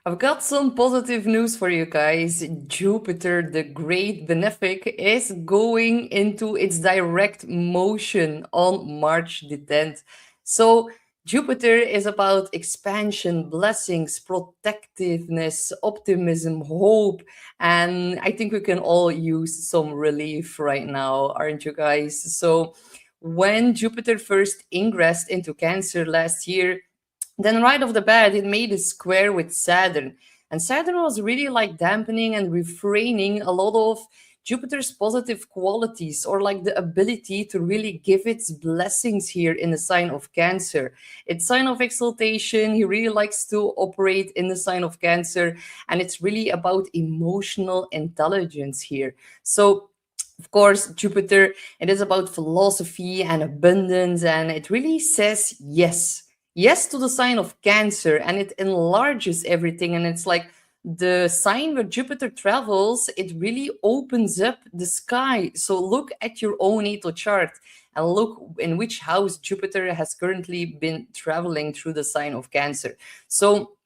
I've got some positive news for you guys. Jupiter, the great benefic, is going into its direct motion on March the 10th. So, Jupiter is about expansion, blessings, protectiveness, optimism, hope, and I think we can all use some relief right now, aren't you guys? So, when Jupiter first ingressed into Cancer last year, then right off the bat, it made a square with Saturn. And Saturn was really like dampening and refraining a lot of Jupiter's positive qualities, or like the ability to really give its blessings here in the sign of Cancer. It's sign of exaltation. He really likes to operate in the sign of Cancer. And it's really about emotional intelligence here. So of course, Jupiter, it is about philosophy and abundance, and it really says yes. Yes to the sign of Cancer, and it enlarges everything. And it's like the sign where Jupiter travels, it really opens up the sky. So look at your own natal chart and look in which house Jupiter has currently been traveling through the sign of Cancer. So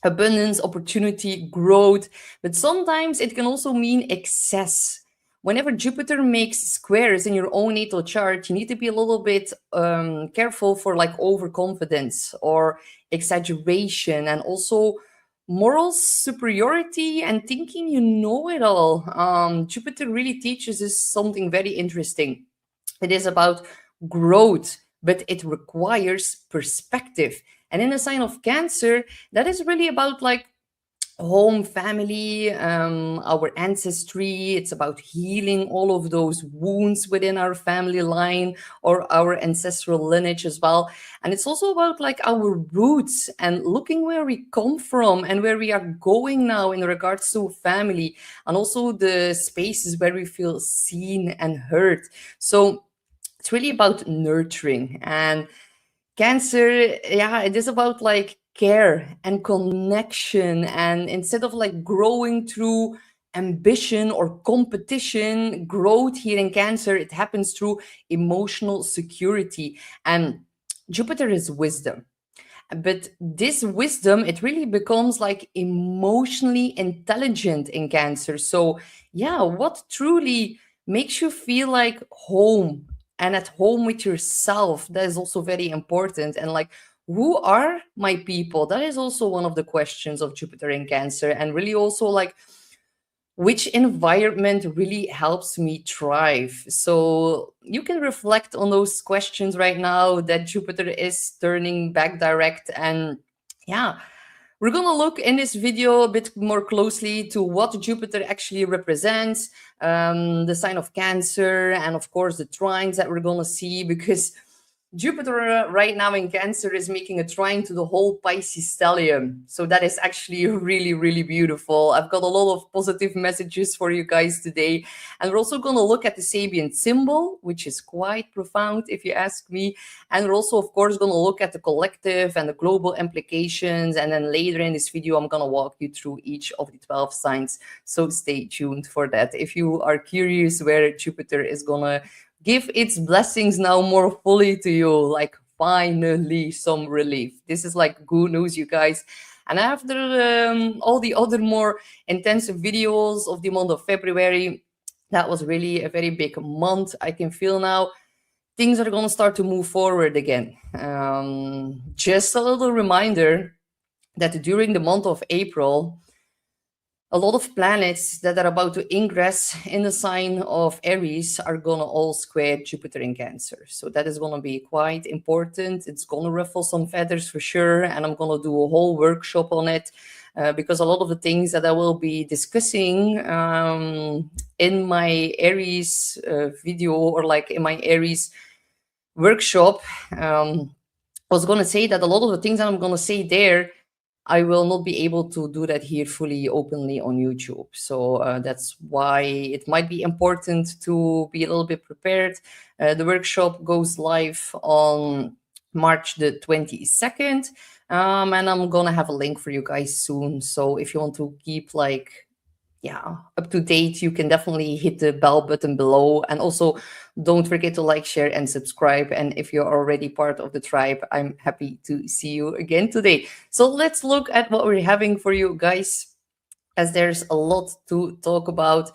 abundance, opportunity, growth, but sometimes it can also mean excess. Whenever Jupiter makes squares in your own natal chart, you need to be a little bit careful for like overconfidence or exaggeration, and also moral superiority and thinking you know it all. Jupiter really teaches us something very interesting. It is about growth, but it requires perspective. And in the sign of Cancer, that is really about like home, family, our ancestry. It's about healing all of those wounds within our family line or our ancestral lineage as well. And it's also about like our roots and looking where we come from and where we are going now in regards to family, and also the spaces where we feel seen and heard. So it's really about nurturing. And Cancer, yeah, it is about like care and connection. And instead of like growing through ambition or competition, growth here in Cancer, it happens through emotional security. And Jupiter is wisdom. But this wisdom, it really becomes like emotionally intelligent in Cancer. So, yeah, what truly makes you feel like home and at home with yourself? That is also very important. And like, who are my people? That is also one of the questions of Jupiter in Cancer. And really also like, which environment really helps me thrive? So you can reflect on those questions right now that Jupiter is turning back direct. And yeah, we're going to look in this video a bit more closely to what Jupiter actually represents, the sign of Cancer, and of course the trines that we're going to see, because Jupiter right now in Cancer is making a trine to the whole Pisces stellium. So that is actually really, really beautiful. I've got a lot of positive messages for you guys today. And we're also going to look at the Sabian symbol, which is quite profound if you ask me. And we're also, of course, going to look at the collective and the global implications. And then later in this video, I'm going to walk you through each of the 12 signs. So stay tuned for that. If you are curious where Jupiter is going to give its blessings now more fully to you, like finally some relief. This is like good news, you guys. And after all the other more intensive videos of the month of February, that was really a very big month. I can feel now things are going to start to move forward again. Just a little reminder that during the month of April, a lot of planets that are about to ingress in the sign of Aries are going to all square Jupiter in Cancer. So that is going to be quite important. It's going to ruffle some feathers for sure. And I'm going to do a whole workshop on it because a lot of the things that I will be discussing in my Aries video, or like in my Aries workshop, I was going to say that a lot of the things that I'm going to say there, I will not be able to do that here fully openly on YouTube. So that's why it might be important to be a little bit prepared. The workshop goes live on March the 22nd. And I'm going to have a link for you guys soon. So if you want to keep like yeah, up to date, you can definitely hit the bell button below. And also, don't forget to like, share, and subscribe. And if you're already part of the tribe, I'm happy to see you again today. So let's look at what we're having for you guys, as there's a lot to talk about.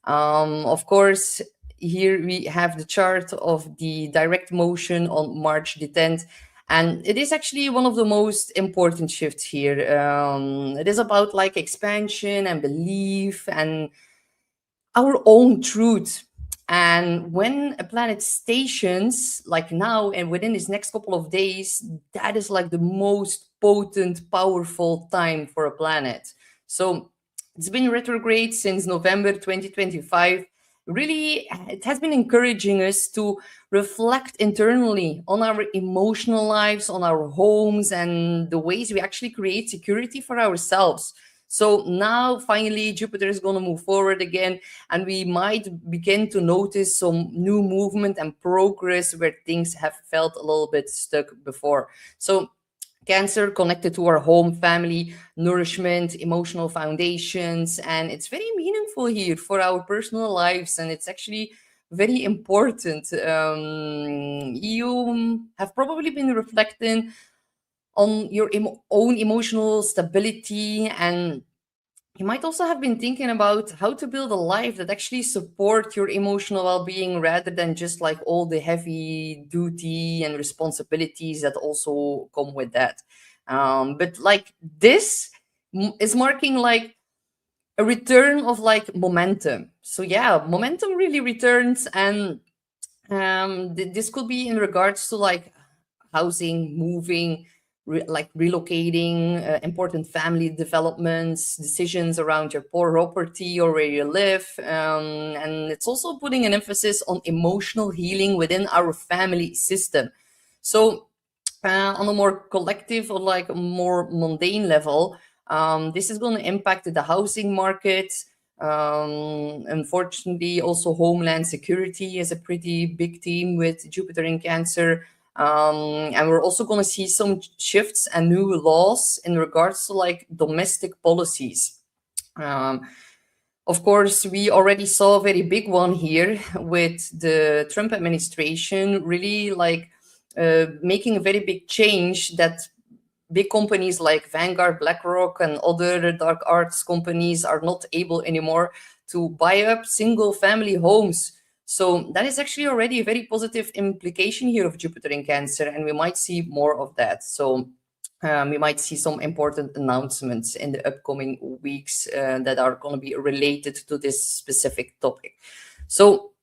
Of course, here we have the chart of the direct motion on March the 10th. And it is actually one of the most important shifts here. It is about like expansion and belief and our own truth. And when a planet stations, like now and within this next couple of days, that is like the most potent, powerful time for a planet. So it's been retrograde since November 2025. Really, it has been encouraging us to reflect internally on our emotional lives, on our homes, and the ways we actually create security for ourselves. So now, finally, Jupiter is going to move forward again, and we might begin to notice some new movement and progress where things have felt a little bit stuck before. So Cancer connected to our home, family, nourishment, emotional foundations, and it's very meaningful here for our personal lives, and it's actually very important. You have probably been reflecting on your own emotional stability, and you might also have been thinking about how to build a life that actually support your emotional well-being rather than just like all the heavy duty and responsibilities that also come with that. But like this is marking like a return of like momentum. So yeah, momentum really returns, and this could be in regards to like housing, moving, like relocating, important family developments, decisions around your property or where you live. And it's also putting an emphasis on emotional healing within our family system. So, on a more collective or like a more mundane level, this is going to impact the housing market. Unfortunately, also homeland security is a pretty big theme with Jupiter in Cancer. And we're also going to see some shifts and new laws in regards to like domestic policies. Um, of course, we already saw a very big one here with the Trump administration really like making a very big change that big companies like Vanguard, BlackRock, and other dark arts companies are not able anymore to buy up single family homes. So that is actually already a very positive implication here of Jupiter in Cancer, and we might see more of that. So we might see some important announcements in the upcoming weeks that are going to be related to this specific topic. So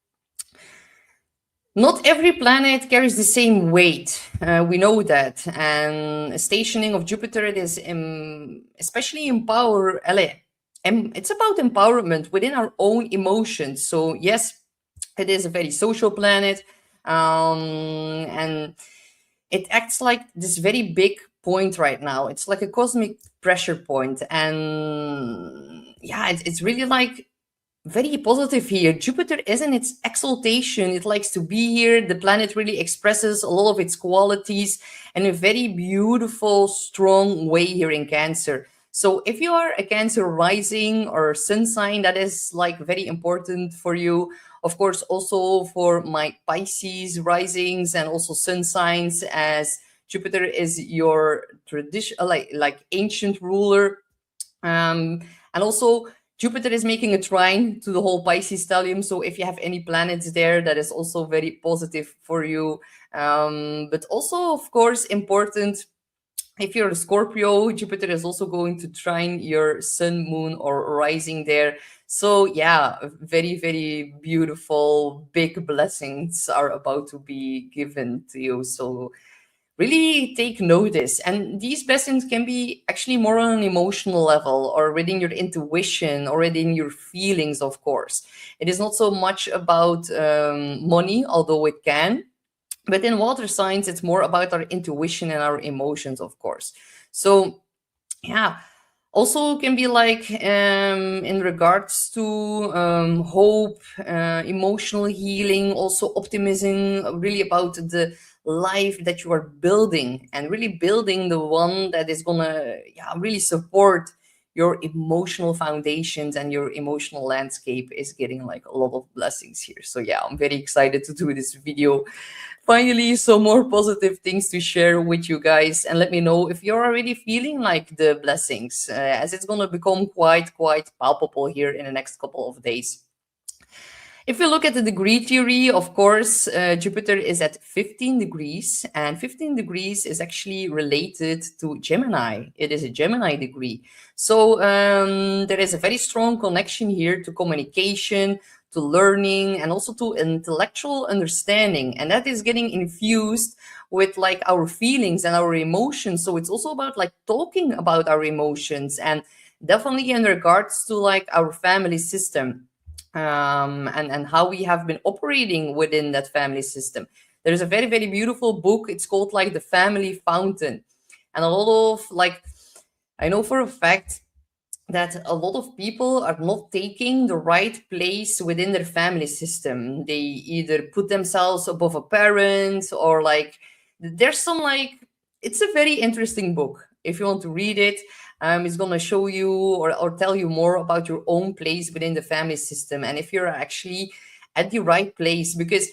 not every planet carries the same weight. We know that. And stationing of Jupiter, it is especially it's about empowerment within our own emotions. So yes, it is a very social planet. And it acts like this very big point right now. It's like a cosmic pressure point. And yeah, it's really like very positive here. Jupiter is in its exaltation. It likes to be here. The planet really expresses a lot of its qualities in a very beautiful, strong way here in Cancer. So if you are a Cancer rising or sun sign, that is like very important for you. Of course, also for my Pisces risings and also sun signs, as Jupiter is your tradition, like ancient ruler. And also Jupiter is making a trine to the whole Pisces stellium. So if you have any planets there, that is also very positive for you. But also, of course, important if you're a Scorpio, Jupiter is also going to trine your sun, moon, or rising there. So yeah, very, very beautiful, big blessings are about to be given to you. So really take notice. And these blessings can be actually more on an emotional level or within your intuition or within your feelings, of course. It is not so much about money, although it can. But in water signs, it's more about our intuition and our emotions, of course. So, yeah, also can be like in regards to hope, emotional healing, also optimism, really about the life that you are building and really building the one that is gonna really support your emotional foundations and your emotional landscape is getting like a lot of blessings here. So yeah, I'm very excited to do this video. Finally, some more positive things to share with you guys, and let me know if you're already feeling like the blessings, as it's going to become quite palpable here in the next couple of days. If we look at the degree theory, of course, Jupiter is at 15 degrees, and 15 degrees is actually related to Gemini. It is a Gemini degree. So there is a very strong connection here to communication, to learning, and also to intellectual understanding. And that is getting infused with like our feelings and our emotions. So it's also about like talking about our emotions, and definitely in regards to like our family system, and how we have been operating within that family system. There's a very beautiful book. It's called like The Family Fountain, and a lot of like, I know for a fact that a lot of people are not taking the right place within their family system. They either put themselves above a parent, or like there's some like, it's a very interesting book. If you want to read it, it's going to show you or tell you more about your own place within the family system, and if you're actually at the right place, because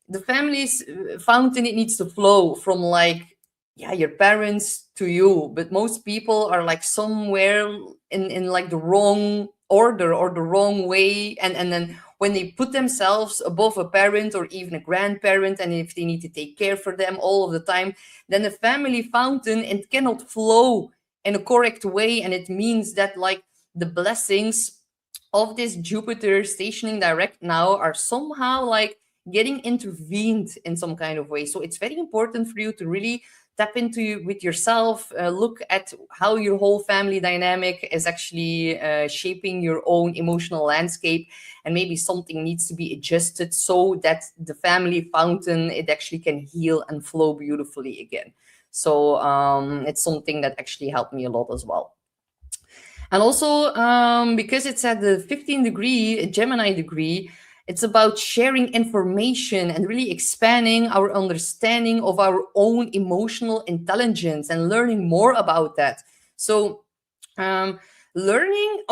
the family's fountain, it needs to flow from like, yeah, your parents to you, but most people are like somewhere in like the wrong order or the wrong way, and then when they put themselves above a parent or even a grandparent, and if they need to take care for them all of the time, then the family fountain, it cannot flow in a correct way, and it means that like the blessings of this Jupiter stationing direct now are somehow like getting intervened in some kind of way. So it's very important for you to really tap into with yourself, look at how your whole family dynamic is actually shaping your own emotional landscape, and maybe something needs to be adjusted so that the family fountain, it actually can heal and flow beautifully again. So it's something that actually helped me a lot as well. And also, because it's at the 15 degree, Gemini degree, it's about sharing information and really expanding our understanding of our own emotional intelligence and learning more about that. So, learning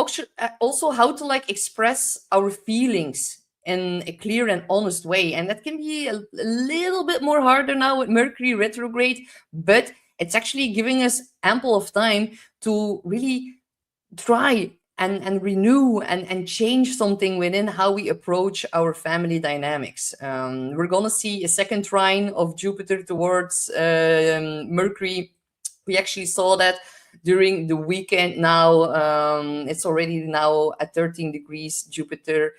also how to like express our feelings in a clear and honest way. And that can be a little bit more harder now with Mercury retrograde, but it's actually giving us ample of time to really try and renew and change something within how we approach our family dynamics. We're going to see a second trine of Jupiter towards Mercury. We actually saw that during the weekend now. It's already now at 13 degrees Jupiter,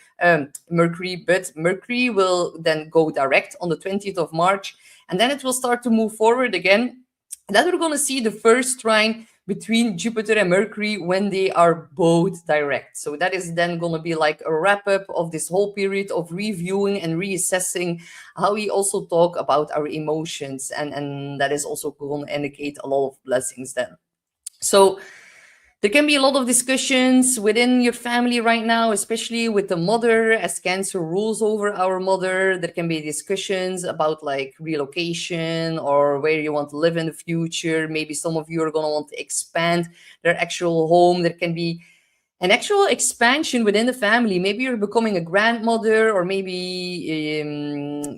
Mercury, but Mercury will then go direct on the 20th of March, and then it will start to move forward again. And then we're going to see the first trine between Jupiter and Mercury when they are both direct. So that is then going to be like a wrap up of this whole period of reviewing and reassessing how we also talk about our emotions. And that is also going to indicate a lot of blessings then. So there can be a lot of discussions within your family right now, especially with the mother, as Cancer rules over our mother. There can be discussions about like relocation or where you want to live in the future. Maybe some of you are going to want to expand their actual home. There can be an actual expansion within the family. Maybe you're becoming a grandmother, or maybe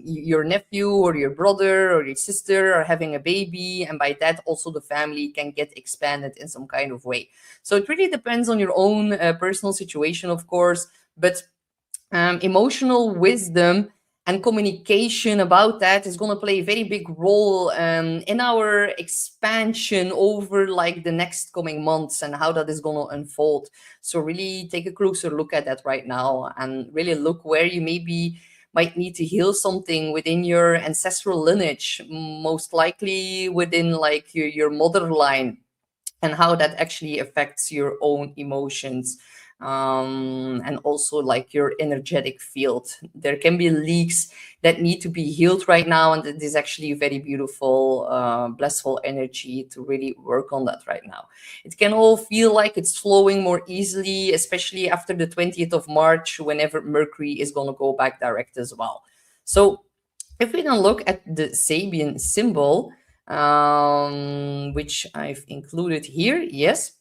your nephew or your brother or your sister are having a baby, and by that also the family can get expanded in some kind of way. So it really depends on your own personal situation, of course, but emotional wisdom and communication about that is going to play a very big role in our expansion over like the next coming months and how that is going to unfold. So really take a closer look at that right now, and really look where you maybe might need to heal something within your ancestral lineage, most likely within like your mother line, and how that actually affects your own emotions, and also like your energetic field. There can be leaks that need to be healed right now, and it is actually very beautiful, blissful energy to really work on that right now. It can all feel like it's flowing more easily, especially after the 20th of March, whenever Mercury is going to go back direct as well. So if we then look at the Sabian symbol, which I've included here, yes.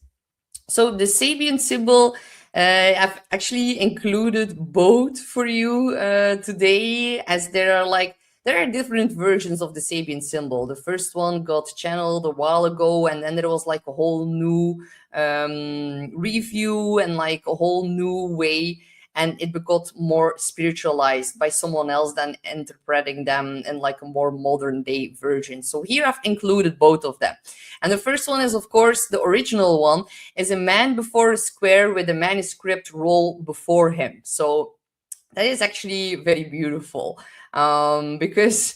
So the Sabian symbol, I've actually included both for you today, as there are different versions of the Sabian symbol. The first one got channeled a while ago, and then there was like a whole new review and like a whole new way, and it got more spiritualized by someone else than interpreting them in like a more modern day version. So here I've included both of them. And the first one is, of course, the original one, is a man before a square with a manuscript roll before him. So that is actually very beautiful, because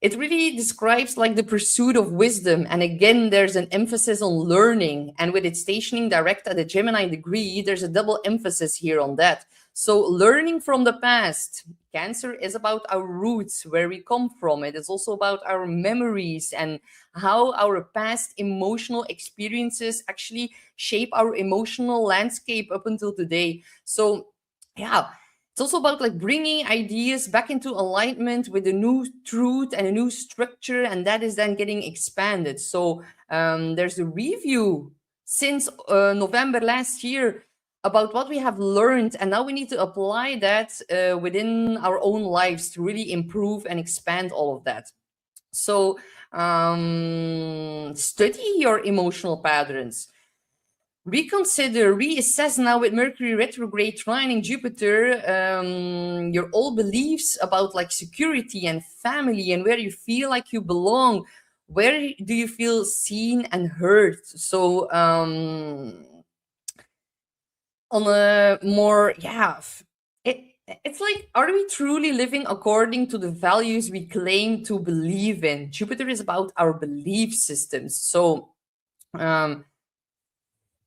it really describes like the pursuit of wisdom. And again, there's an emphasis on learning. And with it stationing direct at the Gemini degree, there's a double emphasis here on that. So learning from the past. Cancer is about our roots, where we come from. It is also about our memories and how our past emotional experiences actually shape our emotional landscape up until today. So, yeah, it's also about like bringing ideas back into alignment with a new truth and a new structure, and that is then getting expanded. So there's a review since November last year about what we have learned, and now we need to apply that within our own lives to really improve and expand all of that. So study your emotional patterns, reconsider, reassess now with Mercury retrograde trining Jupiter, your old beliefs about like security and family and where you feel like you belong. Where do you feel seen and heard? So on a more, it's like, are we truly living according to the values we claim to believe in? Jupiter is about our belief systems. So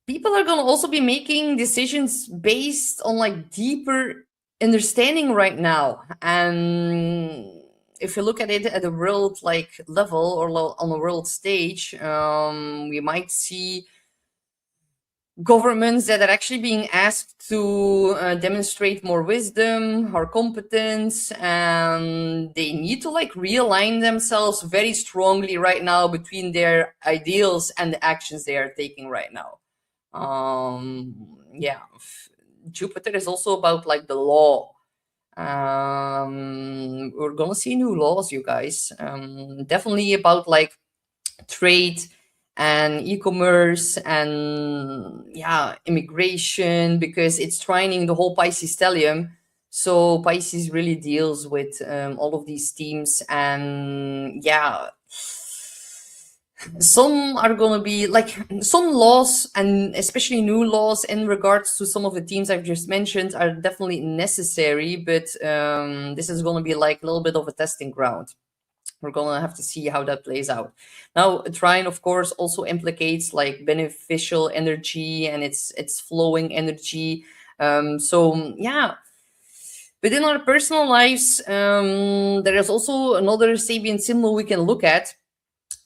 people are going to also be making decisions based on like deeper understanding right now. And if you look at it at a world like level or on a world stage, we might see governments that are actually being asked to demonstrate more wisdom or competence, and they need to like realign themselves very strongly right now between their ideals and the actions they are taking right now. Yeah, Jupiter is also about like the law. We're gonna see new laws, you guys. Definitely about like trade and e-commerce and immigration, because it's trining the whole Pisces stellium. So Pisces really deals with all of these themes, and some are going to be like some laws, and especially new laws in regards to some of the themes I've just mentioned are definitely necessary, but this is going to be like a little bit of a testing ground. We're going to have to see how that plays out. Now, a trine, of course, also implicates like beneficial energy, and it's flowing energy. Within our personal lives, there is also another Sabian symbol we can look at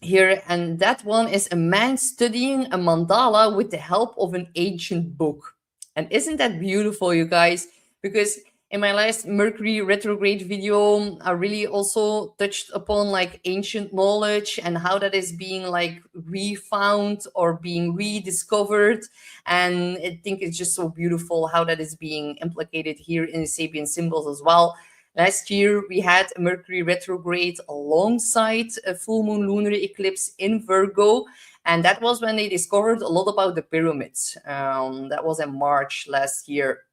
here, and that one is a man studying a mandala with the help of an ancient book. And isn't that beautiful, you guys? Because in my last Mercury retrograde video, I really also touched upon like ancient knowledge and how that is being like refound or being rediscovered. And I think it's just so beautiful how that is being implicated here in the Sabian symbols as well. Last year, we had Mercury retrograde alongside a full moon lunar eclipse in Virgo. And that was when they discovered a lot about the pyramids. That was in March last year.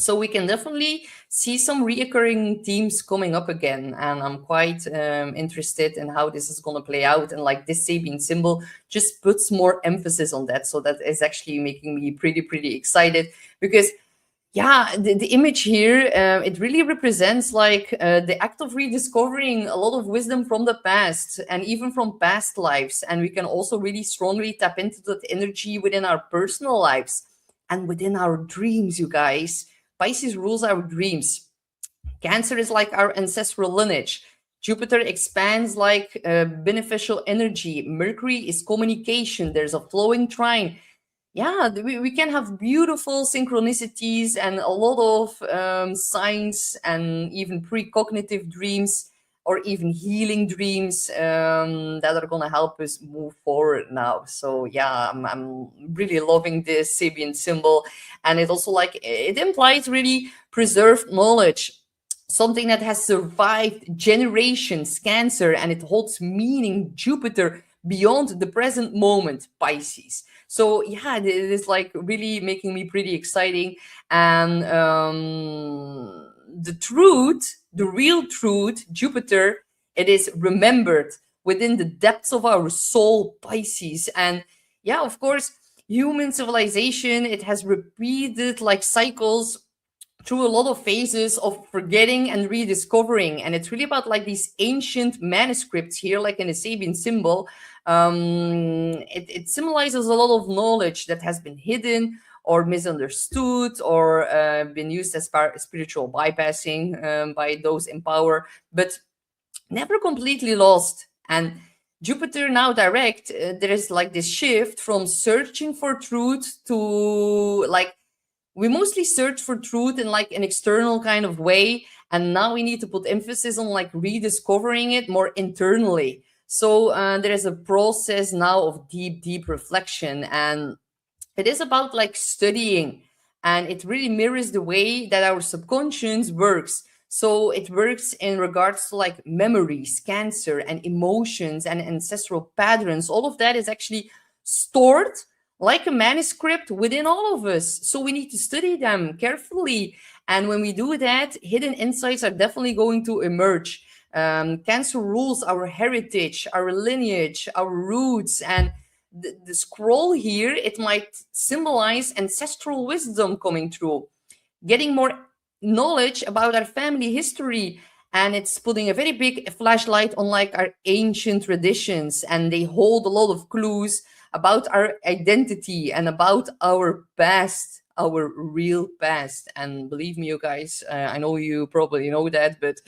So we can definitely see some reoccurring themes coming up again. And I'm quite interested in how this is going to play out. And like this Sabian symbol just puts more emphasis on that. So that is actually making me pretty excited, because the image here, it really represents like the act of rediscovering a lot of wisdom from the past and even from past lives. And we can also really strongly tap into that energy within our personal lives and within our dreams, you guys. Pisces rules our dreams. Cancer is like our ancestral lineage. Jupiter expands like beneficial energy. Mercury is communication. There's a flowing trine. We can have beautiful synchronicities and a lot of signs and even precognitive dreams or even healing dreams that are going to help us move forward now. So yeah, I'm really loving this Sabian symbol. And it also, like, it implies really preserved knowledge, something that has survived generations, Cancer, and it holds meaning, Jupiter, beyond the present moment, Pisces. So yeah, it is like really making me pretty exciting. And the truth, the real truth, Jupiter, it is remembered within the depths of our soul, Pisces. And yeah, of course, human civilization, it has repeated like cycles through a lot of phases of forgetting and rediscovering. And it's really about like these ancient manuscripts here, like in the Sabian symbol. It symbolizes a lot of knowledge that has been hidden or misunderstood or been used as spiritual bypassing by those in power, but never completely lost. And Jupiter now direct, there is like this shift from searching for truth to like, we mostly search for truth in like an external kind of way, and now we need to put emphasis on like rediscovering it more internally. So there is a process now of deep reflection, and it is about like studying, and it really mirrors the way that our subconscious works. So it works in regards to like memories, Cancer, and emotions and ancestral patterns. All of that is actually stored like a manuscript within all of us. So we need to study them carefully. And when we do that, hidden insights are definitely going to emerge. Cancer rules our heritage, our lineage, our roots, and the scroll here, it might symbolize ancestral wisdom coming through, getting more knowledge about our family history. And it's putting a very big flashlight on like our ancient traditions, and they hold a lot of clues about our identity and about our past, our real past. And believe me, you guys, I know you probably know that, but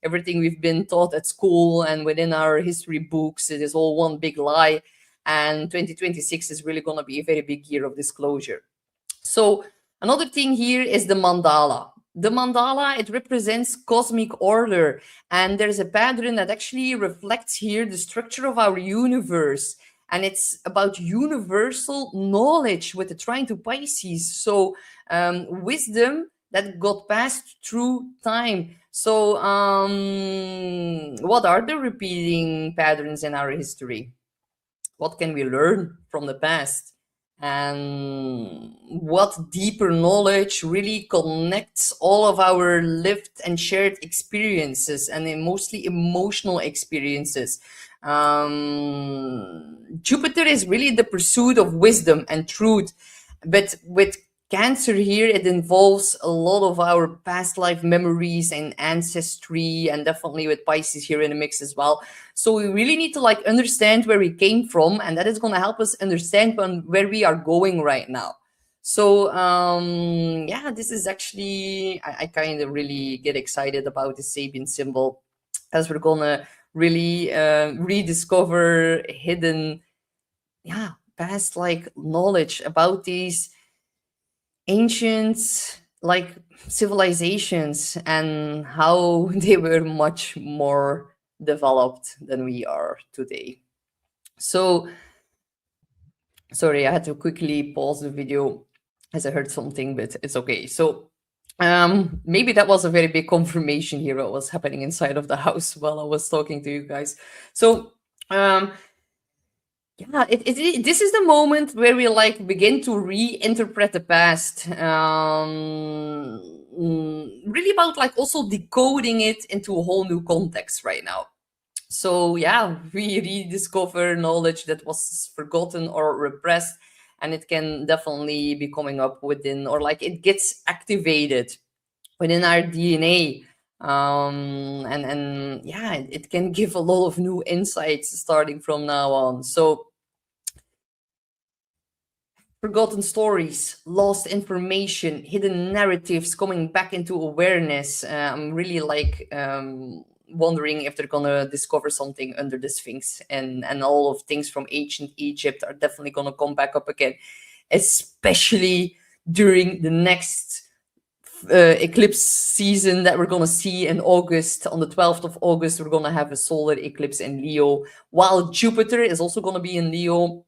everything we've been taught at school and within our history books, it is all one big lie. And 2026 is really going to be a very big year of disclosure. So another thing here is the mandala. The mandala, it represents cosmic order, and there's a pattern that actually reflects here the structure of our universe, and it's about universal knowledge with the trine to Pisces. So wisdom that got passed through time. So what are the repeating patterns in our history? What can we learn from the past? And what deeper knowledge really connects all of our lived and shared experiences, and mostly emotional experiences. Jupiter is really the pursuit of wisdom and truth, but with Cancer here, it involves a lot of our past life memories and ancestry, and definitely with Pisces here in the mix as well. So we really need to like understand where we came from, and that is going to help us understand where we are going right now. So yeah, this is actually, I kind of really get excited about the Sabian symbol, as we're gonna really rediscover hidden, yeah, past like knowledge about these ancient like civilizations and how they were much more developed than we are today. So sorry, I had to quickly pause the video as I heard something, but it's okay. So maybe that was a very big confirmation here what was happening inside of the house while I was talking to you guys. So yeah, this is the moment where we like begin to reinterpret the past. Really about like also decoding it into a whole new context right now. So yeah, we rediscover knowledge that was forgotten or repressed, and it can definitely be coming up within, or like it gets activated within our DNA. And yeah, it can give a lot of new insights starting from now on. So forgotten stories, lost information, hidden narratives coming back into awareness. I'm really like wondering if they're gonna discover something under the Sphinx, and all of things from ancient Egypt are definitely gonna come back up again, especially during the next eclipse season that we're going to see in August. On the 12th of August, we're going to have a solar eclipse in Leo, while Jupiter is also going to be in Leo.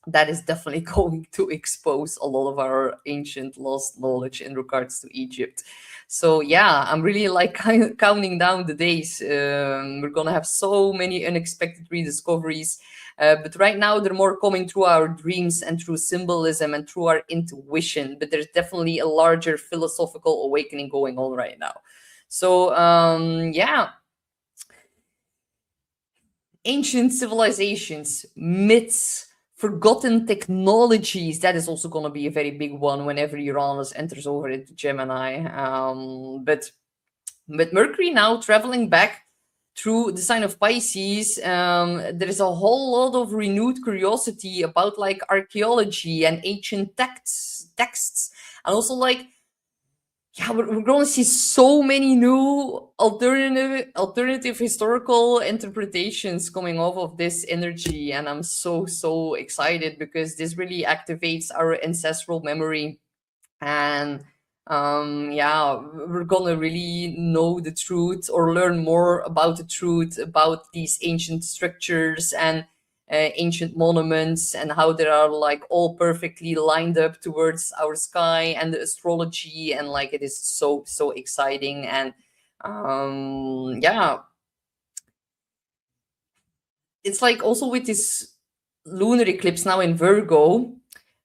That is definitely going to expose a lot of our ancient lost knowledge in regards to Egypt. So yeah, I'm really like counting down the days. We're gonna have so many unexpected rediscoveries, but right now they're more coming through our dreams and through symbolism and through our intuition. But there's definitely a larger philosophical awakening going on right now. So yeah, ancient civilizations, myths, forgotten technologies. That is also going to be a very big one whenever Uranus enters over into Gemini. But Mercury now traveling back through the sign of Pisces, there is a whole lot of renewed curiosity about like archaeology and ancient texts, and also like yeah, we're going to see so many new alternative historical interpretations coming off of this energy, and I'm so excited because this really activates our ancestral memory. And yeah, we're gonna really know the truth or learn more about the truth about these ancient structures and ancient monuments, and how they are like all perfectly lined up towards our sky and the astrology, and like it is so exciting. And yeah, it's like also with this lunar eclipse now in Virgo.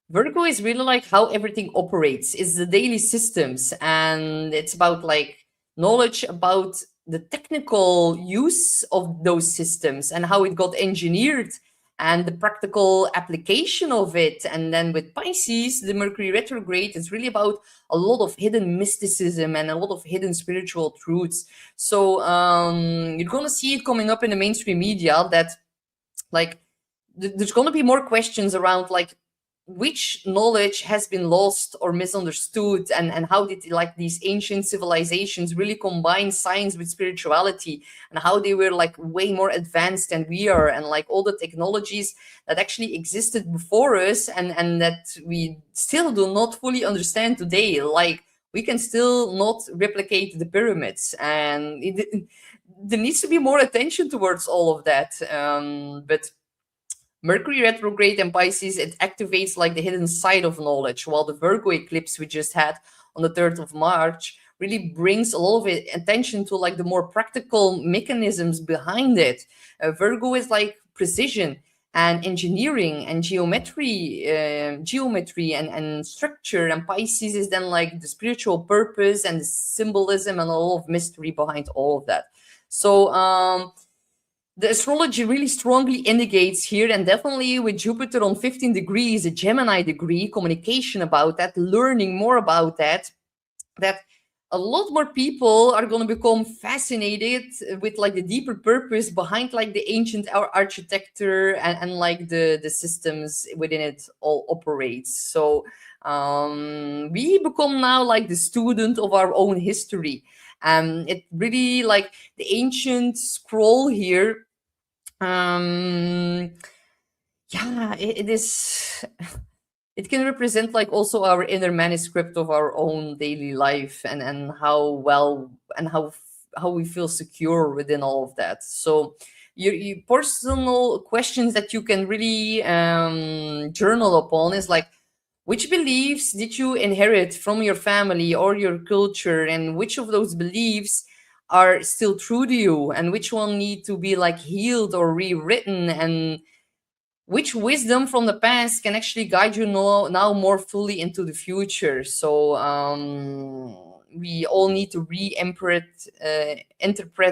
Virgo is really like how everything operates. It's the daily systems, and it's about like knowledge about the technical use of those systems and how it got engineered and the practical application of it. And then with Pisces, the Mercury retrograde is really about a lot of hidden mysticism and a lot of hidden spiritual truths. So you're gonna see it coming up in the mainstream media that like there's going to be more questions around like which knowledge has been lost or misunderstood, and how did like these ancient civilizations really combine science with spirituality, and how they were like way more advanced than we are, and like all the technologies that actually existed before us, and that we still do not fully understand today. Like we can still not replicate the pyramids, and there needs to be more attention towards all of that. But Mercury retrograde in Pisces, it activates like the hidden side of knowledge, while the Virgo eclipse we just had on the 3rd of March really brings a lot of attention to like the more practical mechanisms behind it. Virgo is like precision and engineering and geometry and structure, and Pisces is then like the spiritual purpose and the symbolism and a lot of mystery behind all of that. So the astrology really strongly indicates here, and definitely with Jupiter on 15 degrees, a Gemini degree, communication about that, learning more about that, that a lot more people are going to become fascinated with like the deeper purpose behind like the ancient architecture, and like the systems within it all operates. So we become now like the student of our own history. It really like the ancient scroll here. Yeah, it is. It can represent like also our inner manuscript of our own daily life, and how well and how we feel secure within all of that. So your personal questions that you can really journal upon is like, which beliefs did you inherit from your family or your culture, and which of those beliefs are still true to you, and which one need to be like healed or rewritten, and which wisdom from the past can actually guide you now more fully into the future. So we all need to interpret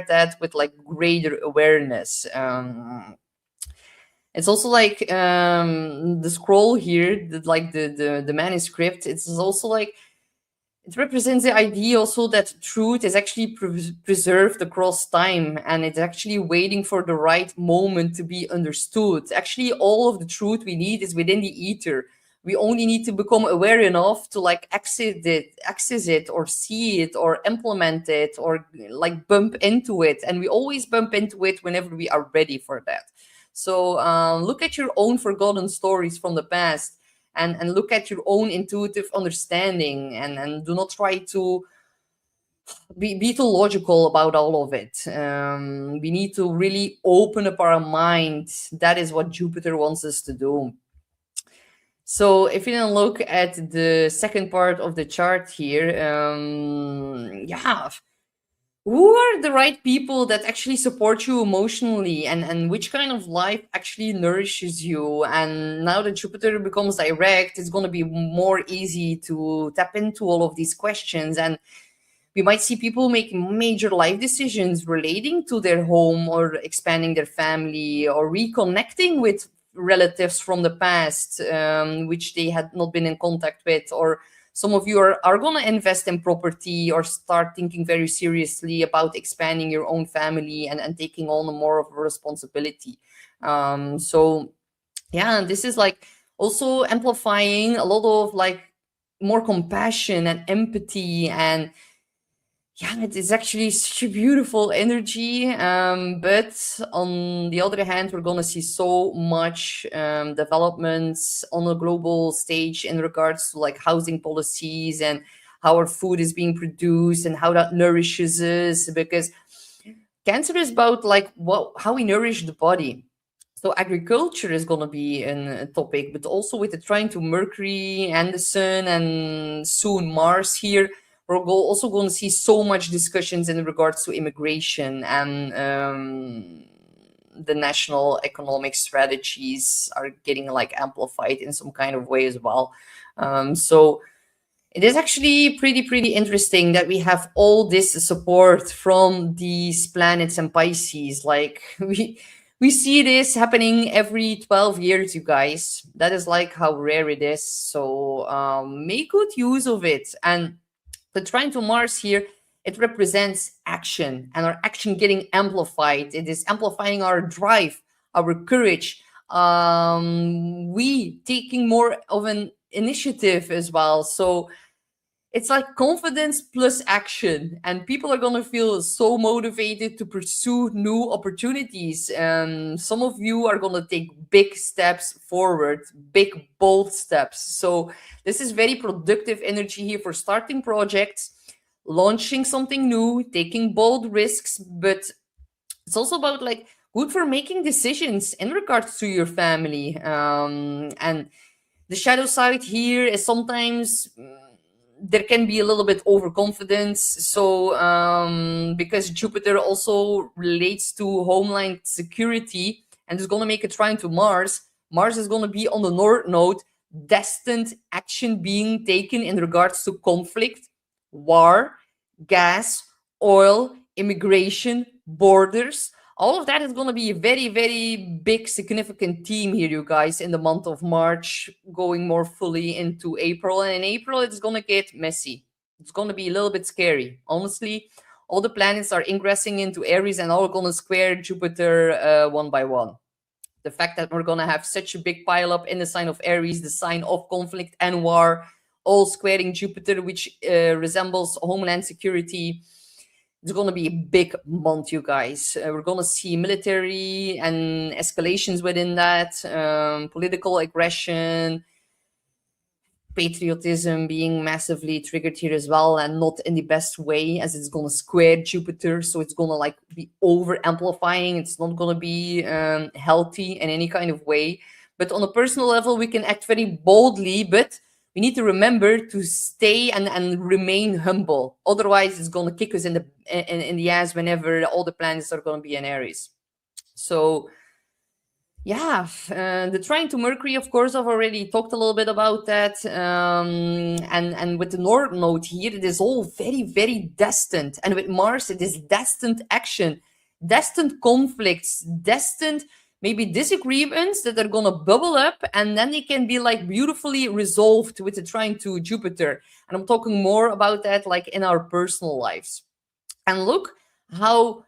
that with like greater awareness. It's also like the scroll here, the manuscript. It's also like it represents the idea also that truth is actually preserved across time, and it's actually waiting for the right moment to be understood. Actually, all of the truth we need is within the ether. We only need to become aware enough to like access it, or see it, or implement it, or like bump into it. And we always bump into it whenever we are ready for that. So look at your own forgotten stories from the past, and look at your own intuitive understanding, and do not try to be too logical about all of it. We need to really open up our mind. That is what Jupiter wants us to do. So if you then look at the second part of the chart here, yeah, who are the right people that actually support you emotionally, and which kind of life actually nourishes you? And now that Jupiter becomes direct, it's going to be more easy to tap into all of these questions. And we might see people making major life decisions relating to their home or expanding their family or reconnecting with relatives from the past, which they had not been in contact with. Or some of you are going to invest in property or start thinking very seriously about expanding your own family and taking on more of a responsibility. So, yeah, this is like also amplifying a lot of like more compassion and empathy. And yeah, it is actually such a beautiful energy. But on the other hand, we're going to see so much developments on a global stage in regards to like housing policies and how our food is being produced and how that nourishes us. Because Cancer is about like how we nourish the body. So agriculture is going to be a topic, but also with the trine to Mercury and the Sun and soon Mars here, we're also going to see so much discussions in regards to immigration and the national economic strategies are getting like amplified in some kind of way as well. So it is actually pretty interesting that we have all this support from these planets and Pisces. Like we see this happening every 12 years, you guys. That is like how rare it is. So make good use of it. And the trine to Mars here, it represents action and our action getting amplified. It is amplifying our drive, our courage. We taking more of an initiative as well. So it's like confidence plus action, and people are going to feel so motivated to pursue new opportunities. And some of you are going to take big steps forward, big bold steps. So this is very productive energy here for starting projects, launching something new, taking bold risks. But it's also about like good for making decisions in regards to your family. And the shadow side here is sometimes there can be a little bit overconfidence. So because Jupiter also relates to homeland security and is going to make a trine to Mars, Mars is going to be on the north node, destined action being taken in regards to conflict, war, gas, oil, immigration, borders. All of that is going to be a very big significant theme here, you guys, in the month of March, going more fully into April. And in April, it's going to get messy. It's going to be a little bit scary. Honestly, all the planets are ingressing into Aries and all going to square Jupiter one by one. The fact that we're going to have such a big pile up in the sign of Aries, the sign of conflict and war, all squaring Jupiter, which resembles homeland security. It's going to be a big month, you guys. We're going to see military and escalations within that, political aggression, patriotism being massively triggered here as well, and not in the best way, as it's going to square Jupiter. So it's going to like be over amplifying. It's not going to be healthy in any kind of way. But on a personal level, we can act very boldly, but we need to remember to stay and remain humble. Otherwise, it's going to kick us in the ass whenever all the planets are going to be in Aries. So yeah, the trine to Mercury, of course, I've already talked a little bit about that. And with the North Node here, it is all very destined. And with Mars, it is destined action, destined conflicts, destined maybe disagreements that are going to bubble up, and then they can be like beautifully resolved with the trine to Jupiter. And I'm talking more about that like in our personal lives. And look how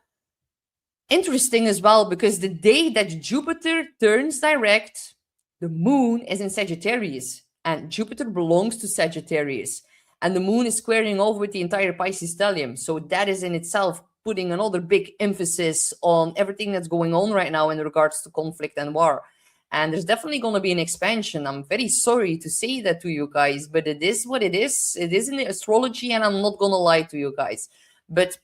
interesting as well, because the day that Jupiter turns direct, the moon is in Sagittarius, and Jupiter belongs to Sagittarius, and the moon is squaring off with the entire Pisces stellium. So that is in itself putting another big emphasis on everything that's going on right now in regards to conflict and war. And there's definitely going to be an expansion. I'm very sorry to say that to you guys, but it is what it is. It is in the astrology, and I'm not going to lie to you guys. But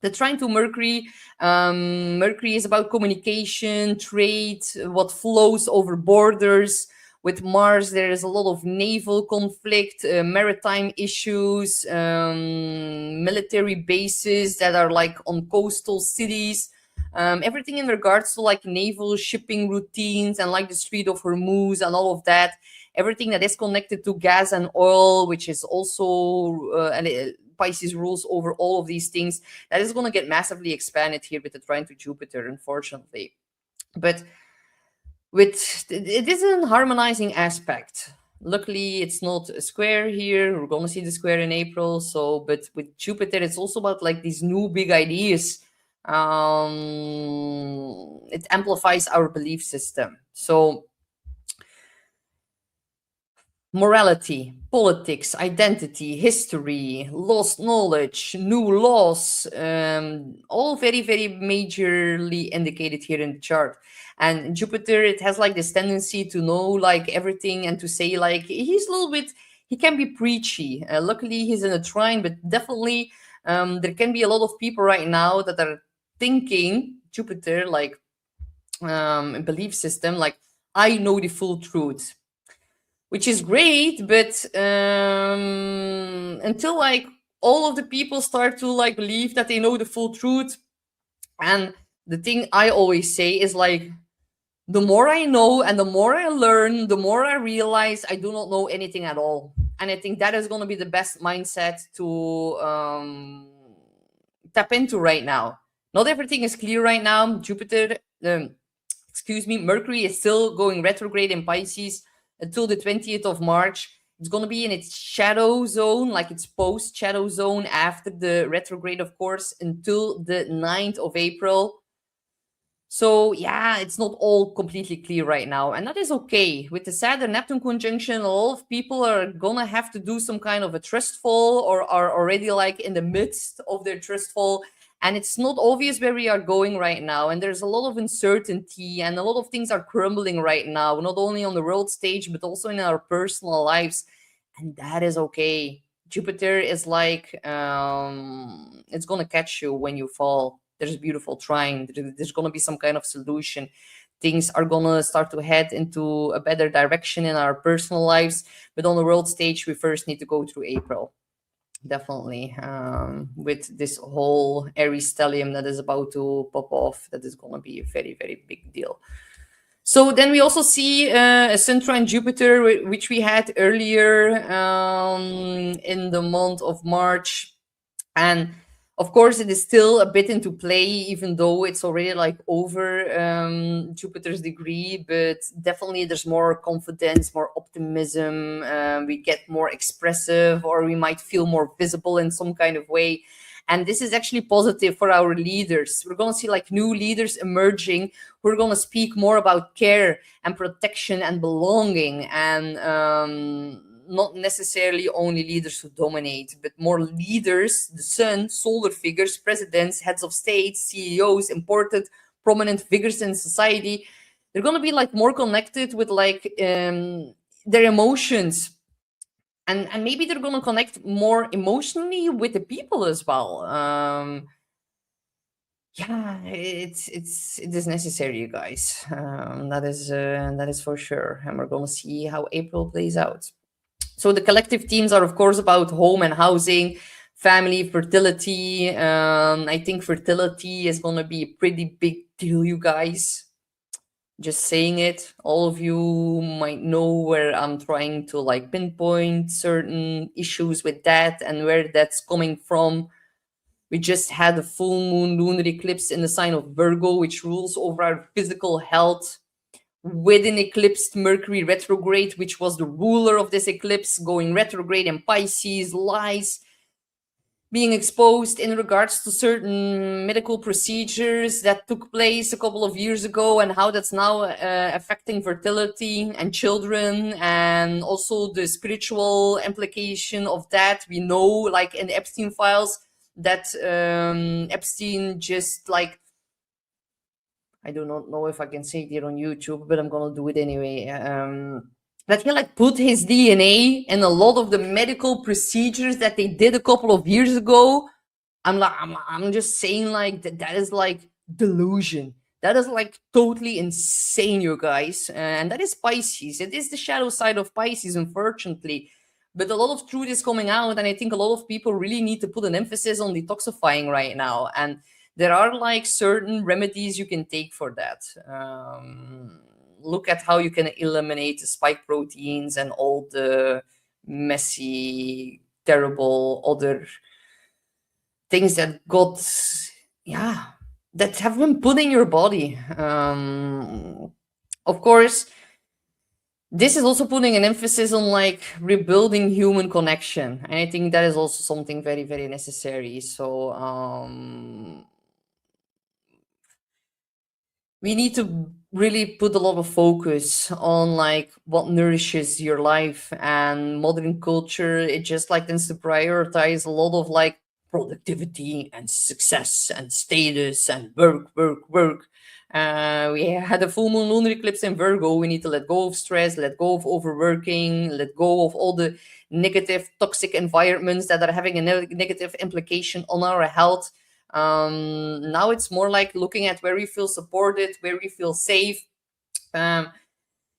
the trine to Mercury, Mercury is about communication, trade, what flows over borders. With Mars, there is a lot of naval conflict, maritime issues, military bases that are like on coastal cities. Everything in regards to like naval shipping routines and like the Strait of Hormuz and all of that. Everything that is connected to gas and oil, which is also Pisces rules over all of these things. That is going to get massively expanded here with the trine to Jupiter, unfortunately. But it is an harmonizing aspect. Luckily, it's not a square here. We're going to see the square in April. So, but with Jupiter, it's also about like these new big ideas. It amplifies our belief system. So, morality, politics, identity, history, lost knowledge, new laws, all very, very majorly indicated here in the chart. And Jupiter, it has like this tendency to know like everything and to say like he's a little bit, he can be preachy. Luckily, he's in a trine, but definitely there can be a lot of people right now that are thinking Jupiter like belief system like I know the full truth, which is great, but until like all of the people start to like believe that they know the full truth. And the thing I always say is like, the more I know and the more I learn, the more I realize I do not know anything at all. And I think that is going to be the best mindset to tap into right now. Not everything is clear right now. Jupiter, Mercury is still going retrograde in Pisces until the 20th of March. It's going to be in its shadow zone, like its post shadow zone after the retrograde, of course, until the 9th of April. So yeah, it's not all completely clear right now, and that is okay. With the Saturn Neptune conjunction, a lot of people are gonna have to do some kind of a trust fall, or are already like in the midst of their trust fall, and it's not obvious where we are going right now. And there's a lot of uncertainty, and a lot of things are crumbling right now, not only on the world stage but also in our personal lives, and that is okay. Jupiter is like it's gonna catch you when you fall. There's a beautiful trine. There's going to be some kind of solution. Things are going to start to head into a better direction in our personal lives. But on the world stage, we first need to go through April. Definitely. With this whole Aries stellium that is about to pop off, that is going to be a very, very big deal. So then we also see a Sun trine Jupiter, which we had earlier in the month of March. And of course, it is still a bit into play, even though it's already like over Jupiter's degree. But definitely, there's more confidence, more optimism. We get more expressive, or we might feel more visible in some kind of way. And this is actually positive for our leaders. We're going to see like new leaders emerging. We're going to speak more about care and protection and belonging, and not necessarily only leaders who dominate, but more leaders, the sun, solar figures, presidents, heads of state, CEOs, important, prominent figures in society. They're going to be like more connected with like their emotions. And maybe they're going to connect more emotionally with the people as well. Yeah, it is necessary, you guys. That is for sure. And we're going to see how April plays out. So the collective themes are, of course, about home and housing, family, fertility. I think fertility is going to be a pretty big deal, you guys. Just saying it. All of you might know where I'm trying to like pinpoint certain issues with that and where that's coming from. We just had a full moon lunar eclipse in the sign of Virgo, which rules over our physical health, with an eclipsed Mercury retrograde, which was the ruler of this eclipse, going retrograde in Pisces, lies being exposed in regards to certain medical procedures that took place a couple of years ago, and how that's now affecting fertility and children, and also the spiritual implication of that. We know, like in the Epstein files, that Epstein just like, I do not know if I can say it here on YouTube, but I'm gonna do it anyway. That he like put his DNA in a lot of the medical procedures that they did a couple of years ago. I'm just saying like that is like delusion. That is like totally insane, you guys. And that is Pisces. It is the shadow side of Pisces, unfortunately. But a lot of truth is coming out, and I think a lot of people really need to put an emphasis on detoxifying right now. And there are like certain remedies you can take for that. Look at how you can eliminate the spike proteins and all the messy, terrible other things that got, yeah, that have been put in your body. Of course, this is also putting an emphasis on like rebuilding human connection, and I think that is also something very, very necessary. So we need to really put a lot of focus on like what nourishes your life. And modern culture, it just like tends to prioritize a lot of like productivity and success and status and work. We had a full moon lunar eclipse in Virgo. We need to let go of stress, let go of overworking, let go of all the negative toxic environments that are having a negative implication on our health. Now it's more like looking at where we feel supported, where we feel safe, um,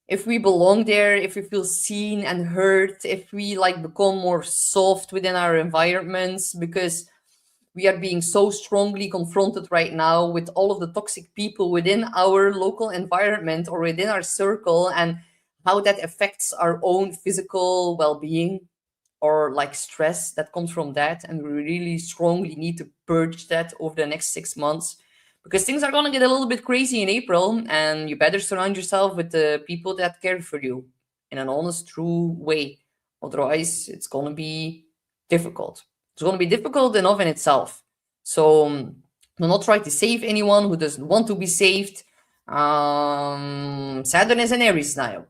if we belong there, if we feel seen and heard, if we like become more soft within our environments, because we are being so strongly confronted right now with all of the toxic people within our local environment or within our circle, and how that affects our own physical well-being or like stress that comes from that. And we really strongly need to purge that over the next 6 months, because things are going to get a little bit crazy in April, and you better surround yourself with the people that care for you in an honest, true way. Otherwise, it's going to be difficult. It's going to be difficult enough in itself. So do not try to save anyone who doesn't want to be saved. Saturn is an Aries now.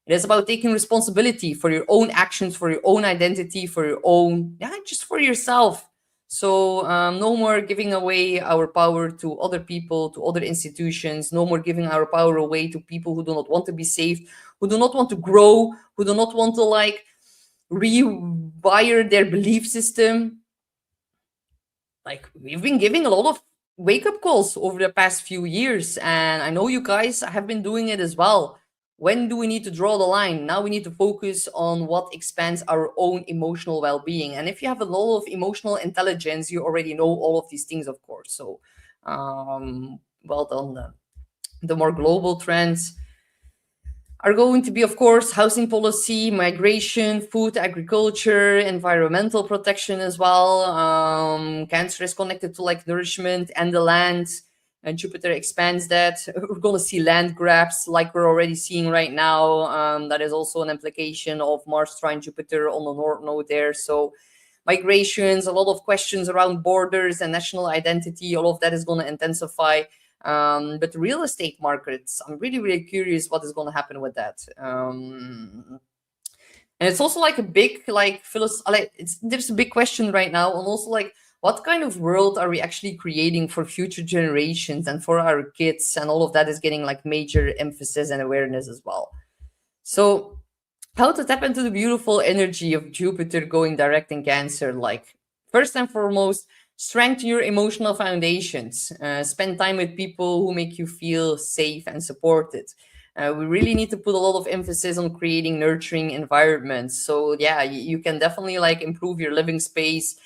It is about taking responsibility for your own actions, for your own identity, for your own, yeah, just for yourself. So no more giving away our power to other people, to other institutions. No more giving our power away to people who do not want to be saved, who do not want to grow, who do not want to like rewire their belief system. Like, we've been giving a lot of wake up calls over the past few years, and I know you guys have been doing it as well. When do we need to draw the line? Now we need to focus on what expands our own emotional well being. And if you have a lot of emotional intelligence, you already know all of these things, of course. So, well done. The more global trends are going to be, of course, housing policy, migration, food, agriculture, environmental protection as well. Cancer is connected to like nourishment and the land, and Jupiter expands that. We're going to see land grabs like we're already seeing right now. That is also an implication of Mars trine Jupiter on the North Node there. So migrations, a lot of questions around borders and national identity, all of that is going to intensify. But real estate markets, I'm really, really curious what is going to happen with that. And it's also like a big, like, there's a big question right now, and also like, what kind of world are we actually creating for future generations and for our kids? And all of that is getting like major emphasis and awareness as well. So, how to tap into the beautiful energy of Jupiter going direct in Cancer? Like, first and foremost, strengthen your emotional foundations. Spend time with people who make you feel safe and supported. We really need to put a lot of emphasis on creating nurturing environments. So yeah, you can definitely like improve your living space.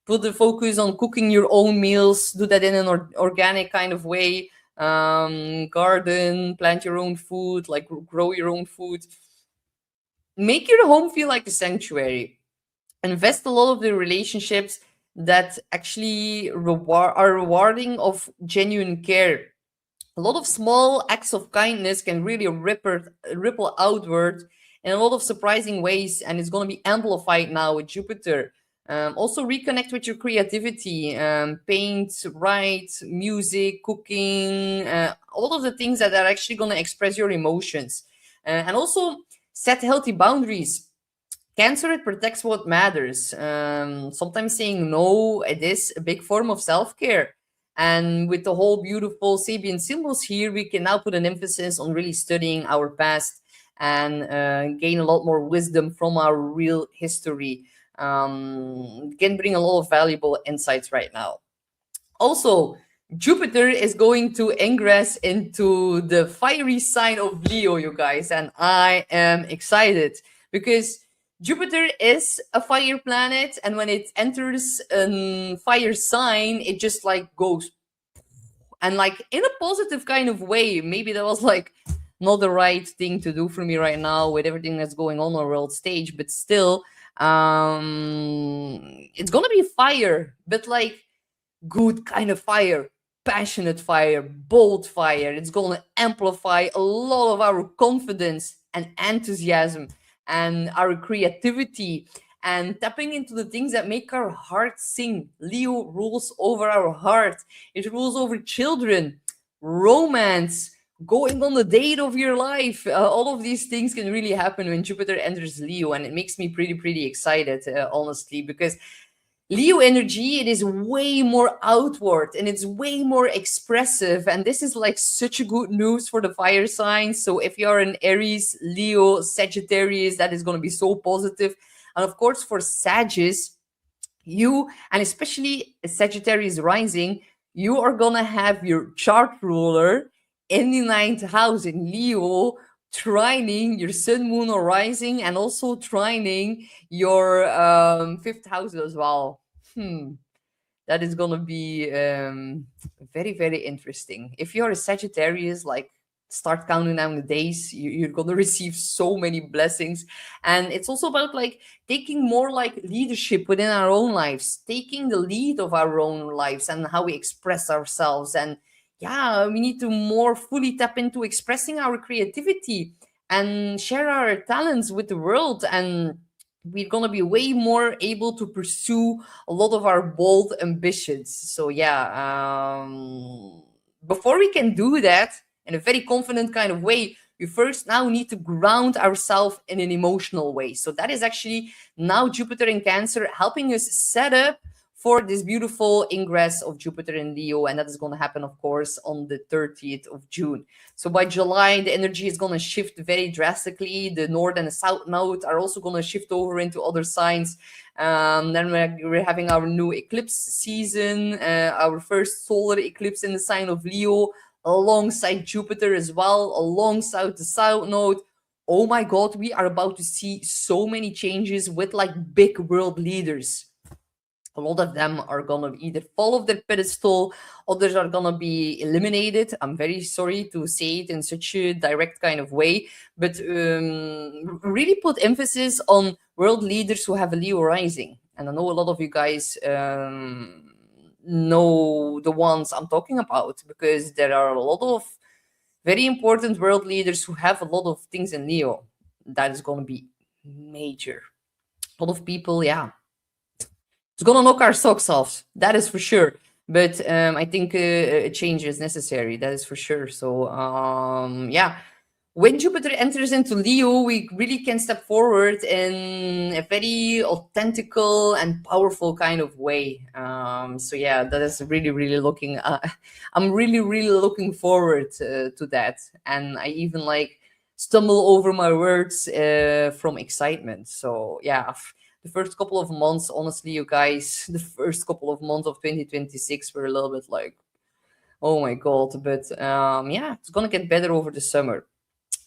Put the focus on cooking your own meals. Do that in an organic kind of way. Garden, plant your own food, like grow your own food. Make your home feel like a sanctuary. Invest a lot of the relationships that actually are rewarding of genuine care. A lot of small acts of kindness can really ripple outward in a lot of surprising ways, and it's going to be amplified now with Jupiter. Also, reconnect with your creativity, paint, write, music, cooking, all of the things that are actually going to express your emotions. And also, set healthy boundaries. Cancer, it protects what matters. Sometimes saying no, it is a big form of self-care. And with the whole beautiful Sabian symbols here, we can now put an emphasis on really studying our past and gain a lot more wisdom from our real history. Can bring a lot of valuable insights right now. Also, Jupiter is going to ingress into the fiery sign of Leo, you guys, and I am excited because Jupiter is a fire planet, and when it enters a fire sign, it just like goes, and like in a positive kind of way. Maybe that was like not the right thing to do for me right now with everything that's going on the world stage, but still, it's gonna be fire, but like good kind of fire, passionate fire, bold fire. It's going to amplify a lot of our confidence and enthusiasm and our creativity and tapping into the things that make our heart sing. Leo rules over our heart, it rules over children, romance. Going on the date of your life, all of these things can really happen when Jupiter enters Leo, and it makes me pretty excited, honestly, because Leo energy, it is way more outward and it's way more expressive. And this is like such a good news for the fire signs. So if you are an Aries, Leo, Sagittarius, that is going to be so positive. And of course, for Sagittarius, you, and especially Sagittarius rising, you are going to have your chart ruler in the ninth house in Leo, trining your sun, moon, or rising, and also trining your fifth house as well. That is gonna be very interesting. If you're a Sagittarius, like start counting down the days. You're gonna receive so many blessings, and it's also about like taking more like leadership within our own lives, taking the lead of our own lives and how we express ourselves. And yeah, we need to more fully tap into expressing our creativity and share our talents with the world, and we're gonna be way more able to pursue a lot of our bold ambitions. So yeah, before we can do that in a very confident kind of way, we first now need to ground ourselves in an emotional way. So that is actually now Jupiter in Cancer helping us set up for this beautiful ingress of Jupiter in Leo, and that is going to happen, of course, on the 30th of June. So by July, the energy is going to shift very drastically. The north and the south node are also going to shift over into other signs. Then we're having our new eclipse season, our first solar eclipse in the sign of Leo, alongside Jupiter as well, alongside the south node. Oh my God, we are about to see so many changes with like big world leaders. A lot of them are gonna either fall off their pedestal, others are gonna be eliminated. I'm very sorry to say it in such a direct kind of way, but really put emphasis on world leaders who have a Leo rising. And I know a lot of you guys know the ones I'm talking about, because there are a lot of very important world leaders who have a lot of things in Leo. That is gonna be major. A lot of people, yeah, it's gonna knock our socks off. That is for sure. But I think a change is necessary. That is for sure. So yeah, when Jupiter enters into Leo, we really can step forward in a very authentical and powerful kind of way. So yeah, that is really looking. I'm really looking forward to that, and I even like stumble over my words from excitement. So yeah, the first couple of months, honestly, you guys, the first couple of months of 2026 were a little bit like, oh my God. But yeah, it's gonna get better over the summer.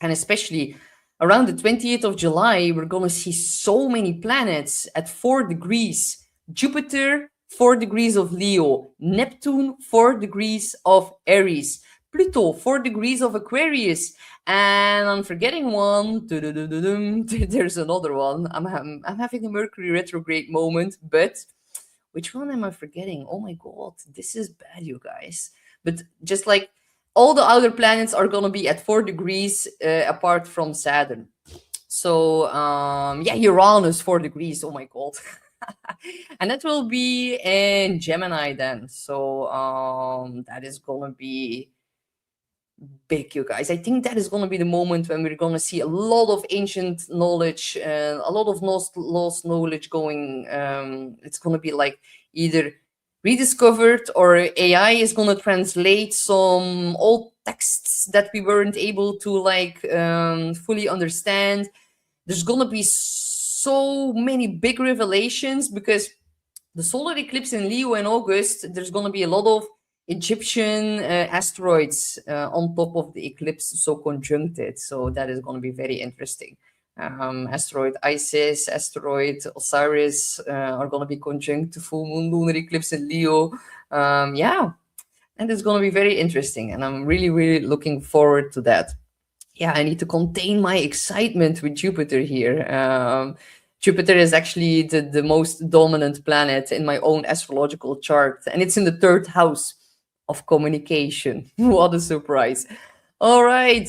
And especially around the 20th of July, we're gonna see so many planets at 4 degrees. Jupiter, 4 degrees of Leo. Neptune, 4 degrees of Aries. Pluto, 4 degrees of Aquarius. And I'm forgetting one. There's another one. I'm having a Mercury retrograde moment, but which one am I forgetting? Oh my God, this is bad, you guys. But just like all the other planets are going to be at 4 degrees apart from Saturn. So yeah, Uranus 4 degrees. Oh my God. And that will be in Gemini then. So that is going to be big, you guys. I think that is going to be the moment when we're going to see a lot of ancient knowledge, a lot of lost knowledge going. It's going to be like either rediscovered, or AI is going to translate some old texts that we weren't able to like fully understand. There's going to be so many big revelations, because the solar eclipse in Leo in August, there's going to be a lot of Egyptian asteroids on top of the eclipse, so conjuncted. So that is going to be very interesting. Asteroid Isis, asteroid Osiris are going to be conjunct to full moon lunar eclipse in Leo. Yeah, and it's going to be very interesting. And I'm really, really looking forward to that. Yeah, I need to contain my excitement with Jupiter here. Jupiter is actually the most dominant planet in my own astrological chart, and it's in the third house of communication. What a surprise. All right.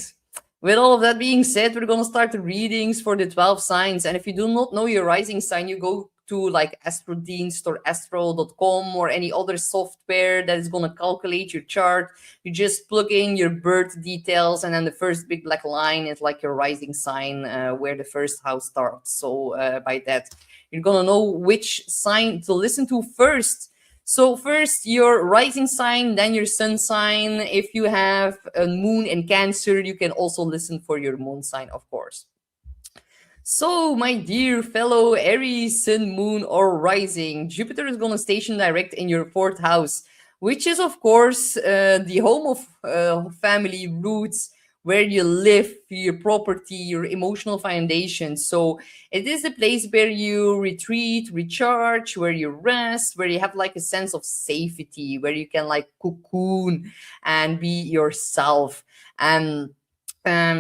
With all of that being said, we're going to start the readings for the 12 signs. And if you do not know your rising sign, you go to like Astrodienst or astro.com or any other software that is going to calculate your chart. You just plug in your birth details, and then the first big black line is like your rising sign, where the first house starts. So by that, you're going to know which sign to listen to first. So first your rising sign, then your sun sign. If you have a moon in Cancer, you can also listen for your moon sign, of course. So, my dear fellow Aries, Sun, Moon, or Rising, Jupiter is going to station direct in your fourth house, which is, of course, the home of family roots, where you live, your property, your emotional foundation. So, it is a place where you retreat, recharge, where you rest, where you have like a sense of safety, where you can like cocoon and be yourself. And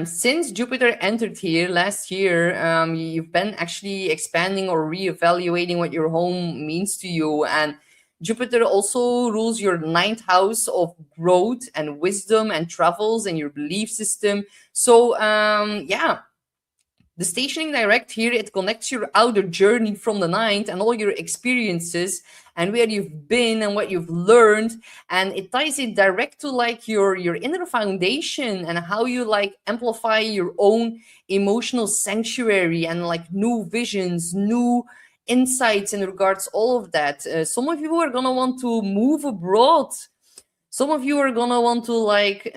since Jupiter entered here last year, you've been actually expanding or reevaluating what your home means to you. And Jupiter also rules your ninth house of growth and wisdom and travels and your belief system. So, yeah, the stationing direct here, it connects your outer journey from the ninth and all your experiences and where you've been and what you've learned, and it ties it direct to like your inner foundation and how you like amplify your own emotional sanctuary and like new visions, new insights in regards all of that. Some of you are gonna want to move abroad. Some of you are gonna want to like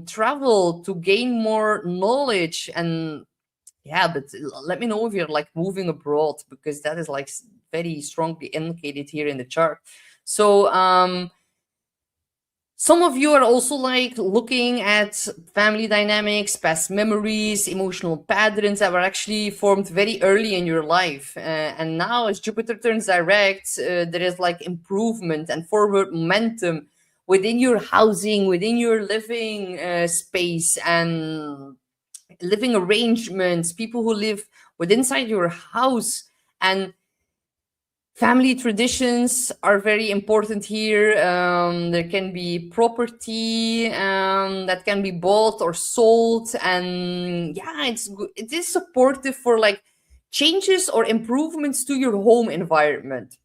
travel to gain more knowledge. And yeah, but let me know if you're like moving abroad, because that is like very strongly indicated here in the chart. So some of you are also like looking at family dynamics, past memories, emotional patterns that were actually formed very early in your life. And now as Jupiter turns direct, there is like improvement and forward momentum within your housing, within your living space and living arrangements, people who live within inside your house. And family traditions are very important here. There can be property that can be bought or sold, and yeah, it is supportive for like changes or improvements to your home environment,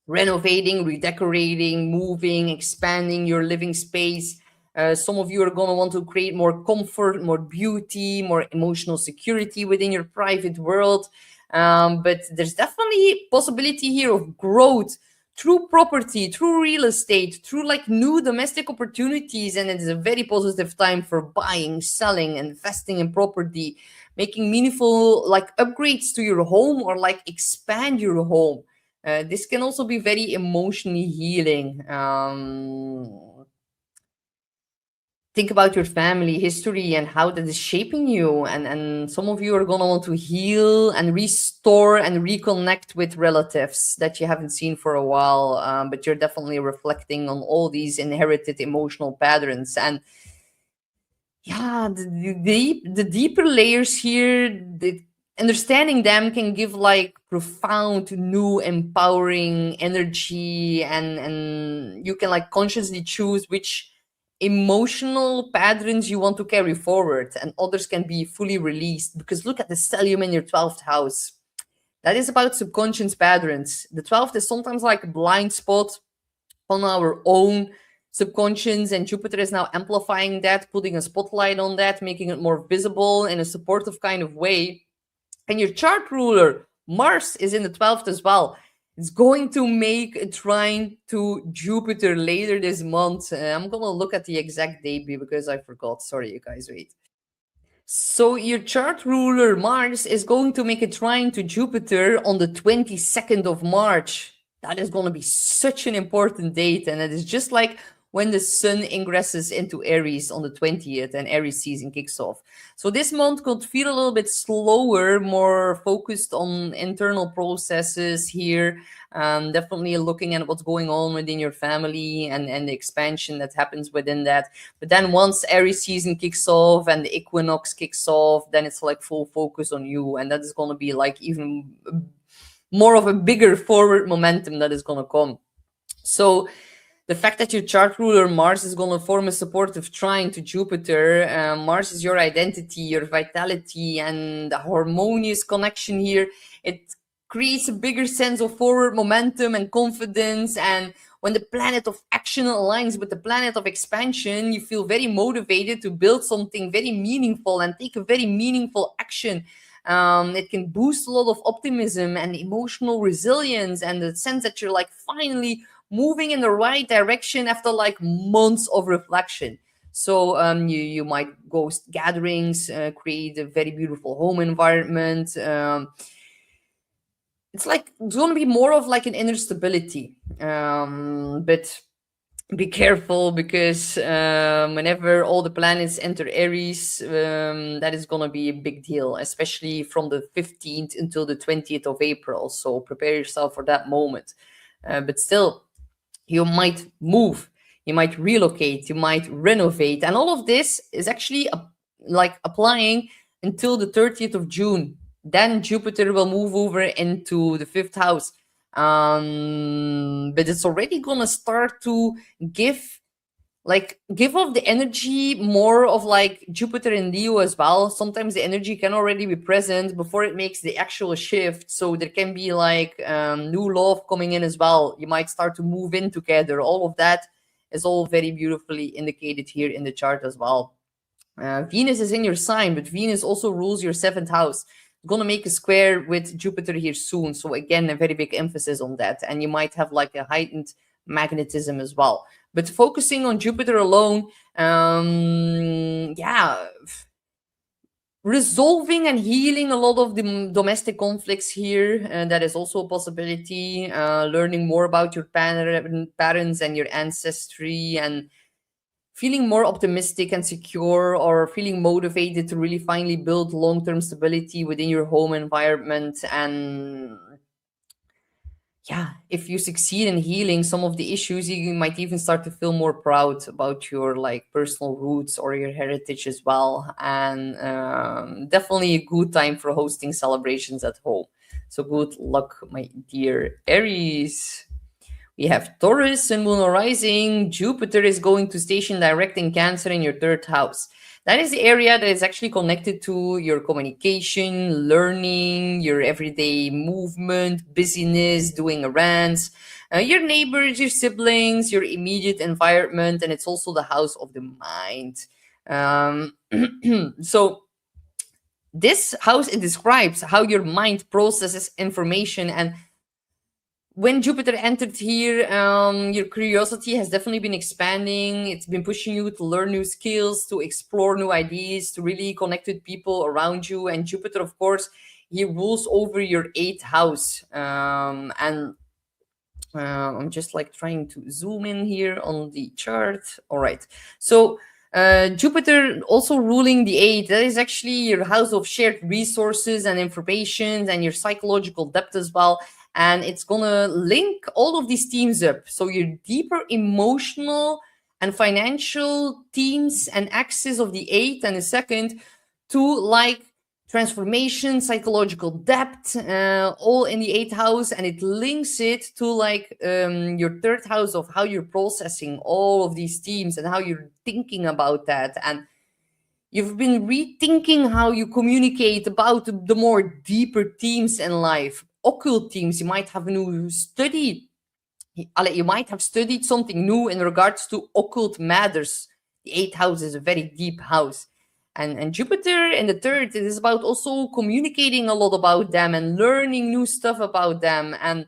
renovating, redecorating, moving, expanding your living space. Some of you are going to want to create more comfort, more beauty, more emotional security within your private world. But there's definitely possibility here of growth through property, through real estate, through like new domestic opportunities. And it is a very positive time for buying, selling, investing in property, making meaningful like upgrades to your home or like expand your home. This can also be very emotionally healing. Think about your family history and how that is shaping you. And some of you are going to want to heal and restore and reconnect with relatives that you haven't seen for a while. But you're definitely reflecting on all these inherited emotional patterns. And yeah, the deeper layers here, understanding them can give like profound new empowering energy, and you can like consciously choose which emotional patterns you want to carry forward, and others can be fully released. Because look at the stellium in your 12th house. That is about subconscious patterns. The 12th is sometimes like a blind spot on our own subconscious, and Jupiter is now amplifying that, putting a spotlight on that, making it more visible in a supportive kind of way. And your chart ruler, Mars, is in the 12th as well. It's going to make a trine to Jupiter later this month. I'm going to look at the exact date because I forgot. Sorry, you guys, wait. So your chart ruler, Mars, is going to make a trine to Jupiter on the 22nd of March. that is going to be such an important date. And it is just like when the sun ingresses into Aries on the 20th and Aries season kicks off. So this month could feel a little bit slower, more focused on internal processes here. Definitely looking at what's going on within your family and the expansion that happens within that. But then once Aries season kicks off and the equinox kicks off, then it's like full focus on you. And that is going to be like even more of a bigger forward momentum that is going to come. So the fact that your chart ruler Mars is going to form a supportive trine to Jupiter, Mars is your identity, your vitality, and the harmonious connection here. It creates a bigger sense of forward momentum and confidence. And when the planet of action aligns with the planet of expansion, you feel very motivated to build something very meaningful and take a very meaningful action. It can boost a lot of optimism and emotional resilience and the sense that you're like finally moving in the right direction after like months of reflection. So you might go gatherings, create a very beautiful home environment. It's like it's going to be more of like an inner stability, but be careful because whenever all the planets enter Aries, that is going to be a big deal, especially from the 15th until the 20th of April. So prepare yourself for that moment. But still, you might move, you might relocate, you might renovate. And all of this is actually like applying until the 30th of June. Then Jupiter will move over into the 5th house. But it's already gonna start to give off the energy more of like Jupiter in Leo as well. Sometimes the energy can already be present before it makes the actual shift. So there can be like new love coming in as well. You might start to move in together. All of that is all very beautifully indicated here in the chart as well. Venus is in your sign, but Venus also rules your 7th house. Going to make a square with Jupiter here soon. So again, a very big emphasis on that. And you might have like a heightened magnetism as well. But focusing on Jupiter alone, resolving and healing a lot of the domestic conflicts here. That is also a possibility. Learning more about your parents and your ancestry, and feeling more optimistic and secure, or feeling motivated to really finally build long-term stability within your home environment. And yeah, if you succeed in healing some of the issues, you might even start to feel more proud about your like personal roots or your heritage as well. And definitely a good time for hosting celebrations at home. So good luck, my dear Aries. We have Taurus and Moon rising. Jupiter is going to station direct in Cancer in your 3rd house. That is the area that is actually connected to your communication, learning, your everyday movement, busyness, doing errands, your neighbors, your siblings, your immediate environment, and it's also the house of the mind. So this house, it describes how your mind processes information. And when Jupiter entered here, your curiosity has definitely been expanding. It's been pushing you to learn new skills, to explore new ideas, to really connect with people around you. And Jupiter, of course, he rules over your 8th house. And I'm just like trying to zoom in here on the chart. All right. So Jupiter also ruling the 8th, that is actually your house of shared resources and information and your psychological depth as well. And it's gonna link all of these themes up. So your deeper emotional and financial themes and axis of the 8th and the 2nd to like transformation, psychological depth, all in the 8th house. And it links it to like your 3rd house of how you're processing all of these themes and how you're thinking about that. And you've been rethinking how you communicate about the more deeper themes in life, occult themes. You might have a new study. You might have studied something new in regards to occult matters. The 8th house is a very deep house. And Jupiter in the 3rd, it is about also communicating a lot about them and learning new stuff about them. And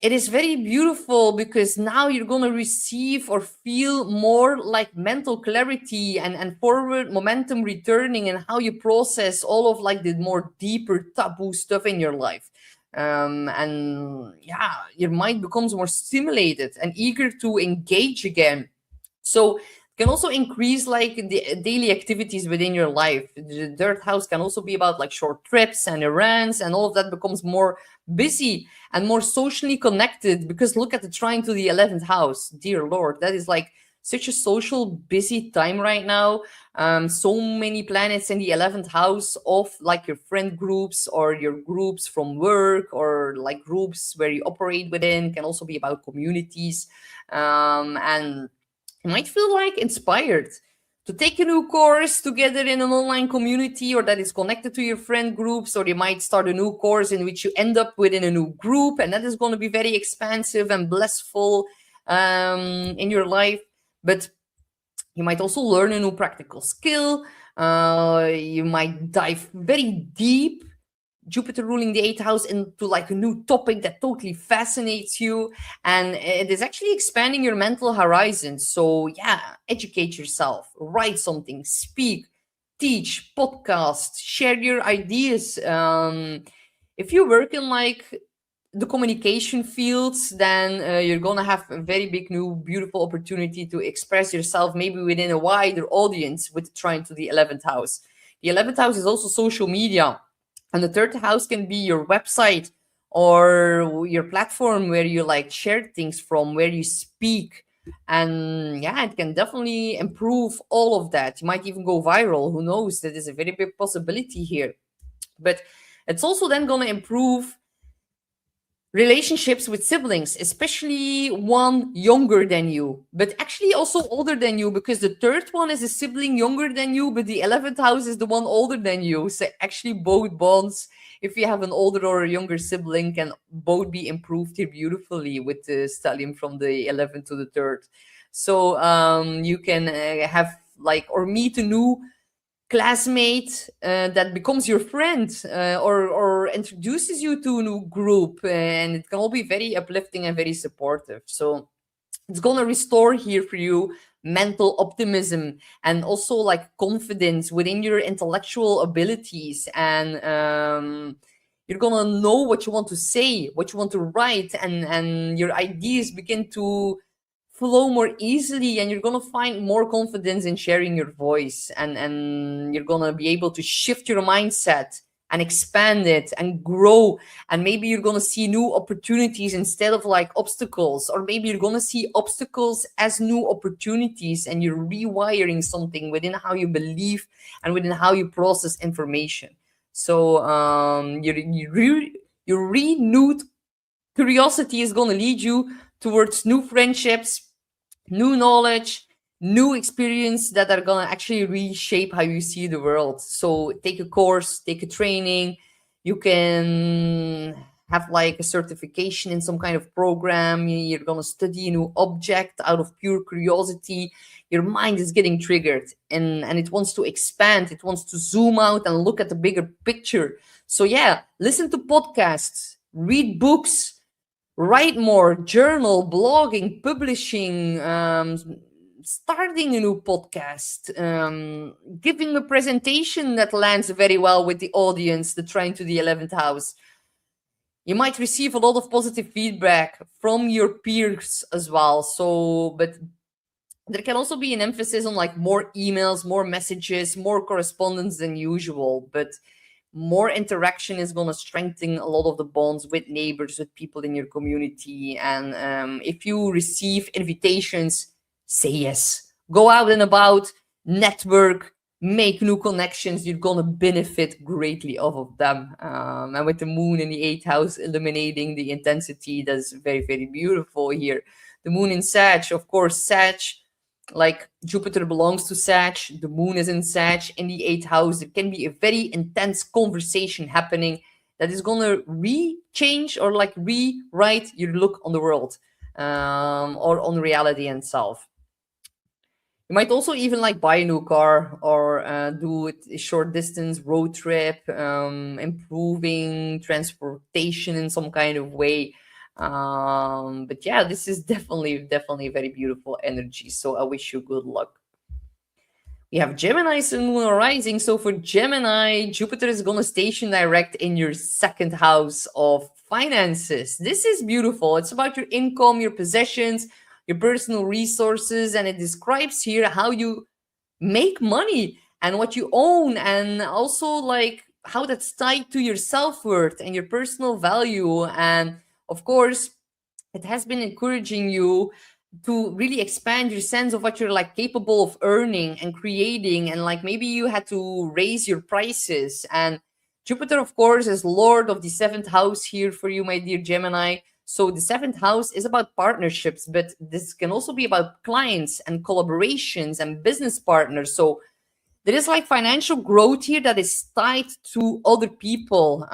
it is very beautiful because now you're going to receive or feel more like mental clarity and forward momentum returning and how you process all of like the more deeper taboo stuff in your life. And yeah, your mind becomes more stimulated and eager to engage again. So it can also increase like the daily activities within your life. The third house can also be about like short trips and errands, and all of that becomes more busy and more socially connected, because look at the trine to the 11th house. Dear Lord, that is like such a social busy time right now. So many planets in the 11th house of like your friend groups or your groups from work, or like groups where you operate within, can also be about communities. And you might feel like inspired to take a new course together in an online community, or that is connected to your friend groups, or you might start a new course in which you end up within a new group, and that is going to be very expansive and blissful in your life. But you might also learn a new practical skill. You might dive very deep, Jupiter ruling the eighth house, into like a new topic that totally fascinates you, and it is actually expanding your mental horizons. So yeah, educate yourself, write something, speak, teach, podcast, share your ideas. If you work in like the communication fields, then you're gonna have a very big new beautiful opportunity to express yourself, maybe within a wider audience, with trying to the 11th house. The 11th house is also social media, and the third house can be your website or your platform where you like share things from, where you speak. And yeah, it can definitely improve all of that. You might even go viral. Who knows? That is a very big possibility here. But it's also then going to improve relationships with siblings, especially one younger than you, but actually also older than you, because the third one is a sibling younger than you, but the 11th house is the one older than you. So actually, both bonds, if you have an older or a younger sibling, can both be improved here beautifully with the stallion from the 11th to the third. So you can have like, or meet a new classmate that becomes your friend, or introduces you to a new group, and it can all be very uplifting and very supportive. So it's gonna restore here for you mental optimism, and also like confidence within your intellectual abilities. And you're gonna know what you want to say, what you want to write, and your ideas begin to flow more easily, and you're gonna find more confidence in sharing your voice, and you're gonna be able to shift your mindset and expand it and grow. And maybe you're gonna see new opportunities instead of like obstacles, or maybe you're gonna see obstacles as new opportunities, and you're rewiring something within how you believe and within how you process information. So your renewed curiosity is going to lead you towards new friendships, new knowledge, new experience that are going to actually reshape how you see the world. So take a course, take a training. You can have like a certification in some kind of program. You're going to study a new object out of pure curiosity. Your mind is getting triggered, and it wants to expand. It wants to zoom out and look at the bigger picture. So yeah, listen to podcasts, read books, write more, journal, blogging, publishing, starting a new podcast, giving a presentation that lands very well with the audience, the trying to the 11th house. You might receive a lot of positive feedback from your peers as well. So, but there can also be an emphasis on like more emails, more messages, more correspondence than usual. But more interaction is going to strengthen a lot of the bonds with neighbors, with people in your community. And if you receive invitations, say yes. Go out and about, network, make new connections. You're going to benefit greatly off of them. And with the moon in the eighth house illuminating the intensity, that's very, very beautiful here. The moon in Sag, of course, Sag, like Jupiter belongs to Sag, the moon is in Sag in the eighth house. There can be a very intense conversation happening that is gonna re-change or like rewrite your look on the world, or on reality itself. You might also even like buy a new car, or do a short distance road trip, improving transportation in some kind of way. But yeah, this is definitely very beautiful energy. So I wish you good luck. We have Gemini Sun, Moon, or Rising. So for Gemini, Jupiter is going to station direct in your second house of finances. This is beautiful. It's about your income, your possessions, your personal resources, and it describes here how you make money and what you own, and also like how that's tied to your self-worth and your personal value. And of course, it has been encouraging you to really expand your sense of what you're like capable of earning and creating, and like maybe you had to raise your prices. And Jupiter, of course, is lord of the seventh house here for you, my dear Gemini. So the seventh house is about partnerships, but this can also be about clients and collaborations and business partners. So there is like financial growth here that is tied to other people.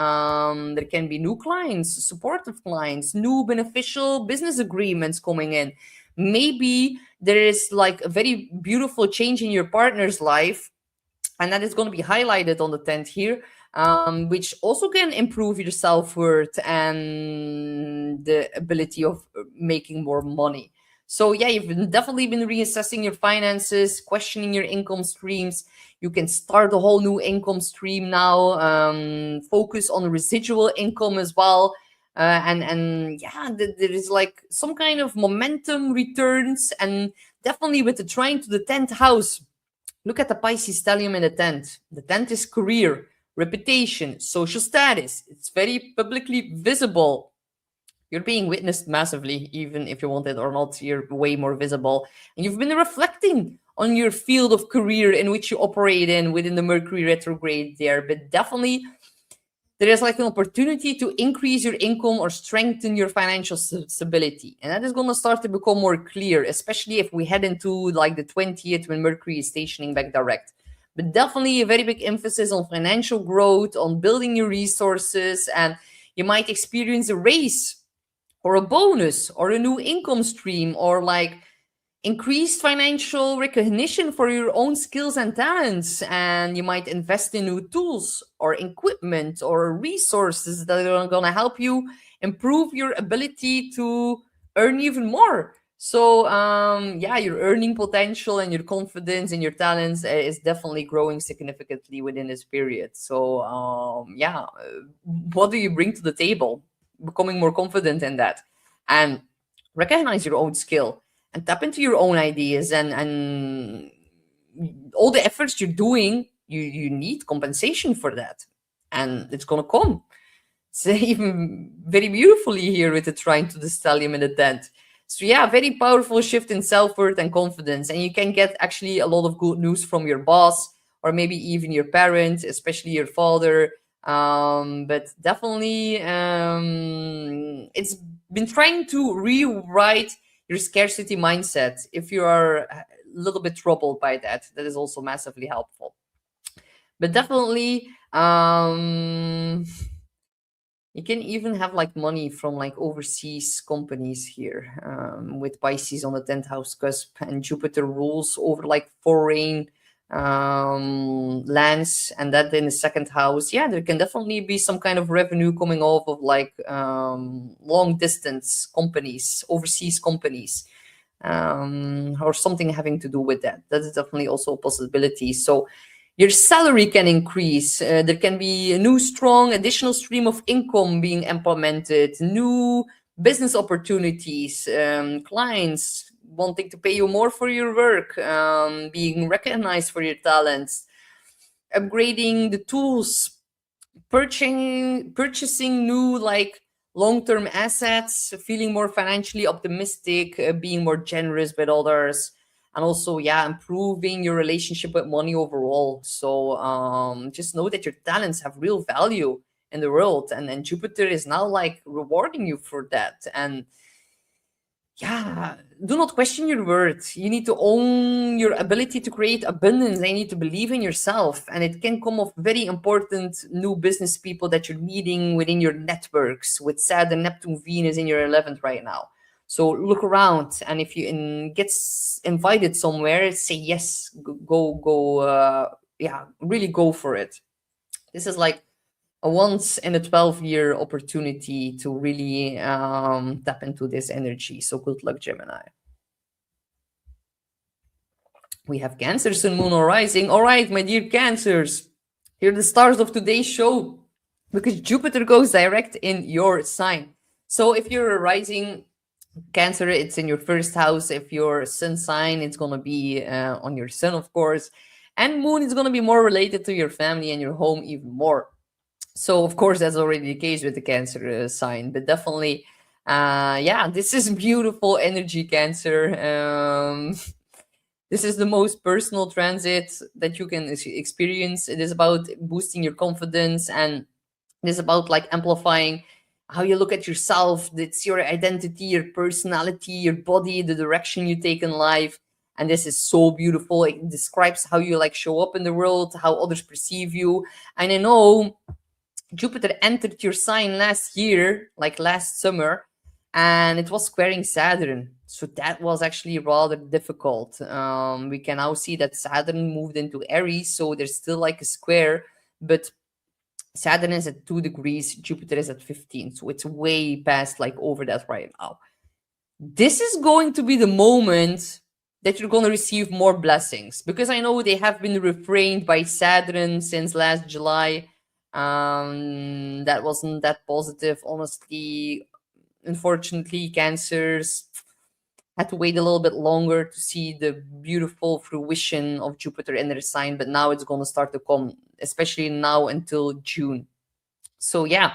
There can be new clients, supportive clients, new beneficial business agreements coming in. Maybe there is like a very beautiful change in your partner's life, and that is going to be highlighted on the 10th here, which also can improve your self-worth and the ability of making more money. So yeah, definitely been reassessing your finances, questioning your income streams. You can start a whole new income stream now. Focus on residual income as well. And yeah, there is like some kind of momentum returns, and definitely with the trine to the 10th house. Look at the Pisces stellium in the 10th. The 10th is career, reputation, social status. It's very publicly visible. You're being witnessed massively, even if you want it or not. You're way more visible. And you've been reflecting on your field of career in which you operate in within the Mercury retrograde there. But definitely, there is like an opportunity to increase your income or strengthen your financial stability. And that is going to start to become more clear, especially if we head into like the 20th when Mercury is stationing back direct. But definitely a very big emphasis on financial growth, on building your resources, and you might experience a raise or a bonus or a new income stream, or like increased financial recognition for your own skills and talents. And you might invest in new tools or equipment or resources that are going to help you improve your ability to earn even more. So yeah, your earning potential and your confidence and your talents is definitely growing significantly within this period. So yeah, what do you bring to the table? Becoming more confident in that, and recognize your own skill and tap into your own ideas, and all the efforts you're doing, you need compensation for that, and it's gonna come. It's even very beautifully here with the trine to the stellium in the 10th. So yeah, very powerful shift in self-worth and confidence, and you can get actually a lot of good news from your boss or maybe even your parents, especially your father. But definitely, it's been trying to rewrite your scarcity mindset. If you are a little bit troubled by that, that is also massively helpful. But definitely, you can even have like money from like overseas companies here, with Pisces on the 10th house cusp, and Jupiter rules over like foreign lands, and that in the second house. Yeah, there can definitely be some kind of revenue coming off of like long distance companies, overseas companies, or something having to do with that. That is definitely also a possibility. So your salary can increase. There can be a new strong additional stream of income being implemented, new business opportunities, clients wanting to pay you more for your work, being recognized for your talents, upgrading the tools, purchasing new like long-term assets, feeling more financially optimistic, being more generous with others, and also yeah, improving your relationship with money overall. So just know that your talents have real value in the world, and Jupiter is now like rewarding you for that. And yeah, do not question your worth. You need to own your ability to create abundance, and you need to believe in yourself. And it can come of very important new business people that you're meeting within your networks, with Saturn, Neptune, Venus in your 11th right now. So look around, and if you invited somewhere, say yes. Go. Yeah, really go for it. This is like a once in a 12-year opportunity to really tap into this energy. So good luck, Gemini. We have Cancer, Sun, Moon, or Rising. All right, my dear Cancers, here are the stars of today's show. because Jupiter goes direct in your sign. So if you're a rising Cancer, it's in your first house. If your sun sign, it's going to be on your sun, of course. And moon is going to be more related to your family and your home even more. So, of course, that's already the case with the Cancer sign. But definitely, yeah, this is beautiful energy, Cancer. This is the most personal transit that you can experience. It is about boosting your confidence, and it is about like amplifying how you look at yourself. It's your identity, your personality, your body, the direction you take in life. And this is so beautiful. It describes how you like show up in the world, how others perceive you. And I know Jupiter entered your sign last year, like last summer, and it was squaring Saturn. So that was actually rather difficult. We can now see that Saturn moved into Aries, so there's still like a square, but Saturn is at 2 degrees, Jupiter is at 15. So it's way past like over that right now. This is going to be the moment that you're going to receive more blessings, because I know they have been refrained by Saturn since last July. That wasn't that positive, honestly. Unfortunately, Cancers had to wait a little bit longer to see the beautiful fruition of Jupiter in their sign, but now it's going to start to come, especially now until June. So yeah,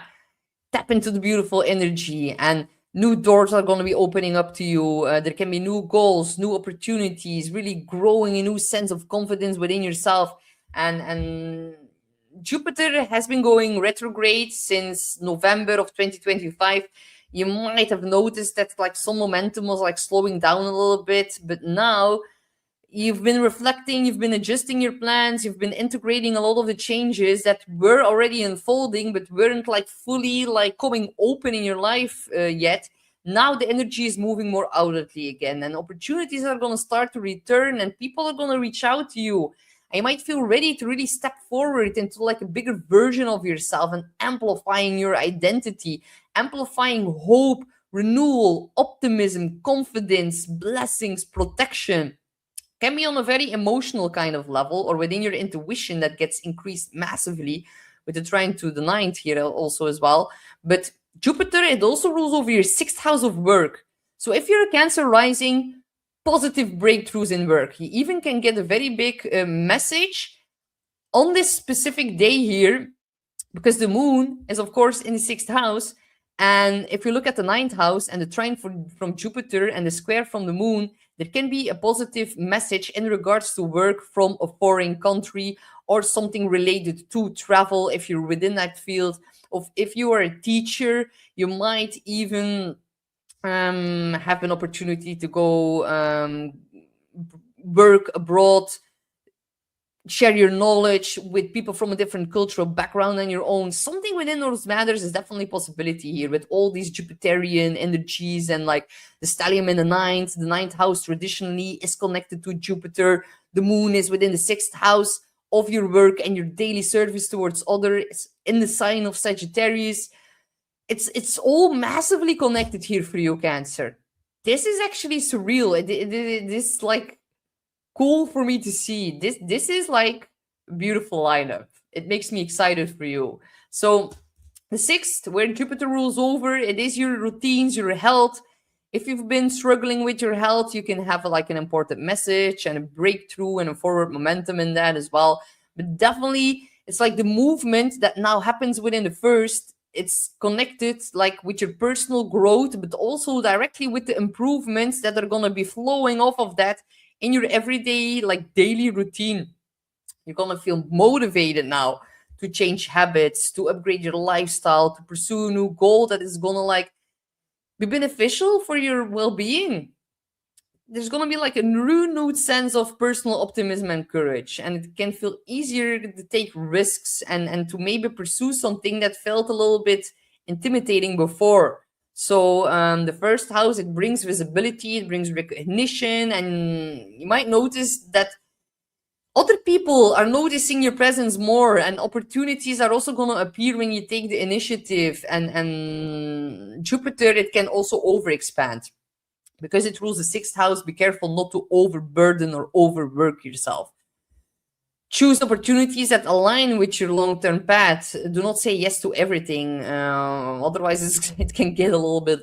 tap into the beautiful energy, and new doors are going to be opening up to you. There can be new goals, new opportunities, really growing a new sense of confidence within yourself. And Jupiter has been going retrograde since November of 2025. You might have noticed that like some momentum was like slowing down a little bit, but now you've been reflecting, you've been adjusting your plans, you've been integrating a lot of the changes that were already unfolding but weren't like fully like coming open in your life yet. Now the energy is moving more outwardly again, and opportunities are going to start to return, and people are going to reach out to you. I might feel ready to really step forward into like a bigger version of yourself and amplifying your identity, amplifying hope, renewal, optimism, confidence, blessings, protection. Can be on a very emotional kind of level or within your intuition that gets increased massively with the trine to the ninth here also as well. But Jupiter, it also rules over your sixth house of work. So if you're a Cancer rising, positive breakthroughs in work. You even can get a very big message on this specific day here, because the moon is, of course, in the sixth house. And if you look at the ninth house and the trine from Jupiter and the square from the moon, there can be a positive message in regards to work from a foreign country or something related to travel if you're within that field. Of if you are a teacher, you might even have an opportunity to go work abroad, share your knowledge with people from a different cultural background than your own. Something within those matters is definitely a possibility here with all these Jupiterian energies, and like the stellium in the ninth house traditionally is connected to Jupiter. The moon is within the sixth house of your work and your daily service towards others in the sign of Sagittarius. It's all massively connected here for you, Cancer. This is actually surreal. This like cool for me to see. This is like a beautiful lineup. It makes me excited for you. So the sixth, where Jupiter rules over, it is your routines, your health. If you've been struggling with your health, you can have like an important message and a breakthrough and a forward momentum in that as well. But definitely, it's like the movement that now happens within the first. It's connected like with your personal growth, but also directly with the improvements that are going to be flowing off of that in your everyday, like daily routine. You're going to feel motivated now to change habits, to upgrade your lifestyle, to pursue a new goal that is going to like be beneficial for your well-being. There's going to be like a renewed sense of personal optimism and courage, and it can feel easier to take risks and to maybe pursue something that felt a little bit intimidating before. So the first house, it brings visibility, it brings recognition, and you might notice that other people are noticing your presence more, and opportunities are also going to appear when you take the initiative. And Jupiter, it can also overexpand because it rules the sixth house. Be careful not to overburden or overwork yourself. choose opportunities that align with your long-term path. Do not say yes to everything. Otherwise, it can get a little bit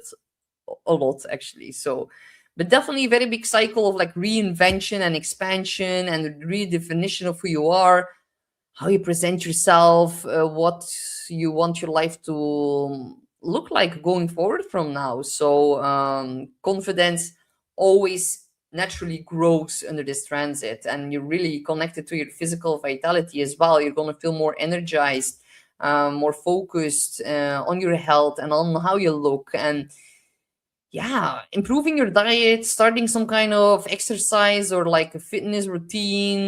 a lot actually. So, but definitely a very big cycle of like reinvention and expansion and redefinition of who you are, how you present yourself, what you want your life to look like going forward from now. So confidence always naturally grows under this transit, and you're really connected to your physical vitality as well. You're going to feel more energized, more focused on your health and on how you look. And yeah, improving your diet, starting some kind of exercise or like a fitness routine,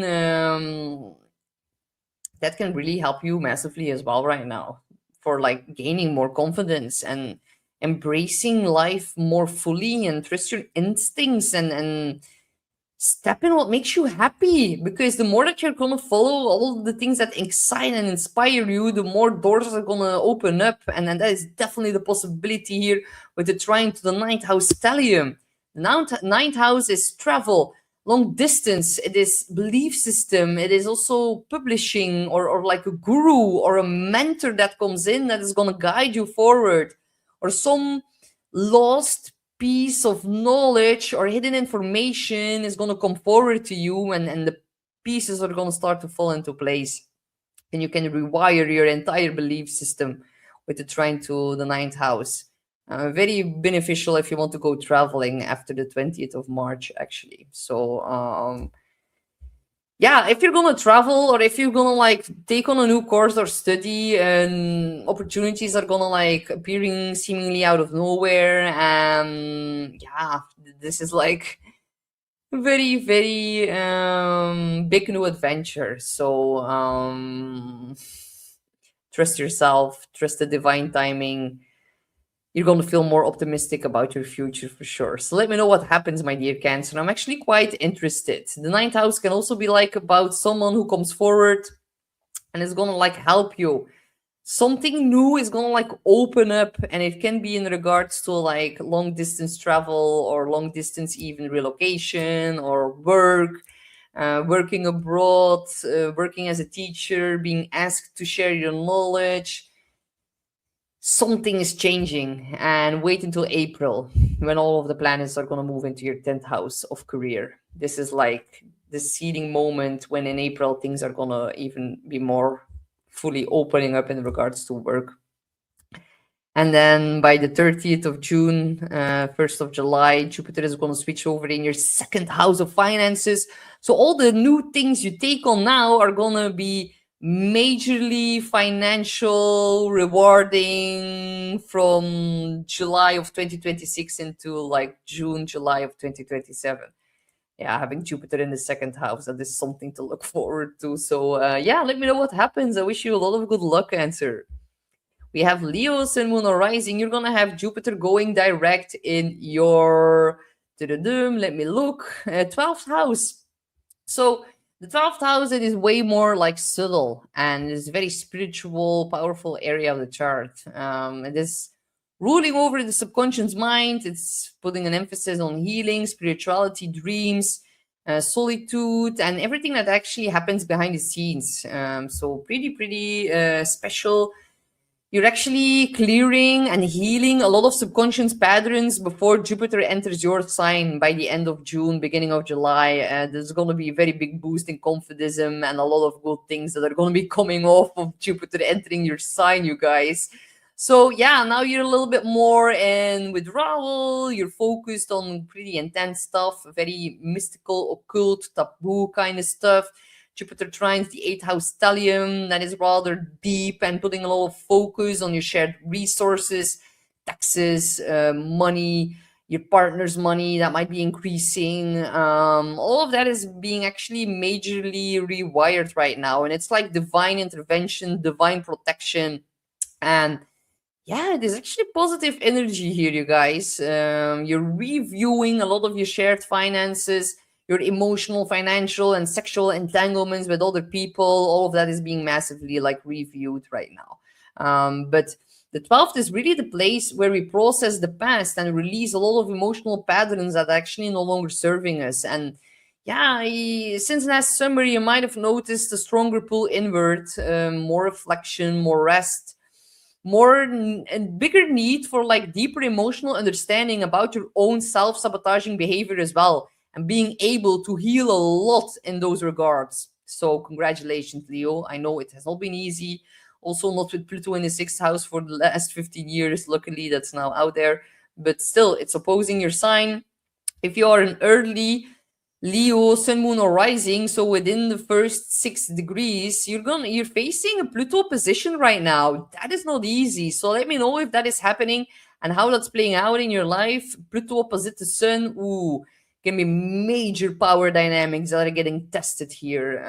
that can really help you massively as well right now for like gaining more confidence and embracing life more fully and trust your instincts and step in what makes you happy, because the more that you're gonna follow all the things that excite and inspire you, the more doors are gonna open up. And that is definitely the possibility here with the trine to the ninth house stellium. The ninth house is travel, long distance, it is belief system, it is also publishing, or like a guru or a mentor that comes in that is gonna guide you forward, or some lost piece of knowledge or hidden information is going to come forward to you, and the pieces are going to start to fall into place, and you can rewire your entire belief system with the trine to the ninth house. Very beneficial if you want to go traveling after the 20th of March actually. So yeah, if you're gonna travel or if you're gonna like take on a new course or study, and opportunities are gonna like appearing seemingly out of nowhere, and yeah, this is like very very big new adventure. So trust yourself, trust the divine timing. You're going to feel more optimistic about your future for sure. So let me know what happens, my dear Cancer. I'm actually quite interested. The ninth house can also be like about someone who comes forward and is going to like help you. Something new is going to like open up, and it can be in regards to like long distance travel or long distance even relocation or work, working abroad, working as a teacher, being asked to share your knowledge. Something is changing, and wait until April when all of the planets are going to move into your 10th house of career. This is like the seeding moment when in April things are going to even be more fully opening up in regards to work. And then by the 30th of June, 1st of July, Jupiter is going to switch over in your second house of finances. So all the new things you take on now are going to be majorly financial, rewarding from July of 2026 into like June, July of 2027. Yeah, having Jupiter in the second house, that is something to look forward to. So yeah, let me know what happens. I wish you a lot of good luck, Answer. We have Leo, Sun, Moon, or Rising. You're gonna have Jupiter going direct in your let me look 12th house. So the 12th house, it is way more like subtle and is very spiritual, powerful area of the chart. It is ruling over the subconscious mind. It's putting an emphasis on healing, spirituality, dreams, solitude, and everything that actually happens behind the scenes. So pretty special. You're actually clearing and healing a lot of subconscious patterns before Jupiter enters your sign by the end of June, beginning of July. There's going to be a very big boost in confidence and a lot of good things that are going to be coming off of Jupiter entering your sign, you guys. So yeah, now you're a little bit more in withdrawal. You're focused on pretty intense stuff, very mystical, occult, taboo kind of stuff. Jupiter trines the 8th house stellium, that is rather deep and putting a lot of focus on your shared resources, taxes, money, your partner's money that might be increasing. All of that is being actually majorly rewired right now. And it's like divine intervention, divine protection. And yeah, there's actually positive energy here, you guys. You're reviewing a lot of your shared finances, your emotional, financial, and sexual entanglements with other people. All of that is being massively like reviewed right now. But the 12th is really the place where we process the past and release a lot of emotional patterns that are actually no longer serving us. And yeah, since last summer, you might have noticed a stronger pull inward, more reflection, more rest, and bigger need for like deeper emotional understanding about your own self-sabotaging behavior as well, and being able to heal a lot in those regards. So congratulations, Leo. I know it has not been easy. Also not with Pluto in the sixth house for the last 15 years. Luckily, that's now out there. But still, it's opposing your sign. If you are an early Leo, Sun, Moon, or Rising, so within the first 6 degrees, you're facing a Pluto position right now. That is not easy. So let me know if that is happening and how that's playing out in your life. Pluto opposite the Sun, ooh, can be major power dynamics that are getting tested here.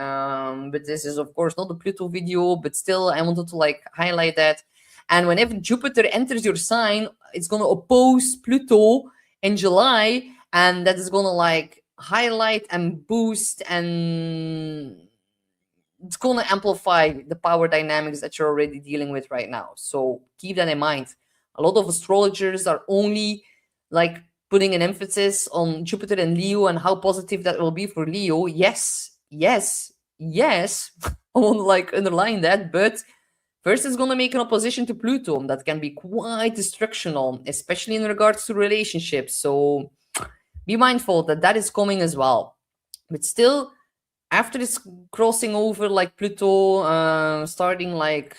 But this is of course not a Pluto video, but still I wanted to like highlight that. And whenever Jupiter enters your sign, it's gonna oppose Pluto in July, and that is gonna like highlight and boost, and it's gonna amplify the power dynamics that you're already dealing with right now. So keep that in mind. A lot of astrologers are only like putting an emphasis on Jupiter and Leo and how positive that will be for Leo. Yes, yes, yes. I want to like underline that, but first it's gonna make an opposition to Pluto that can be quite destructional, especially in regards to relationships. So be mindful that that is coming as well. But still, after this crossing over like Pluto, starting like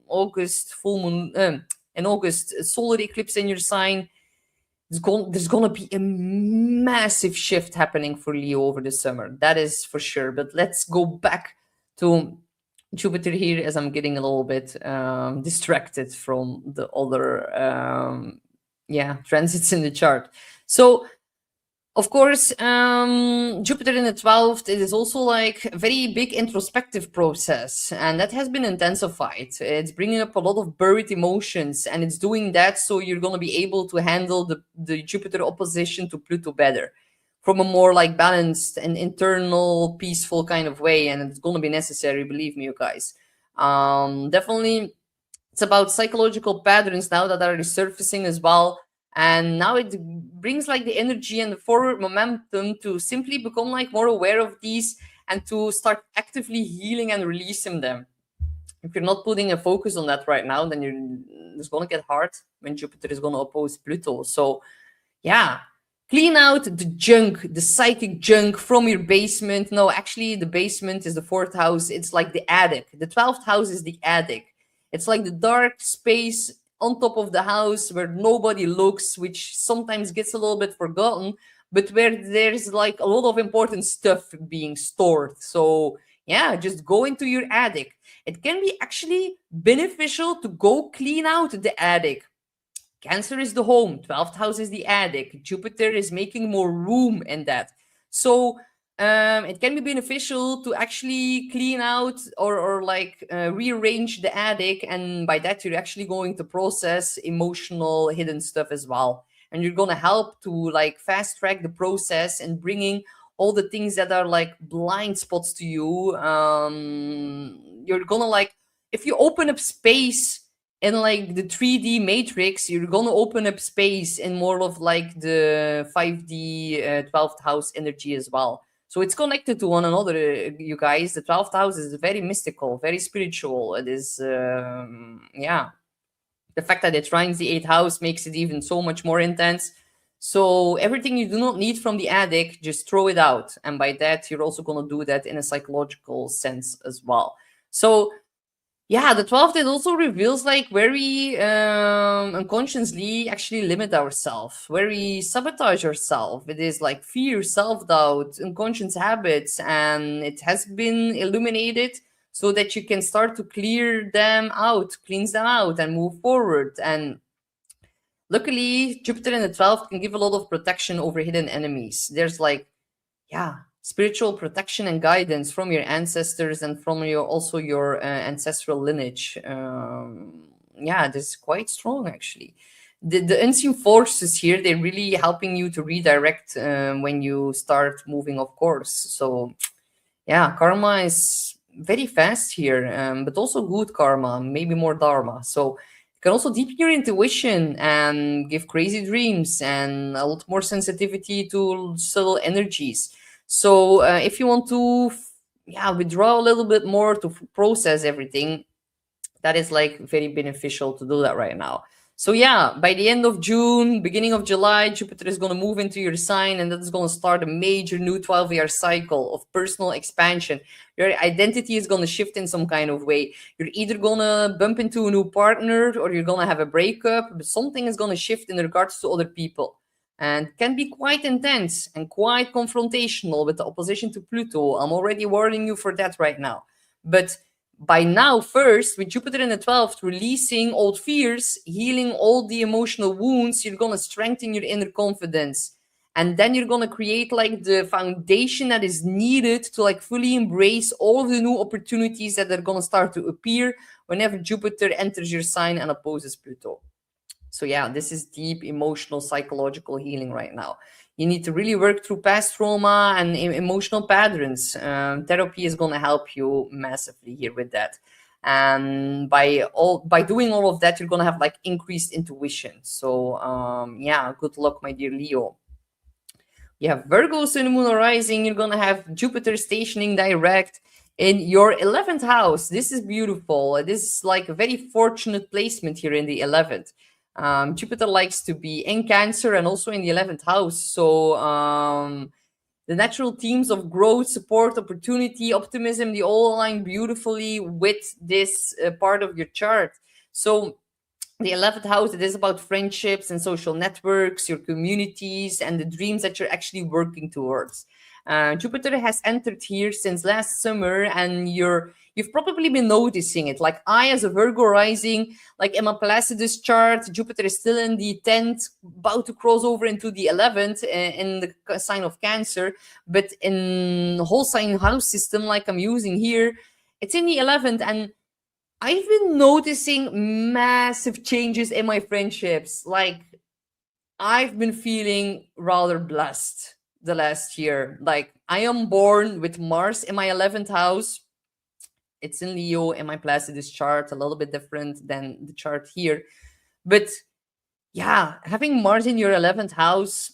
August, full moon, in August, solar eclipse in your sign, there's gonna be a massive shift happening for Leo over the summer. That is for sure. But let's go back to Jupiter here, as I'm getting a little bit distracted from the other transits in the chart. So of course, Jupiter in the 12th, it is also like a very big introspective process, and that has been intensified. It's bringing up a lot of buried emotions, and it's doing that so you're going to be able to handle the Jupiter opposition to Pluto better from a more like balanced and internal, peaceful kind of way, and it's going to be necessary, believe me, you guys. Definitely, it's about psychological patterns now that are resurfacing as well, and now it brings like the energy and the forward momentum to simply become like more aware of these and to start actively healing and releasing them. If you're not putting a focus on that right now, then it's going to get hard when Jupiter is going to oppose Pluto. So yeah, clean out the junk, the psychic junk from your basement. No, actually the basement is the fourth house. It's like the attic. The 12th house is the attic. It's like the dark space on top of the house where nobody looks, which sometimes gets a little bit forgotten, but where there's like a lot of important stuff being stored. So yeah, just go into your attic. It can be actually beneficial to go clean out the attic. Cancer is the home, 12th house is the attic. Jupiter is making more room in that. So it can be beneficial to actually clean out or like rearrange the attic. And by that, you're actually going to process emotional hidden stuff as well. And you're going to help to like fast track the process and bringing all the things that are like blind spots to you. You're going to like, if you open up space in like the 3D matrix, you're gonna open up space in more of like the 5D 12th house energy as well. So it's connected to one another, you guys. The 12th house is very mystical, very spiritual. It is, the fact that it trines the 8th house makes it even so much more intense. So everything you do not need from the attic, just throw it out. And by that, you're also gonna do that in a psychological sense as well. So yeah, the 12th, it also reveals like where we unconsciously actually limit ourselves, where we sabotage ourselves. It is like fear, self-doubt, unconscious habits, and it has been illuminated so that you can start to clear them out, cleanse them out, and move forward. And luckily, Jupiter in the 12th can give a lot of protection over hidden enemies. There's like, yeah, spiritual protection and guidance from your ancestors and from your also your ancestral lineage. Yeah, this is quite strong actually. The unseen forces here, they're really helping you to redirect when you start moving off course. So yeah, karma is very fast here, but also good karma, maybe more dharma. So can also deepen your intuition and give crazy dreams and a lot more sensitivity to subtle energies. So if you want to, yeah, withdraw a little bit more to process everything, that is like very beneficial to do that right now. So yeah, by the end of June, beginning of July, Jupiter is going to move into your sign, and that is going to start a major new 12-year cycle of personal expansion. Your identity is going to shift in some kind of way. You're either going to bump into a new partner or you're going to have a breakup, but something is going to shift in regards to other people, and can be quite intense and quite confrontational with the opposition to Pluto. I'm already warning you for that right now. But by now, first, with Jupiter in the 12th, releasing old fears, healing all the emotional wounds, you're going to strengthen your inner confidence. And then you're going to create like the foundation that is needed to like fully embrace all of the new opportunities that are going to start to appear whenever Jupiter enters your sign and opposes Pluto. So yeah, this is deep emotional, psychological healing right now. You need to really work through past trauma and emotional patterns. Therapy is going to help you massively here with that. And by doing all of that, you're going to have like increased intuition. So yeah, good luck, my dear Leo. You have Virgo, Sun, Moon, or Rising. You're going to have Jupiter stationing direct in your 11th house. This is beautiful. This is like a very fortunate placement here in the 11th. Jupiter likes to be in Cancer and also in the 11th house. So the natural themes of growth, support, opportunity, optimism, they all align beautifully with this part of your chart. So the 11th house, it is about friendships and social networks, your communities, and the dreams that you're actually working towards. Jupiter has entered here since last summer, and you've probably been noticing it. Like I, as a Virgo rising, like in my Placidus chart, Jupiter is still in the 10th, about to cross over into the 11th in the sign of Cancer. But in the whole sign house system, like I'm using here, it's in the 11th, and I've been noticing massive changes in my friendships. Like, I've been feeling rather blessed the last year. Like, I am born with Mars in my 11th house. It's in Leo in my Placidus chart, a little bit different than the chart here. But yeah, having Mars in your 11th house,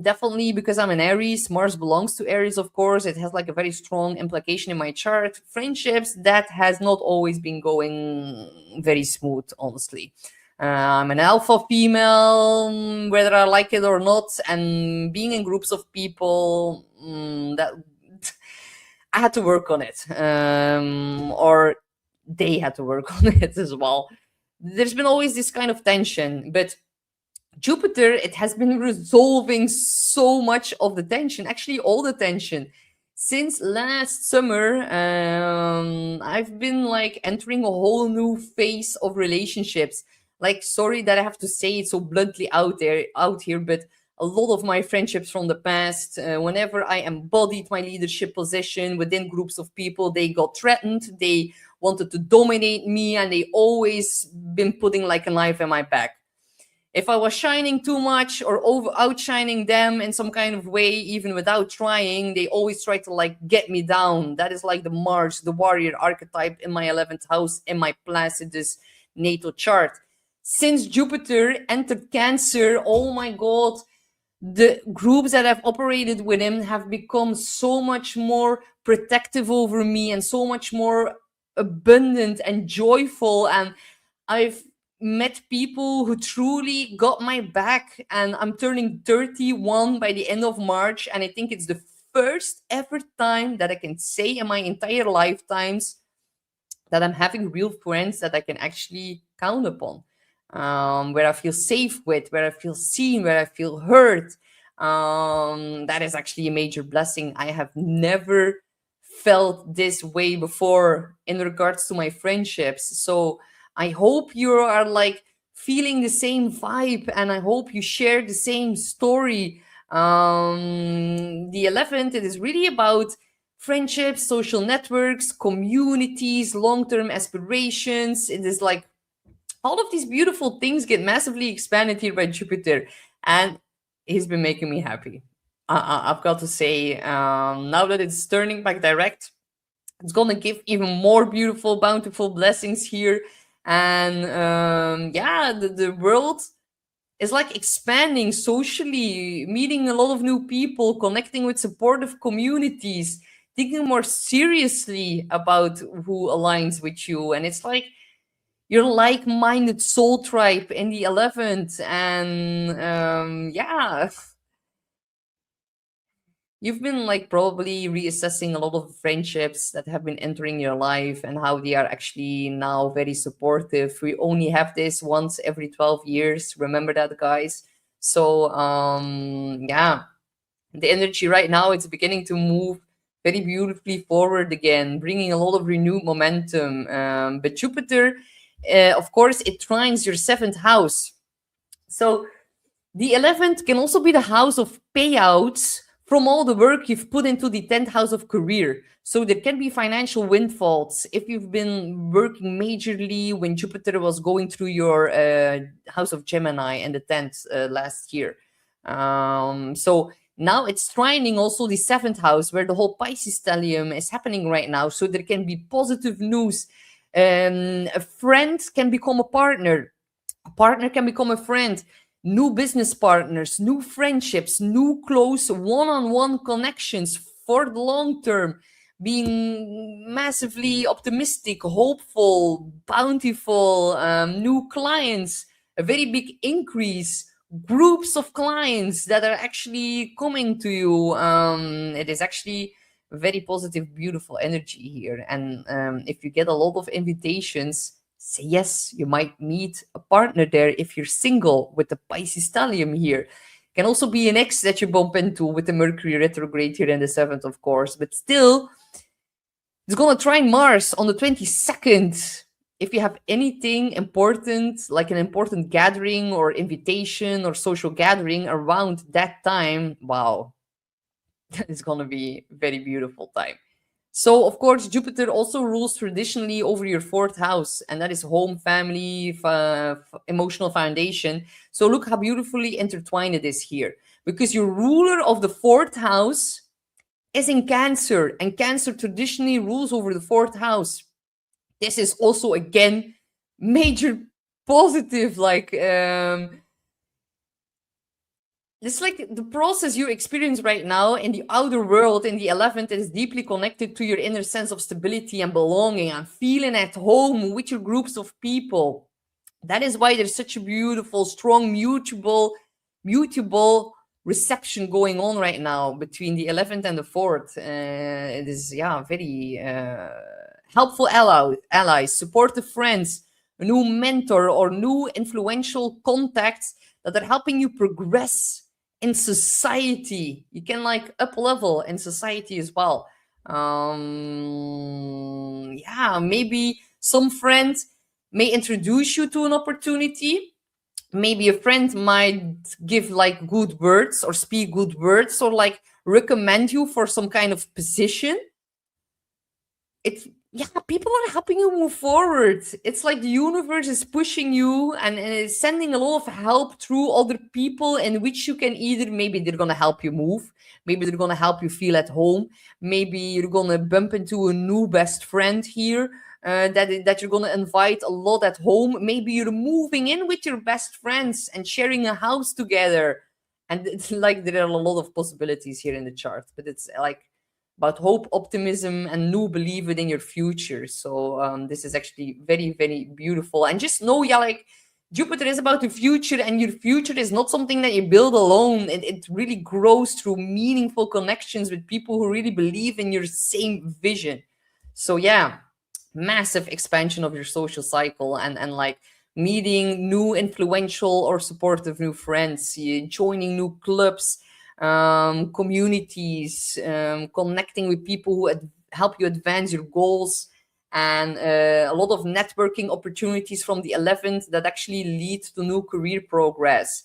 definitely because I'm an Aries. Mars belongs to Aries, of course. It has like a very strong implication in my chart. Friendships, that has not always been going very smooth, honestly. I'm an alpha female, whether I like it or not, and being in groups of people, that I had to work on it, or they had to work on it as well. There's been always this kind of tension, but Jupiter, it has been resolving so much of the tension, actually all the tension. Since last summer, I've been like entering a whole new phase of relationships. Like, sorry that I have to say it so bluntly out here, but a lot of my friendships from the past, whenever I embodied my leadership position within groups of people, they got threatened. They wanted to dominate me, and they always been putting like a knife in my back. If I was shining too much or outshining them in some kind of way, even without trying, they always try to like get me down. That is like the Mars, the warrior archetype in my 11th house in my Placidus natal chart. Since Jupiter entered Cancer, oh my God, the groups that I've operated with him have become so much more protective over me and so much more abundant and joyful. And I've met people who truly got my back, and I'm turning 31 by the end of March, and I think it's the first ever time that I can say in my entire lifetimes that I'm having real friends that I can actually count upon, where I feel safe with, where I feel seen, where I feel heard. That is actually a major blessing. I have never felt this way before in regards to my friendships. So I hope you are like feeling the same vibe, and I hope you share the same story. The 11th, it is really about friendships, social networks, communities, long-term aspirations. It is like all of these beautiful things get massively expanded here by Jupiter, and he's been making me happy. I've got to say, now that it's turning back direct, it's gonna give even more beautiful, bountiful blessings here. And yeah, the world is like expanding socially, meeting a lot of new people, connecting with supportive communities, thinking more seriously about who aligns with you. And it's like your like-minded soul tribe in the 11th. And yeah, you've been like probably reassessing a lot of friendships that have been entering your life and how they are actually now very supportive. We only have this once every 12 years. Remember that, guys? So yeah, the energy right now it's beginning to move very beautifully forward again, bringing a lot of renewed momentum. But Jupiter, of course, it trines your seventh house. So the 11th can also be the house of payouts from all the work you've put into the 10th house of career. So there can be financial windfalls if you've been working majorly when Jupiter was going through your house of Gemini and the 10th last year. So now it's trining also the 7th house where the whole Pisces stellium is happening right now. So there can be positive news. A friend can become a partner can become a friend, new business partners, new friendships, new close one on one connections for the long term, being massively optimistic, hopeful, bountiful, new clients, a very big increase. Groups of clients that are actually coming to you. It is actually very positive, beautiful energy here. And if you get a lot of invitations, say yes. You might meet a partner there if you're single with the Pisces stellium here. Can also be an ex that you bump into with the Mercury retrograde here in the seventh, of course. But still, it's gonna try Mars on the 22nd. If you have anything important, like an important gathering or invitation or social gathering around that time, wow, it's gonna be very beautiful time. So, of course, Jupiter also rules traditionally over your fourth house, and that is home, family, emotional foundation. So, look how beautifully intertwined it is here. Because your ruler of the fourth house is in Cancer, and Cancer traditionally rules over the fourth house. This is also, again, major positive, like, it's like the process you experience right now in the outer world in the 11th is deeply connected to your inner sense of stability and belonging and feeling at home with your groups of people. That is why there's such a beautiful, strong, mutable reception going on right now between the 11th and the 4th. It is, yeah, very helpful allies, supportive friends, a new mentor, or new influential contacts that are helping you progress in society. You can like up level in society as well. Yeah, maybe some friends may introduce you to an opportunity. Maybe a friend might give like good words or speak good words or like recommend you for some kind of position. It's, yeah, people are helping you move forward. It's like the universe is pushing you and is sending a lot of help through other people in which you can either, maybe they're gonna help you move, maybe they're gonna help you feel at home, maybe you're gonna bump into a new best friend here, that you're gonna invite a lot at home. Maybe you're moving in with your best friends and sharing a house together. And it's like there are a lot of possibilities here in the chart, but it's like about hope, optimism, and new belief within your future. So this is actually very, very beautiful. And just know, yeah, like Jupiter is about the future, and your future is not something that you build alone. It really grows through meaningful connections with people who really believe in your same vision. So yeah, massive expansion of your social cycle and like meeting new influential or supportive new friends, joining new clubs, communities, connecting with people who help you advance your goals, and a lot of networking opportunities from the 11th that actually lead to new career progress.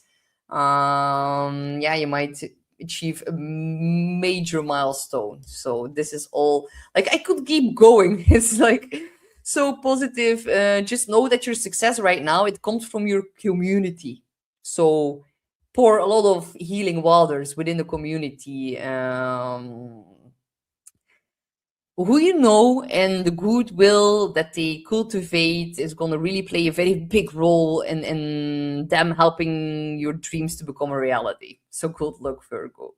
Yeah, you might achieve a major milestone. So this is all, like, I could keep going. It's like so positive. Just know that your success right now, it comes from your community. So pour a lot of healing waters within the community. who you know and the goodwill that they cultivate is going to really play a very big role in them helping your dreams to become a reality. So good luck, Virgo.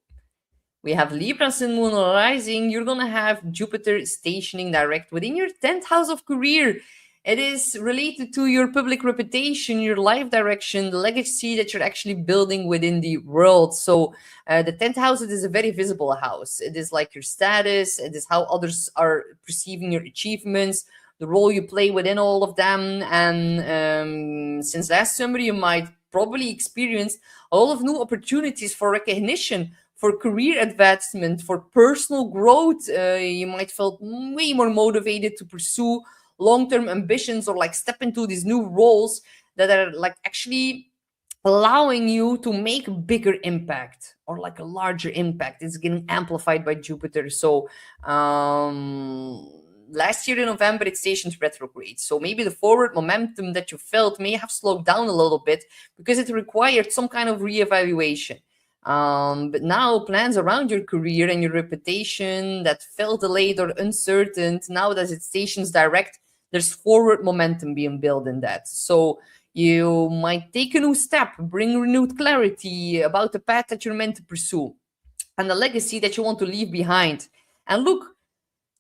We have Libra Sun, Moon, Rising. You're going to have Jupiter stationing direct within your 10th house of career. It is related to your public reputation, your life direction, the legacy that you're actually building within the world. So, the 10th house, it is a very visible house. It is like your status, it is how others are perceiving your achievements, the role you play within all of them. And since last summer, you might probably experience a lot of new opportunities for recognition, for career advancement, for personal growth. You might feel way more motivated to pursue long-term ambitions or like step into these new roles that are like actually allowing you to make a bigger impact or like a larger impact. It's getting amplified by Jupiter. So last year in November it stationed retrograde, so maybe the forward momentum that you felt may have slowed down a little bit because it required some kind of reevaluation. But now plans around your career and your reputation that felt delayed or uncertain, now that it stations direct, there's forward momentum being built in that. So you might take a new step, bring renewed clarity about the path that you're meant to pursue and the legacy that you want to leave behind. And look,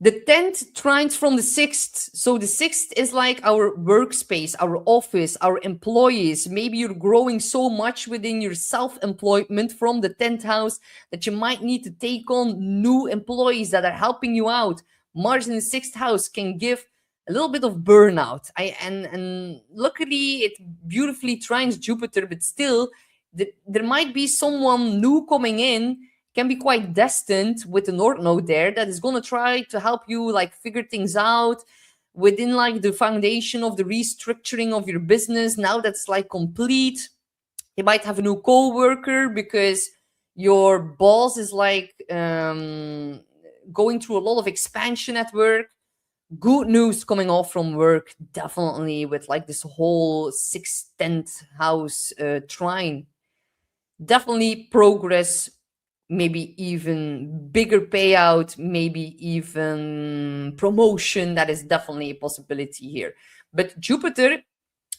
the 10th trines from the 6th. So the 6th is like our workspace, our office, our employees. Maybe you're growing so much within your self-employment from the 10th house that you might need to take on new employees that are helping you out. Mars in the 6th house can give a little bit of burnout. And luckily it beautifully trines Jupiter, but still there might be someone new coming in, can be quite destined with the North Node there, that is going to try to help you like figure things out within like the foundation of the restructuring of your business. Now that's like complete. You might have a new co-worker because your boss is like going through a lot of expansion at work. Good news coming off from work, definitely, with like this whole 6th, 10th house trine. Definitely progress, maybe even bigger payout, maybe even promotion. That is definitely a possibility here. But Jupiter,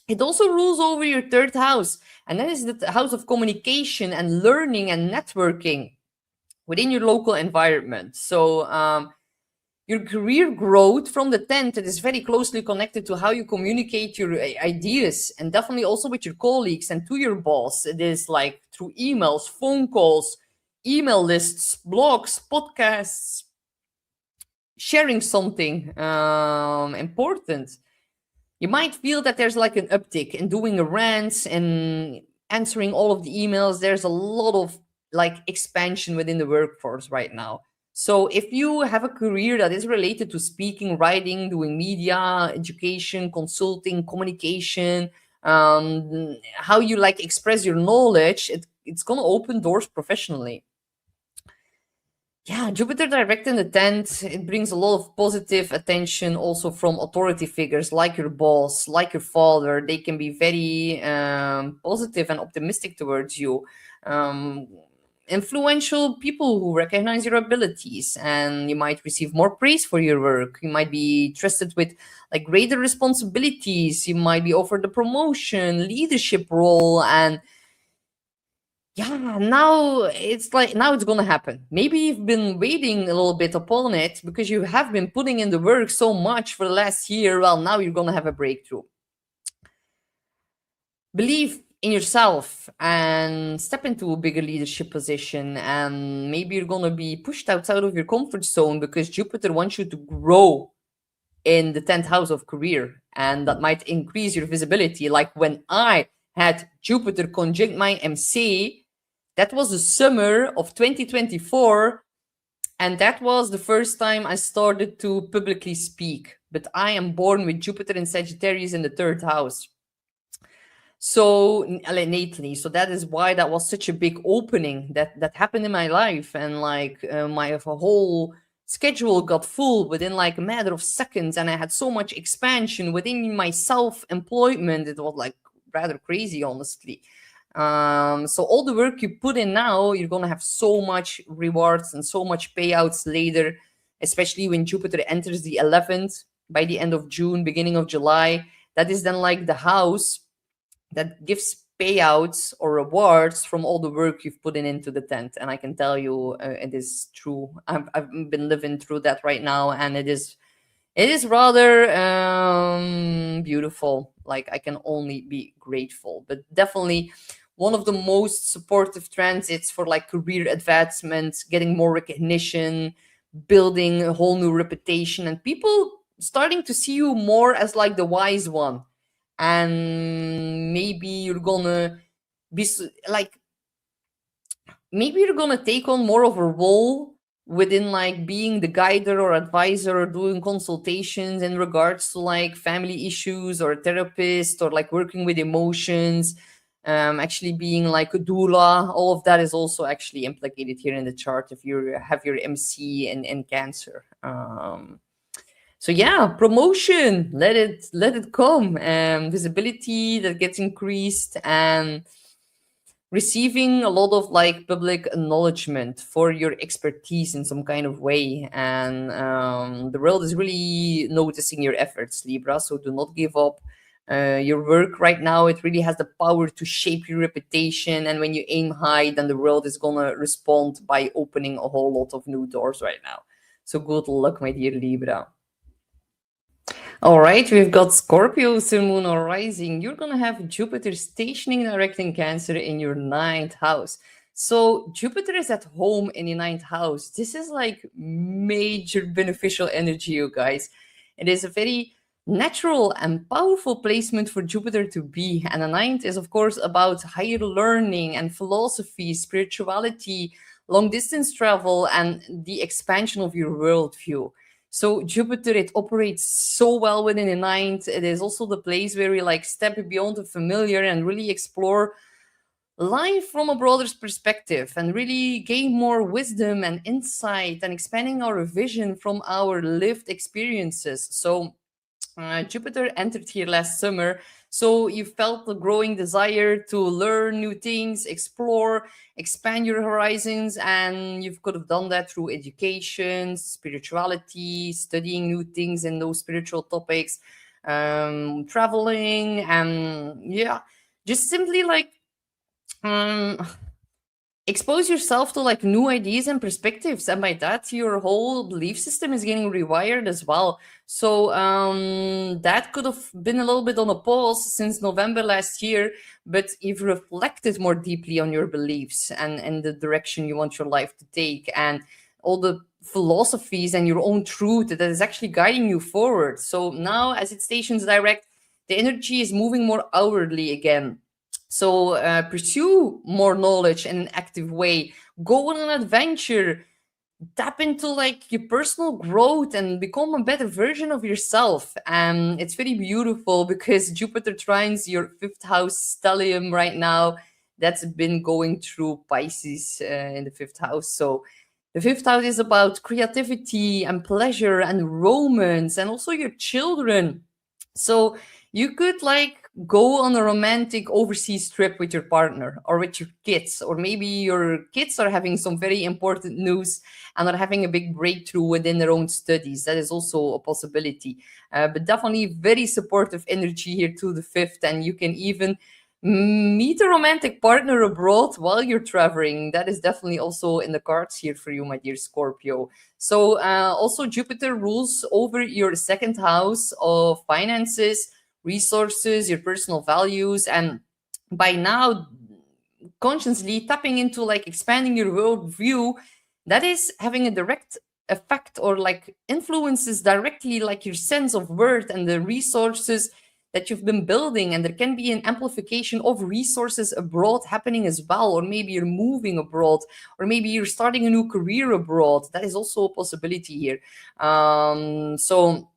it also rules over your 3rd house, and that is the house of communication and learning and networking within your local environment. So your career growth from the 10th, it is very closely connected to how you communicate your ideas, and definitely also with your colleagues and to your boss. It is like through emails, phone calls, email lists, blogs, podcasts, sharing something important. You might feel that there's like an uptick in doing a rant and answering all of the emails. There's a lot of like expansion within the workforce right now. So if you have a career that is related to speaking, writing, doing media, education, consulting, communication, how you like express your knowledge, it's going to open doors professionally. Yeah, Jupiter direct in the 10th, it brings a lot of positive attention also from authority figures like your boss, like your father. They can be very positive and optimistic towards you. Um, Influential people who recognize your abilities, and you might receive more praise for your work. You might be trusted with like greater responsibilities. You might be offered a promotion, leadership role, and yeah, now it's gonna happen. Maybe you've been waiting a little bit upon it because you have been putting in the work so much for the last year. Well, now you're gonna have a breakthrough. Believe in yourself and step into a bigger leadership position, and maybe you're gonna be pushed outside of your comfort zone because Jupiter wants you to grow in the 10th house of career, and that might increase your visibility. Like when I had Jupiter conjunct my MC, that was the summer of 2024, and that was the first time I started to publicly speak. But I am born with Jupiter and Sagittarius in the 3rd house. So innately, so that is why that was such a big opening that happened in my life, and like my whole schedule got full within like a matter of seconds, and I had so much expansion within my self-employment. It was like rather crazy, honestly. So all the work you put in now, you're gonna have so much rewards and so much payouts later. especially when Jupiter enters the 11th by the end of June, beginning of July. That is then like the house that gives payouts or rewards from all the work you've put in into the tent. And I can tell you, it is true. I've been living through that right now, and it is rather beautiful. Like, I can only be grateful. But definitely one of the most supportive transits for like career advancement, getting more recognition, building a whole new reputation, and people starting to see you more as like the wise one. And maybe you're gonna be like, maybe you're gonna take on more of a role within like being the guider or advisor or doing consultations in regards to like family issues, or a therapist, or like working with emotions, actually being like a doula. All of that is also actually implicated here in the chart if you have your MC in Cancer. So yeah, promotion, let it come. Visibility that gets increased, and receiving a lot of like public acknowledgement for your expertise in some kind of way. And the world is really noticing your efforts, Libra, so do not give up. Your work right now, it really has the power to shape your reputation, and when you aim high, then the world is gonna respond by opening a whole lot of new doors right now. So good luck, my dear Libra. All right, we've got Scorpio, Sun, Moon, or Rising. You're going to have Jupiter stationing direct in Cancer in your ninth house. So Jupiter is at home in the ninth house. This is like major beneficial energy, you guys. It is a very natural and powerful placement for Jupiter to be. And the ninth is, of course, about higher learning and philosophy, spirituality, long distance travel, and the expansion of your worldview. So Jupiter, it operates so well within the ninth. It is also the place where we like step beyond the familiar and really explore life from a broader perspective, and really gain more wisdom and insight, and expanding our vision from our lived experiences. So Jupiter entered here last summer, so you felt the growing desire to learn new things, explore, expand your horizons, and you could have done that through education, spirituality, studying new things in those spiritual topics, traveling, and yeah, just simply like um, expose yourself to like new ideas and perspectives, and by that your whole belief system is getting rewired as well. So that could have been a little bit on a pause since November last year, but you've reflected more deeply on your beliefs and the direction you want your life to take, and all the philosophies and your own truth that is actually guiding you forward. So now, as it stations direct, the energy is moving more outwardly again. So pursue more knowledge in an active way. Go on an adventure. Tap into like your personal growth and become a better version of yourself. And it's very beautiful because Jupiter trines your fifth house stellium right now. That's been going through Pisces in the fifth house. So the fifth house is about creativity and pleasure and romance, and also your children. So you could like go on a romantic overseas trip with your partner or with your kids, or maybe your kids are having some very important news and are having a big breakthrough within their own studies. That is also a possibility. But definitely very supportive energy here to the fifth, and you can even meet a romantic partner abroad while you're traveling. That is definitely also in the cards here for you, my dear Scorpio. So also Jupiter rules over your second house of finances, resources, your personal values, and by now consciously tapping into like expanding your worldview, that is having a direct effect or like influences directly like your sense of worth and the resources that you've been building. And there can be an amplification of resources abroad happening as well, or maybe you're moving abroad, or maybe you're starting a new career abroad. That is also a possibility here. So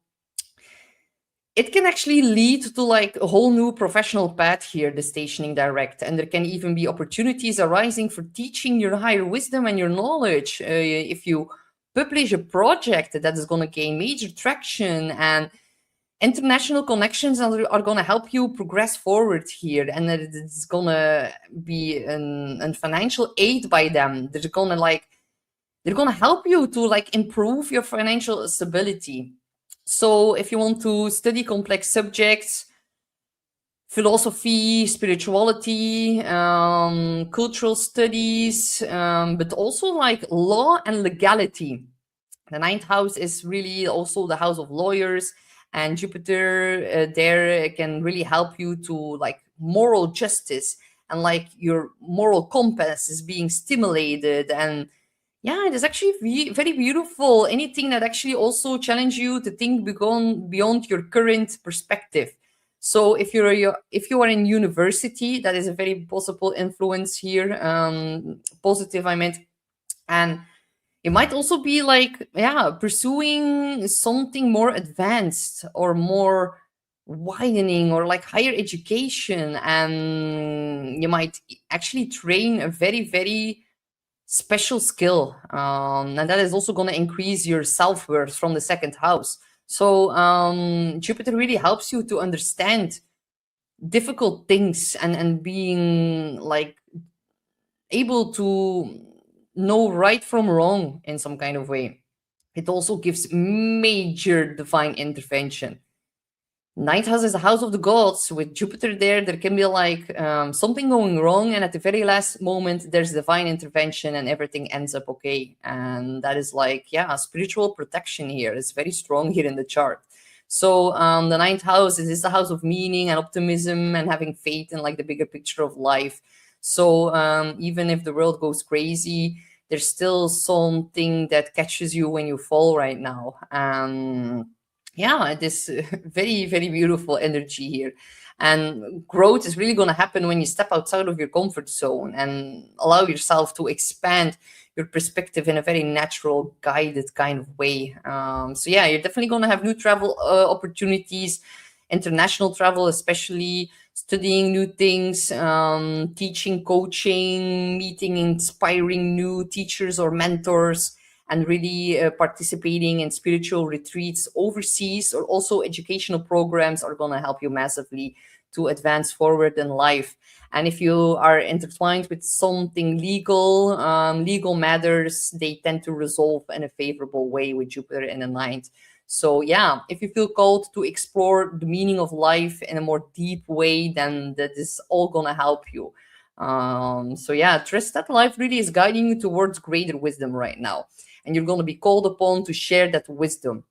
it can actually lead to like a whole new professional path here, the stationing direct. And there can even be opportunities arising for teaching your higher wisdom and your knowledge. If you publish a project that is going to gain major traction, and international connections are going to help you progress forward here, and it's going to be an financial aid by them. They're going to like they're going to help you to like improve your financial stability. So if you want to study complex subjects, philosophy, spirituality, cultural studies, but also like law and legality. The ninth house is really also the house of lawyers, and Jupiter there can really help you to like moral justice, and like your moral compass is being stimulated. And yeah, it is actually very beautiful. Anything that actually also challenge you to think beyond your current perspective. So if you are in university, that is a very possible influence here. Positive, I meant. And it might also be like, yeah, pursuing something more advanced or more widening, or like higher education. And you might actually train a very, very special skill. And that is also going to increase your self worth from the second house. So Jupiter really helps you to understand difficult things, and being like able to know right from wrong in some kind of way. It also gives major divine intervention. Ninth house is the house of the gods. With Jupiter there, there can be like something going wrong, and at the very last moment, there's divine intervention, and everything ends up okay. And that is like, yeah, spiritual protection here is very strong here in the chart. So the ninth house is the house of meaning and optimism and having faith in like the bigger picture of life. So even if the world goes crazy, there's still something that catches you when you fall right now. Yeah, this very, very beautiful energy here. And growth is really going to happen when you step outside of your comfort zone and allow yourself to expand your perspective in a very natural, guided kind of way. So yeah, you're definitely going to have new travel opportunities, international travel, especially studying new things, teaching, coaching, meeting inspiring new teachers or mentors, and really participating in spiritual retreats overseas, or also educational programs are going to help you massively to advance forward in life. And if you are intertwined with something legal, legal matters, they tend to resolve in a favorable way with Jupiter in the ninth. So yeah, if you feel called to explore the meaning of life in a more deep way, then that is all gonna help you. So yeah, trust that life really is guiding you towards greater wisdom right now, and you're gonna be called upon to share that wisdom.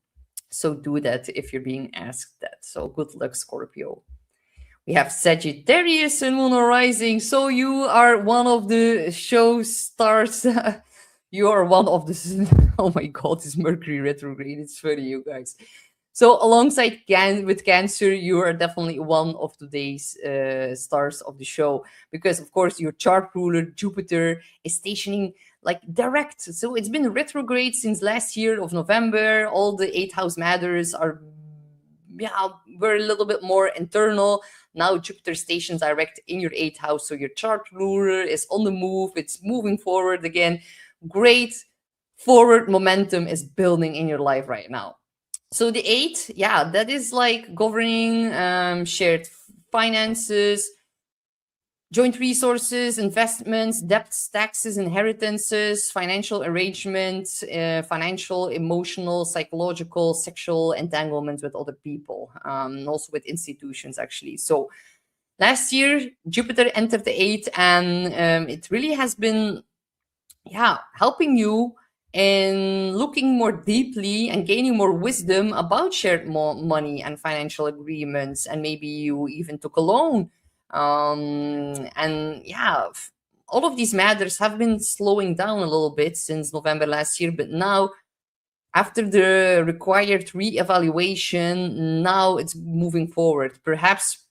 So do that if you're being asked that. So good luck, Scorpio. We have Sagittarius and Moon Rising. So you are one of the show stars. You are one of the. Oh my God, this Mercury retrograde. It's funny, you guys. So alongside with Cancer, you are definitely one of today's stars of the show, because of course your chart ruler Jupiter is stationing like direct. So it's been retrograde since last year of November. All the eighth house matters are, yeah, we're a little bit more internal. Now Jupiter stations direct in your eighth house, so your chart ruler is on the move. It's moving forward again. Great forward momentum is building in your life right now. So the eight, yeah, that is like governing shared finances, joint resources, investments, debts, taxes, inheritances, financial arrangements, financial, emotional, psychological, sexual entanglements with other people, also with institutions, actually. So last year, Jupiter entered the eighth, and it really has been, yeah, helping you in looking more deeply and gaining more wisdom about shared money and financial agreements. And maybe you even took a loan. And yeah, all of these matters have been slowing down a little bit since November last year, but now, after the required re-evaluation, now it's moving forward. Perhaps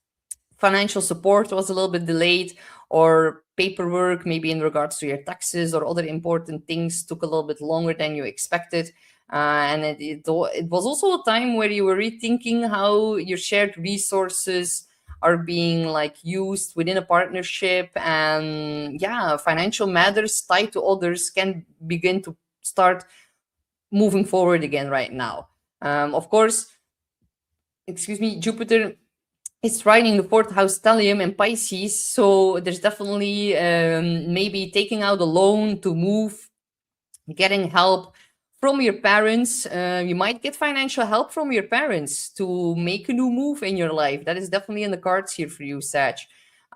financial support was a little bit delayed, or paperwork, maybe in regards to your taxes or other important things, took a little bit longer than you expected. And it was also a time where you were rethinking how your shared resources are being like used within a partnership. And yeah, financial matters tied to others can begin to start moving forward again right now. Of course, excuse me, Jupiter is riding the fourth house stellium in Pisces, so there's definitely maybe taking out a loan to move getting help from your parents. You might get financial help from your parents to make a new move in your life. That is definitely in the cards here for you, Sag.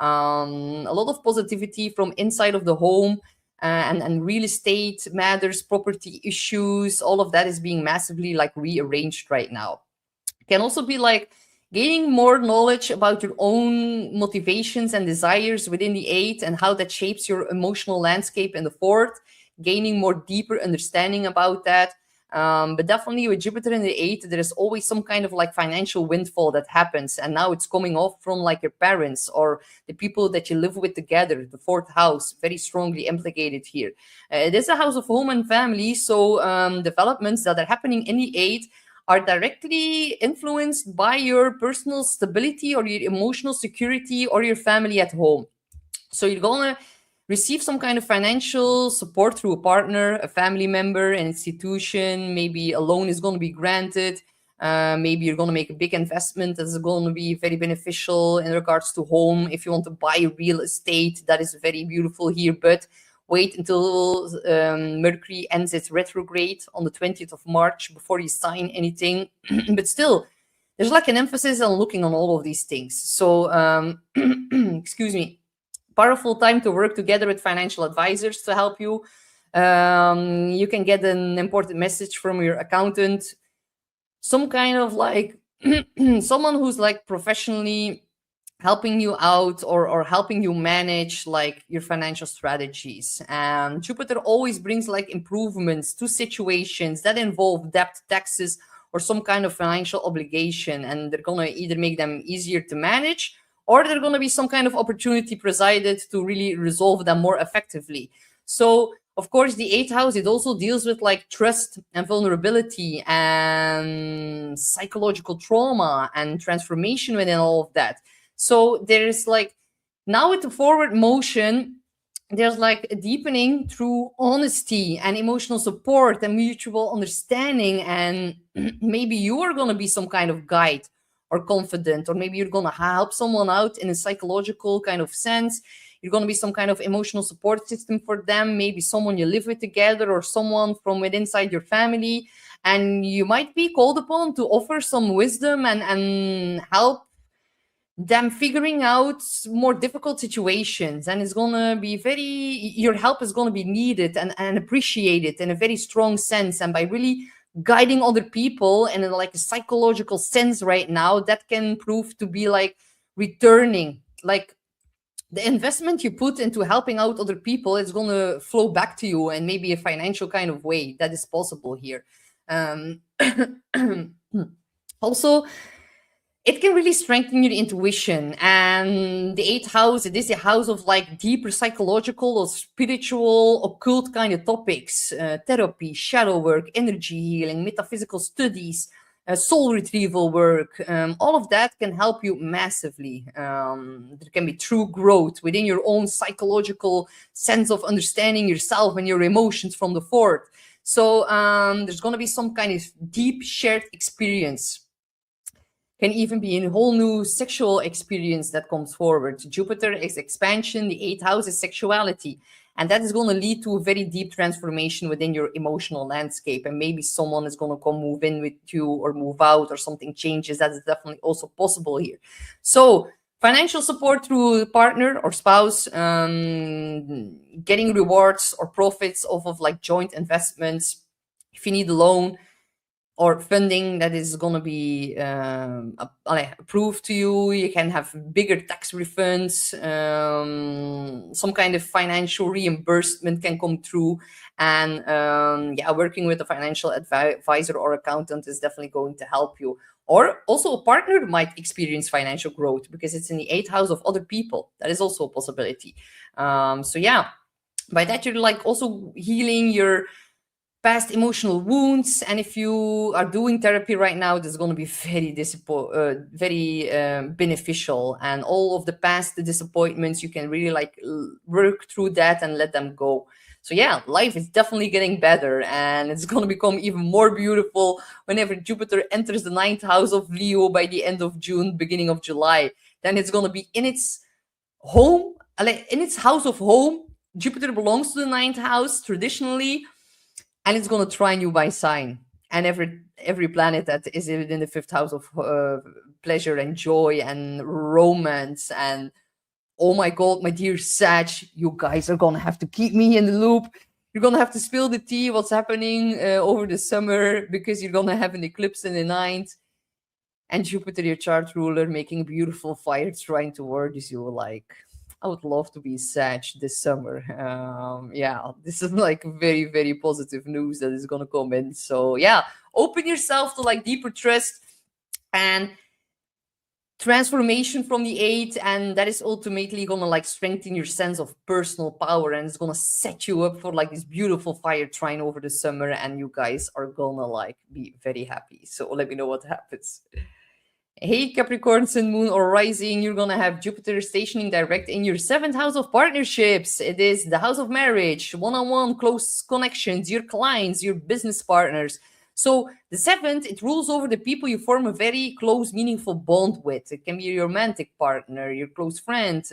A lot of positivity from inside of the home, and real estate matters, property issues, all of that is being massively like rearranged right now. Can also be like gaining more knowledge about your own motivations and desires within the eight and how that shapes your emotional landscape in the fourth, gaining more deeper understanding about that. But definitely with Jupiter in the eighth, there is always some kind of like financial windfall that happens. And now it's coming off from like your parents or the people that you live with together. The fourth house, very strongly implicated here. It is a house of home and family. So developments that are happening in the eighth are directly influenced by your personal stability or your emotional security or your family at home. So you're gonna receive some kind of financial support through a partner, a family member, an institution. Maybe a loan is going to be granted. Maybe you're going to make a big investment that's going to be very beneficial in regards to home. If you want to buy real estate, that is very beautiful here. But wait until Mercury ends its retrograde on the 20th of March before you sign anything. But still, there's like an emphasis on looking on all of these things. So, excuse me, powerful time to work together with financial advisors to help you. You can get an important message from your accountant, some kind of like someone who's like professionally helping you out or helping you manage like your financial strategies. And Jupiter always brings like improvements to situations that involve debt, taxes, or some kind of financial obligation, and they're gonna either make them easier to manage or they're going to be some kind of opportunity presided to really resolve them more effectively. So, of course, the eighth house, it also deals with like trust and vulnerability and psychological trauma and transformation within all of that. So there's like, now with the forward motion, there's like a deepening through honesty and emotional support and mutual understanding. And maybe you are going to be some kind of guide or confident, or maybe you're going to help someone out in a psychological kind of sense. You're going to be some kind of emotional support system for them, maybe someone you live with together or someone from within inside your family. And you might be called upon to offer some wisdom and help them figuring out more difficult situations. And it's going to be very, your help is going to be needed and appreciated in a very strong sense. And by really guiding other people in like a psychological sense right now, that can prove to be like returning, like the investment you put into helping out other people, it's going to flow back to you in maybe a financial kind of way. That is possible here. Also, it can really strengthen your intuition. And the eighth house, it is a house of like deeper psychological or spiritual, occult kind of topics, therapy, shadow work, energy healing, metaphysical studies, soul retrieval work. All of that can help you massively. There can be true growth within your own psychological sense of understanding yourself and your emotions from the fourth. So there's going to be some kind of deep shared experience. Can even be a whole new sexual experience that comes forward. Jupiter is expansion, the eighth house is sexuality. And that is going to lead to a very deep transformation within your emotional landscape. And maybe someone is going to come move in with you or move out or something changes. That is definitely also possible here. So financial support through partner or spouse, getting rewards or profits off of like joint investments. If you need a loan or funding that is going to be approved to you, you can have bigger tax refunds, some kind of financial reimbursement can come through. And working with a financial advisor or accountant is definitely going to help you. Or also a partner might experience financial growth because it's in the eighth house of other people. That is also a possibility. By that you're like also healing your past emotional wounds. And if you are doing therapy right now, this is going to be very beneficial. And all of the past disappointments, you can really like work through that and let them go. So life is definitely getting better, and it's going to become even more beautiful whenever Jupiter enters the ninth house of Leo by the end of June, beginning of July. Then it's going to be in its house of home. Jupiter belongs to the ninth house traditionally. and it's going to trine you by sign. And every planet that is in the fifth house of pleasure and joy and romance and, oh my god, my dear Sag, you guys are gonna have to keep me in the loop. You're gonna have to spill the tea what's happening over the summer, because you're gonna have an eclipse in the ninth, and Jupiter, your chart ruler, making a beautiful fire trine towards you. Like, I would love to be Sag this summer. Yeah, this is like very, very positive news that is gonna come in. So yeah, open yourself to like deeper trust and transformation from the eight, and that is ultimately gonna like strengthen your sense of personal power, and it's gonna set you up for like this beautiful fire trine over the summer, and you guys are gonna like be very happy. So let me know what happens. Hey, Capricorn, Sun, Moon, or Rising, you're gonna have Jupiter stationing direct in your seventh house of partnerships. It is the house of marriage, one on one, close connections, your clients, your business partners. So, the seventh, it rules over the people you form a very close, meaningful bond with. It can be your romantic partner, your close friend,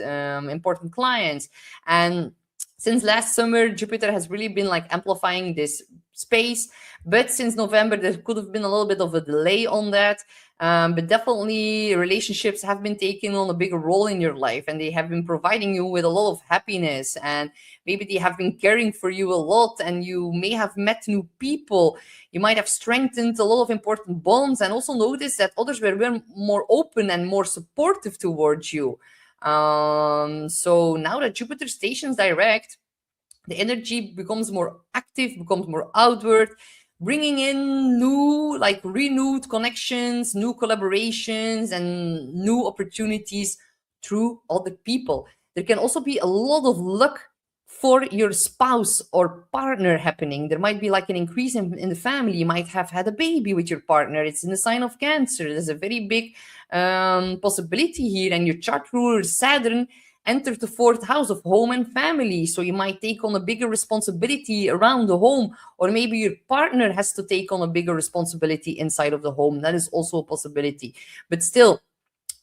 important clients. And since last summer, Jupiter has really been like amplifying this space. But since November, there could have been a little bit of a delay on that. But definitely relationships have been taking on a bigger role in your life, and they have been providing you with a lot of happiness, and maybe they have been caring for you a lot, and you may have met new people. You might have strengthened a lot of important bonds, and also noticed that others were more open and more supportive towards you. So now that Jupiter stations direct, the energy becomes more active, becomes more outward, bringing in new, like renewed connections, new collaborations, and new opportunities through other people. There can also be a lot of luck for your spouse or partner happening. There might be like an increase in the family. You might have had a baby with your partner. It's in the sign of Cancer. There's a very big possibility here. And your chart ruler, Saturn, enters the fourth house of home and family. So you might take on a bigger responsibility around the home, or maybe your partner has to take on a bigger responsibility inside of the home. That is also a possibility. But still,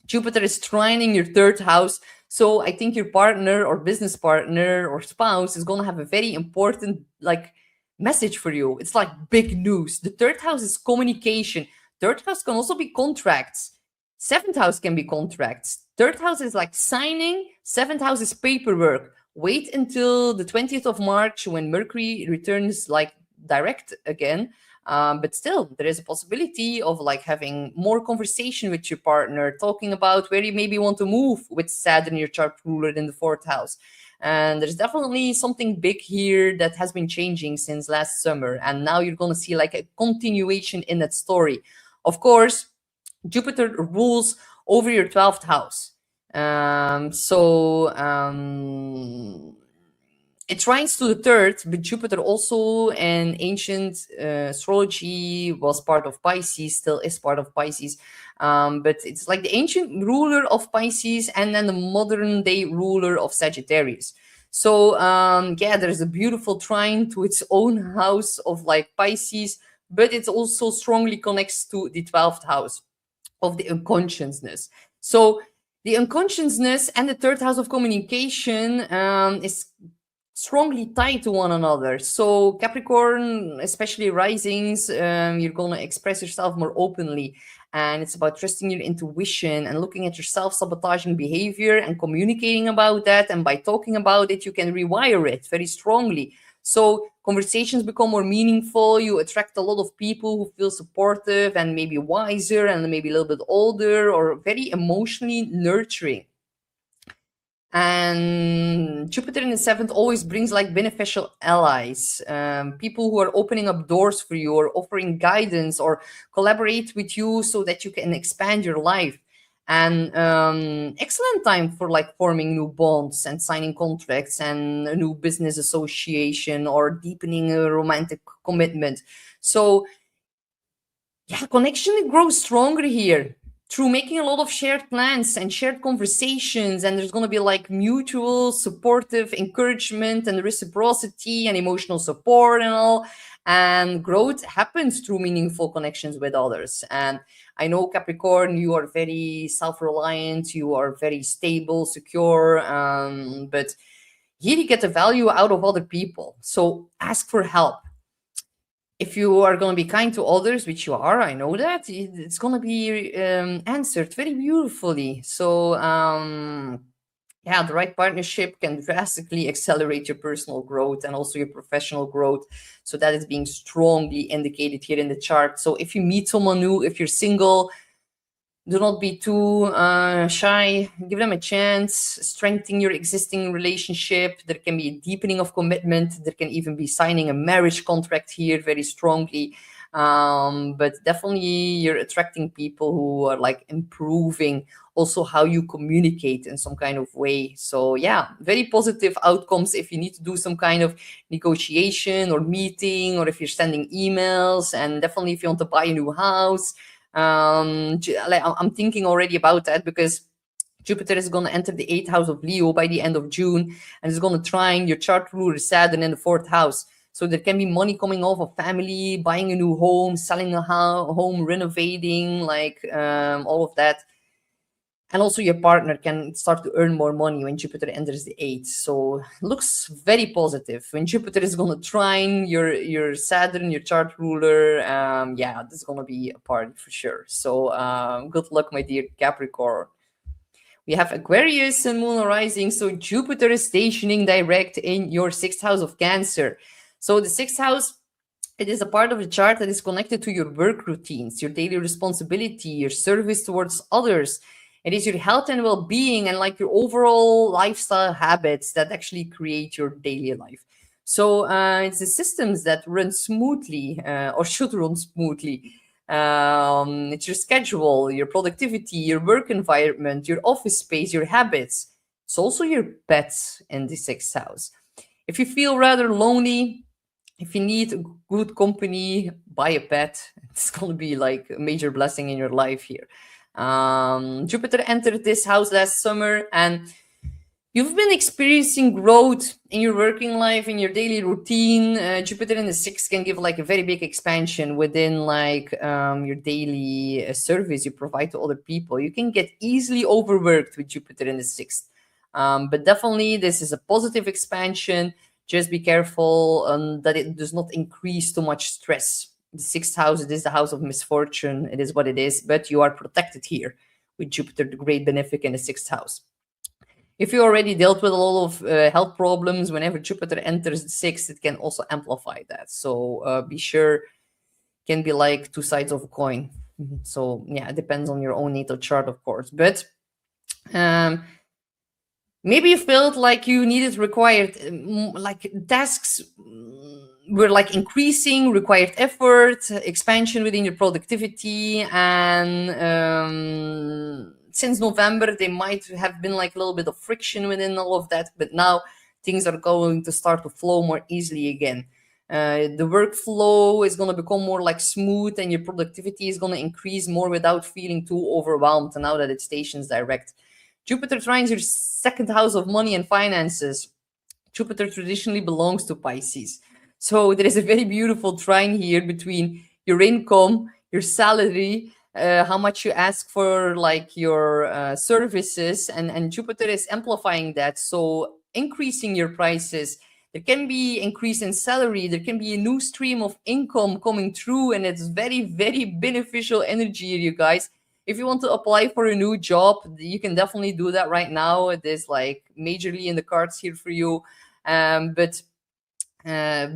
Jupiter is trining your third house. So I think your partner or business partner or spouse is going to have a very important like message for you. It's like big news. The third house is communication. Third house can also be contracts. Seventh house can be contracts. Third house is like signing. Seventh house is paperwork. Wait until the 20th of March when Mercury returns like direct again. But still, there is a possibility of like having more conversation with your partner, talking about where you maybe want to move with Saturn, your chart ruler, in the fourth house. And there's definitely something big here that has been changing since last summer. And now you're going to see like a continuation in that story. Of course, Jupiter rules over your 12th house. It trines to the third, but Jupiter also in ancient astrology was part of Pisces, still is part of Pisces. But it's like the ancient ruler of Pisces and then the modern day ruler of Sagittarius. So yeah, there's a beautiful trine to its own house of like Pisces, but it also strongly connects to the 12th house of the unconsciousness. So the unconsciousness and the third house of communication is strongly tied to one another. So Capricorn, especially risings, you're going to express yourself more openly. And it's about trusting your intuition and looking at your self-sabotaging behavior and communicating about that. And by talking about it, you can rewire it very strongly. So conversations become more meaningful. You attract a lot of people who feel supportive and maybe wiser and maybe a little bit older or very emotionally nurturing. And Jupiter in the seventh always brings like beneficial allies, people who are opening up doors for you or offering guidance or collaborate with you so that you can expand your life. And excellent time for like forming new bonds and signing contracts and a new business association or deepening a romantic commitment. So yeah, connection grows stronger here through making a lot of shared plans and shared conversations. And there's going to be like mutual supportive encouragement and reciprocity and emotional support and all. And growth happens through meaningful connections with others. And I know, Capricorn, you are very self-reliant, you are very stable, secure, but here you get the value out of other people. So ask for help. If you are going to be kind to others, which you are, I know that, it's going to be answered very beautifully. So, yeah, the right partnership can drastically accelerate your personal growth and also your professional growth. So that is being strongly indicated here in the chart. So if you meet someone new, if you're single, do not be too shy. Give them a chance. Strengthen your existing relationship. There can be a deepening of commitment. There can even be signing a marriage contract here very strongly. But definitely you're attracting people who are like improving also how you communicate in some kind of way. So yeah, very positive outcomes if you need to do some kind of negotiation or meeting, or if you're sending emails, and definitely if you want to buy a new house. Like, I'm thinking already about that, because Jupiter is going to enter the 8th house of Leo by the end of June, and it's going to trine your chart ruler Saturn in the 4th house. So there can be money coming off of family, buying a new home, selling a home, renovating, like all of that. And also your partner can start to earn more money when Jupiter enters the 8th. So looks very positive. When Jupiter is going to trine your Saturn, your chart ruler, yeah, this is going to be a party for sure. So good luck, my dear Capricorn. We have Aquarius and Moon rising. So Jupiter is stationing direct in your 6th house of Cancer. So the 6th house, it is a part of the chart that is connected to your work routines, your daily responsibility, your service towards others. It is your health and well-being and like your overall lifestyle habits that actually create your daily life. So it's the systems that run smoothly or should run smoothly. It's your schedule, your productivity, your work environment, your office space, your habits. It's also your pets in the 6th house. If you feel rather lonely, if you need good company, buy a pet. It's going to be like a major blessing in your life here. Jupiter entered this house last summer, and you've been experiencing growth in your working life, in your daily routine. Jupiter in the 6th can give like a very big expansion within like your daily service you provide to other people. You can get easily overworked with Jupiter in the 6th. But definitely this is a positive expansion. Just be careful that it does not increase too much stress. The 6th house, it is the house of misfortune. It is what it is, but you are protected here with Jupiter, the great benefic in the 6th house. If you already dealt with a lot of health problems, whenever Jupiter enters the 6th, it can also amplify that. So be sure, can be like two sides of a coin. So yeah, it depends on your own natal chart, of course. But maybe you felt like you needed required, like tasks were like increasing, required effort, expansion within your productivity, and since November, they might have been like a little bit of friction within all of that, but now things are going to start to flow more easily again. The workflow is going to become more like smooth, and your productivity is going to increase more without feeling too overwhelmed. And now that it stations direct, Jupiter trines your 2nd house of money and finances. Jupiter traditionally belongs to Pisces. So there is a very beautiful trine here between your income, your salary, how much you ask for like your services, and Jupiter is amplifying that. So increasing your prices. There can be increase in salary. There can be a new stream of income coming through, and it's very, very beneficial energy here, you guys. If you want to apply for a new job, you can definitely do that right now. It is like majorly in the cards here for you. But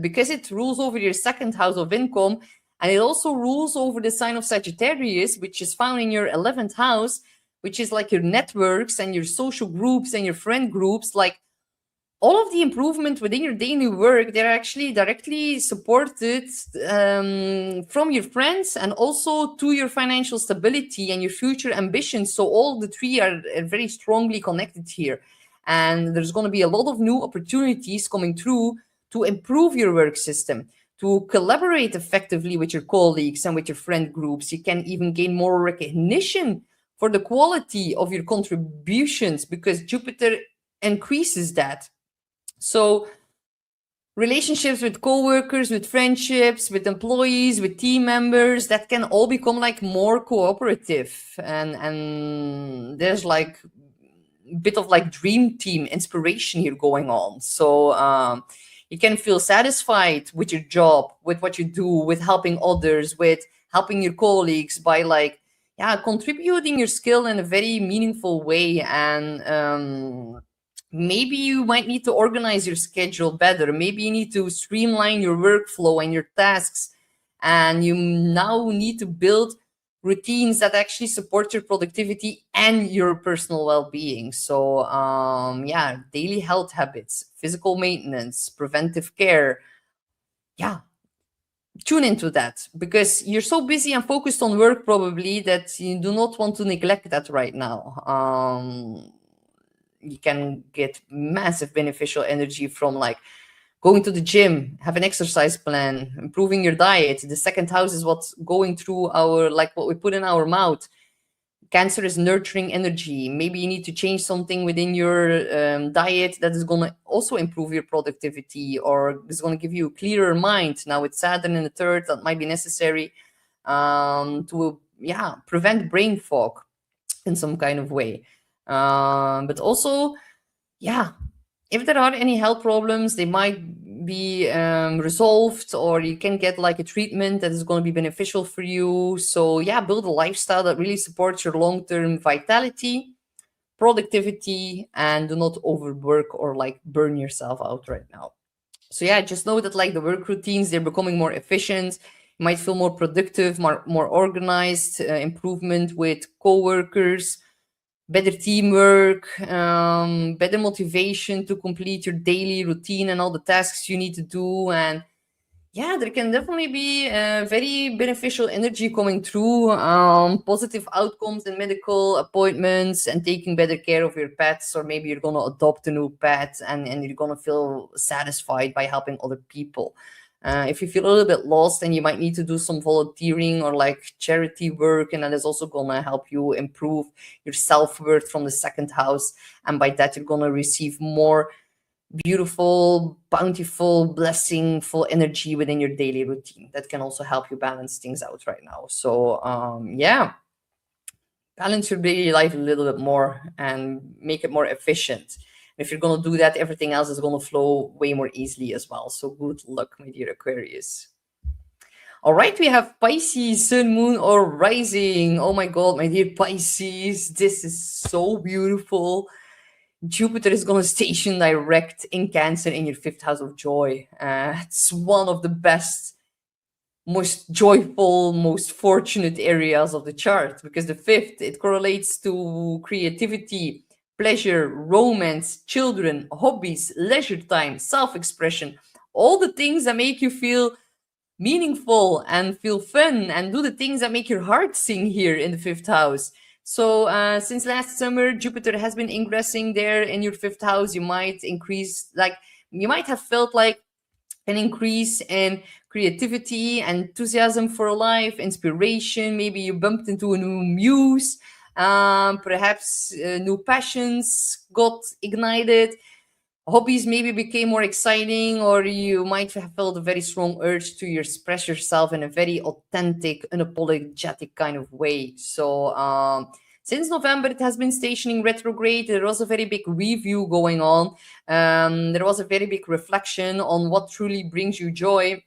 because it rules over your 2nd house of income, and it also rules over the sign of Sagittarius, which is found in your 11th house, which is like your networks and your social groups and your friend groups, like all of the improvement within your daily work, they're actually directly supported from your friends and also to your financial stability and your future ambitions. So all the three are very strongly connected here. And there's going to be a lot of new opportunities coming through to improve your work system, to collaborate effectively with your colleagues and with your friend groups. You can even gain more recognition for the quality of your contributions because Jupiter increases that. So relationships with coworkers, with friendships, with employees, with team members, that can all become like more cooperative. And there's like a bit of like dream team inspiration here going on. So You can feel satisfied with your job, with what you do, with helping others, with helping your colleagues by like, yeah, contributing your skill in a very meaningful way. And maybe you might need to organize your schedule better. Maybe you need to streamline your workflow and your tasks. And you now need to build routines that actually support your productivity and your personal well-being. So yeah, daily health habits, physical maintenance, preventive care. Yeah, tune into that, because you're so busy and focused on work probably that you do not want to neglect that right now. You can get massive beneficial energy from like going to the gym, have an exercise plan, improving your diet. The second house is what's going through our, like what we put in our mouth. Cancer is nurturing energy. Maybe you need to change something within your diet that is going to also improve your productivity, or is going to give you a clearer mind. Now with Saturn in the third, that might be necessary to, yeah, prevent brain fog in some kind of way. But also, yeah, if there are any health problems, they might be resolved, or you can get like a treatment that is going to be beneficial for you. So yeah, build a lifestyle that really supports your long-term vitality, productivity, and do not overwork or like burn yourself out right now. So yeah, just know that like the work routines, they're becoming more efficient. You might feel more productive, more organized, improvement with coworkers, better teamwork, better motivation to complete your daily routine and all the tasks you need to do. And yeah, there can definitely be very beneficial energy coming through, positive outcomes in medical appointments and taking better care of your pets, or maybe you're going to adopt a new pet and you're going to feel satisfied by helping other people. If you feel a little bit lost, then you might need to do some volunteering or like charity work, and that is also going to help you improve your self-worth from the second house. And by that, you're going to receive more beautiful, bountiful, blessingful energy within your daily routine. That can also help you balance things out right now. So yeah, balance your daily life a little bit more and make it more efficient. If you're going to do that, everything else is going to flow way more easily as well. So good luck, my dear Aquarius. All right, we have Pisces, Sun, Moon, or Rising. Oh my God, my dear Pisces, this is so beautiful. Jupiter is going to station direct in Cancer in your fifth house of joy. It's one of the best, most joyful, most fortunate areas of the chart, because the fifth, it correlates to creativity, pleasure, romance, children, hobbies, leisure time, self-expression, all the things that make you feel meaningful and feel fun and do the things that make your heart sing here in the fifth house. So since last summer, Jupiter has been ingressing there in your fifth house. You might you might have felt like an increase in creativity, enthusiasm for life, inspiration. Maybe you bumped into a new muse. Perhaps new passions got ignited. Hobbies maybe became more exciting, or you might have felt a very strong urge to express yourself in a very authentic, unapologetic kind of way. So since November, it has been stationing retrograde. There was a very big review going on. There was a very big reflection on what truly brings you joy.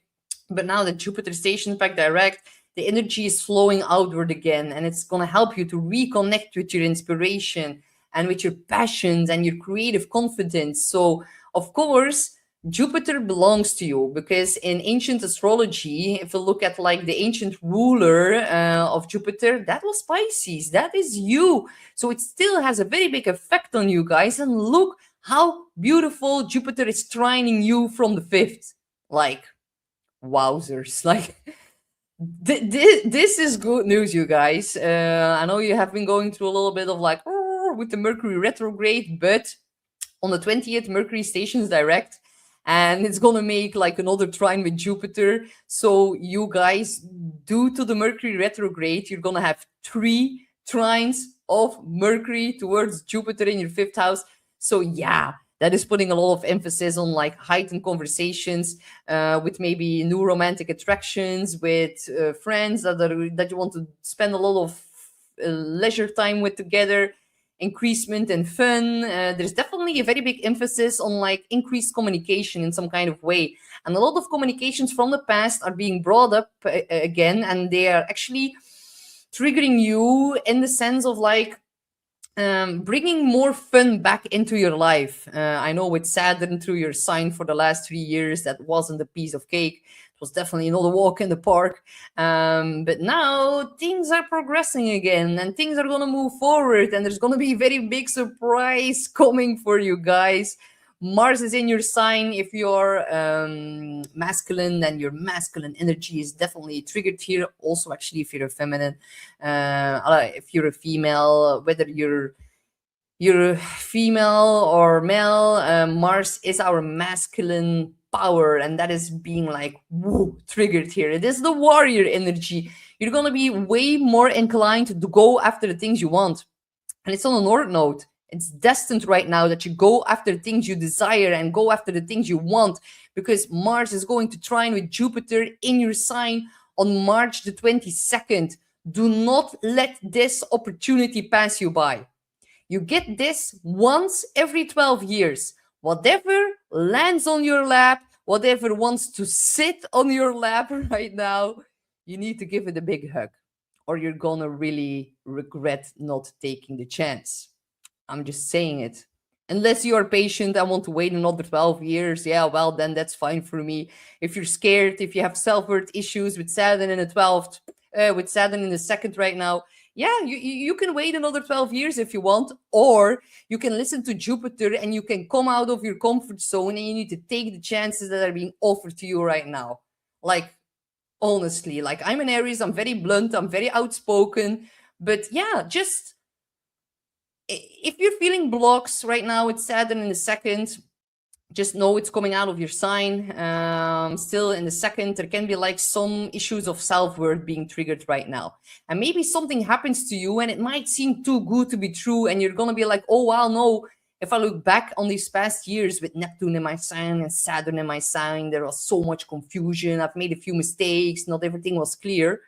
But now that Jupiter stations back direct, the energy is flowing outward again, and it's going to help you to reconnect with your inspiration and with your passions and your creative confidence. So, of course, Jupiter belongs to you, because in ancient astrology, if you look at like the ancient ruler of Jupiter, that was Pisces. That is you. So it still has a very big effect on you guys. And look how beautiful Jupiter is trining you from the fifth. Like, wowzers. Like, this is good news, you guys. I know you have been going through a little bit of like, with the Mercury retrograde, but on the 20th, Mercury stations direct, and it's gonna make like another trine with Jupiter. So you guys, due to the Mercury retrograde, you're gonna have 3 trines of Mercury towards Jupiter in your fifth house. So yeah, that is putting a lot of emphasis on like heightened conversations with maybe new romantic attractions with friends that you want to spend a lot of leisure time with together. increasement in fun. There's definitely a very big emphasis on like increased communication in some kind of way. And a lot of communications from the past are being brought up again, and they are actually triggering you in the sense of like bringing more fun back into your life. I know with Saturn through your sign for the last 3 years, that wasn't a piece of cake. It was definitely not a walk in the park. But now things are progressing again and things are going to move forward. And there's going to be a very big surprise coming for you guys. Mars is in your sign. If you're masculine, then your masculine energy is definitely triggered here. Also, actually, if you're a feminine, if you're a female, whether you're female or male, Mars is our masculine power, and that is being like woo, triggered here. It is the warrior energy. You're gonna be way more inclined to go after the things you want, and it's on a north node. It's destined right now that you go after things you desire and go after the things you want, because Mars is going to trine with Jupiter in your sign on March the 22nd. Do not let this opportunity pass you by. You get this once every 12 years. Whatever lands on your lap, whatever wants to sit on your lap right now, you need to give it a big hug, or you're gonna really regret not taking the chance. I'm just saying it. Unless you are patient and want to wait another 12 years, yeah, well, then that's fine for me. If you're scared, if you have self-worth issues with Saturn in the 12th, with Saturn in the 2nd right now, yeah, you can wait another 12 years if you want, or you can listen to Jupiter and you can come out of your comfort zone and you need to take the chances that are being offered to you right now. Like, honestly, like I'm an Aries, I'm very blunt, I'm very outspoken, but yeah, just if you're feeling blocks right now, it's Saturn in the 2nd, just know it's coming out of your sign. Still in the 2nd, there can be like some issues of self-worth being triggered right now. And maybe something happens to you and it might seem too good to be true. And you're going to be like, oh, wow, no. If I look back on these past years with Neptune in my sign and Saturn in my sign, there was so much confusion. I've made a few mistakes. Not everything was clear.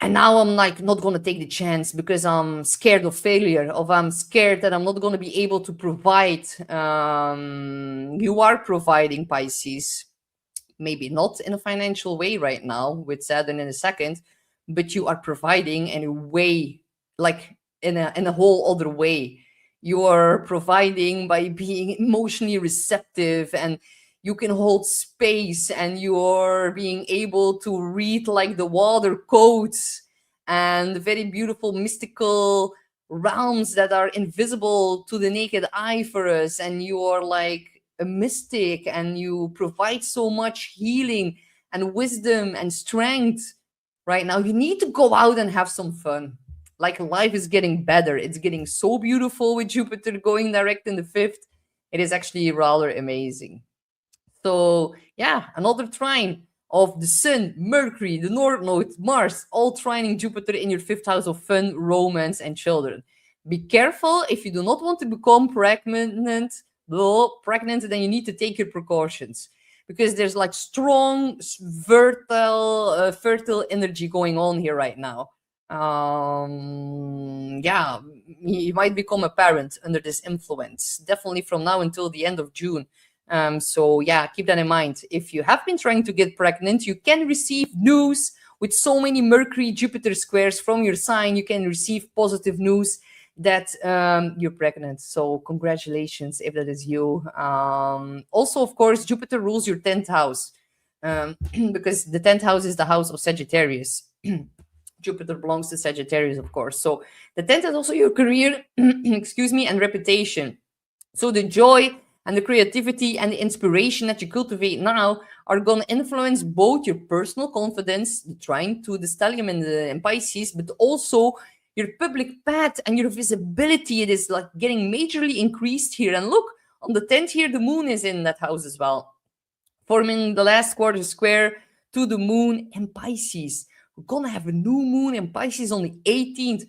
And now I'm like not going to take the chance because I'm scared of failure, or I'm scared that I'm not going to be able to provide. You are providing, Pisces, maybe not in a financial way right now with Saturn in the 2nd, but you are providing in a way, like in a whole other way. You are providing by being emotionally receptive, and you can hold space, and you're being able to read like the water codes and very beautiful mystical realms that are invisible to the naked eye for us. And you are like a mystic, and you provide so much healing and wisdom and strength right now. You need to go out and have some fun. Like, life is getting better. It's getting so beautiful with Jupiter going direct in the 5th. It is actually rather amazing. So yeah, another trine of the Sun, Mercury, the North Node, Mars, all trining Jupiter in your 5th house of fun, romance, and children. Be careful if you do not want to become pregnant, then you need to take your precautions, because there's like strong fertile energy going on here right now. Yeah, you might become a parent under this influence, definitely from now until the end of June. So yeah, keep that in mind. If you have been trying to get pregnant, you can receive news with so many Mercury Jupiter squares from your sign. You can receive positive news that you're pregnant. So congratulations if that is you. Also, of course, Jupiter rules your 10th house, because the 10th house is the house of Sagittarius. Jupiter belongs to Sagittarius, of course. So the 10th is also your career, excuse me, and reputation. So the joy and the creativity and the inspiration that you cultivate now are going to influence both your personal confidence, trying to the stellium in Pisces, but also your public path and your visibility. It is like getting majorly increased here. And look, on the 10th here, the moon is in that house as well, forming the last quarter square to the moon in Pisces. We're going to have a new moon in Pisces on the 18th.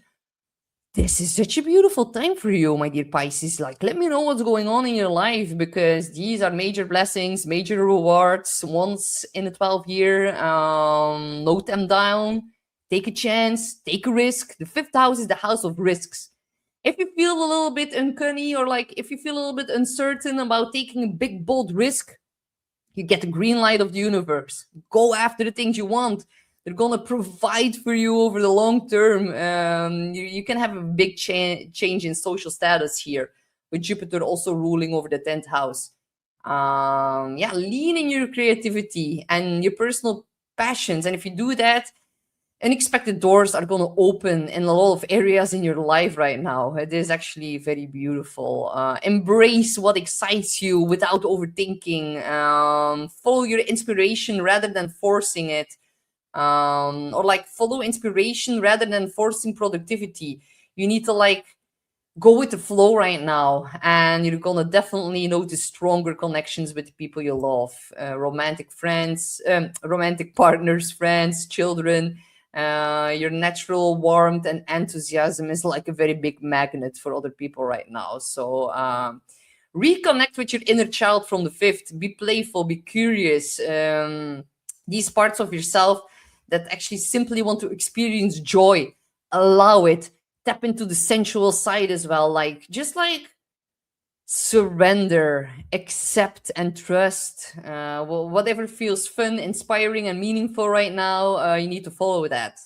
This is such a beautiful time for you, my dear Pisces. Like, let me know what's going on in your life, because these are major blessings, major rewards, once in a 12 year. Note them down, take a chance, take a risk. The 5th house is the house of risks. If you feel a little bit uncanny, or like if you feel a little bit uncertain about taking a big bold risk, you get the green light of the universe. Go after the things you want. They're gonna provide for you over the long term. You can have a big change in social status here, with Jupiter also ruling over the 10th house. Yeah, lean in your creativity and your personal passions, and if you do that, unexpected doors are going to open in a lot of areas in your life right now. It is actually very beautiful. Embrace what excites you without overthinking. Follow your inspiration rather than forcing it. Or like follow inspiration rather than forcing productivity. You need to like go with the flow right now, and you're gonna definitely notice stronger connections with people you love, romantic friends, romantic partners, friends, children. Your natural warmth and enthusiasm is like a very big magnet for other people right now. So reconnect with your inner child from the fifth. Be playful, be curious. These parts of yourself that actually simply want to experience joy, allow it. Tap into the sensual side as well, like just like surrender, accept, and trust. Whatever feels fun, inspiring, and meaningful right now, you need to follow that.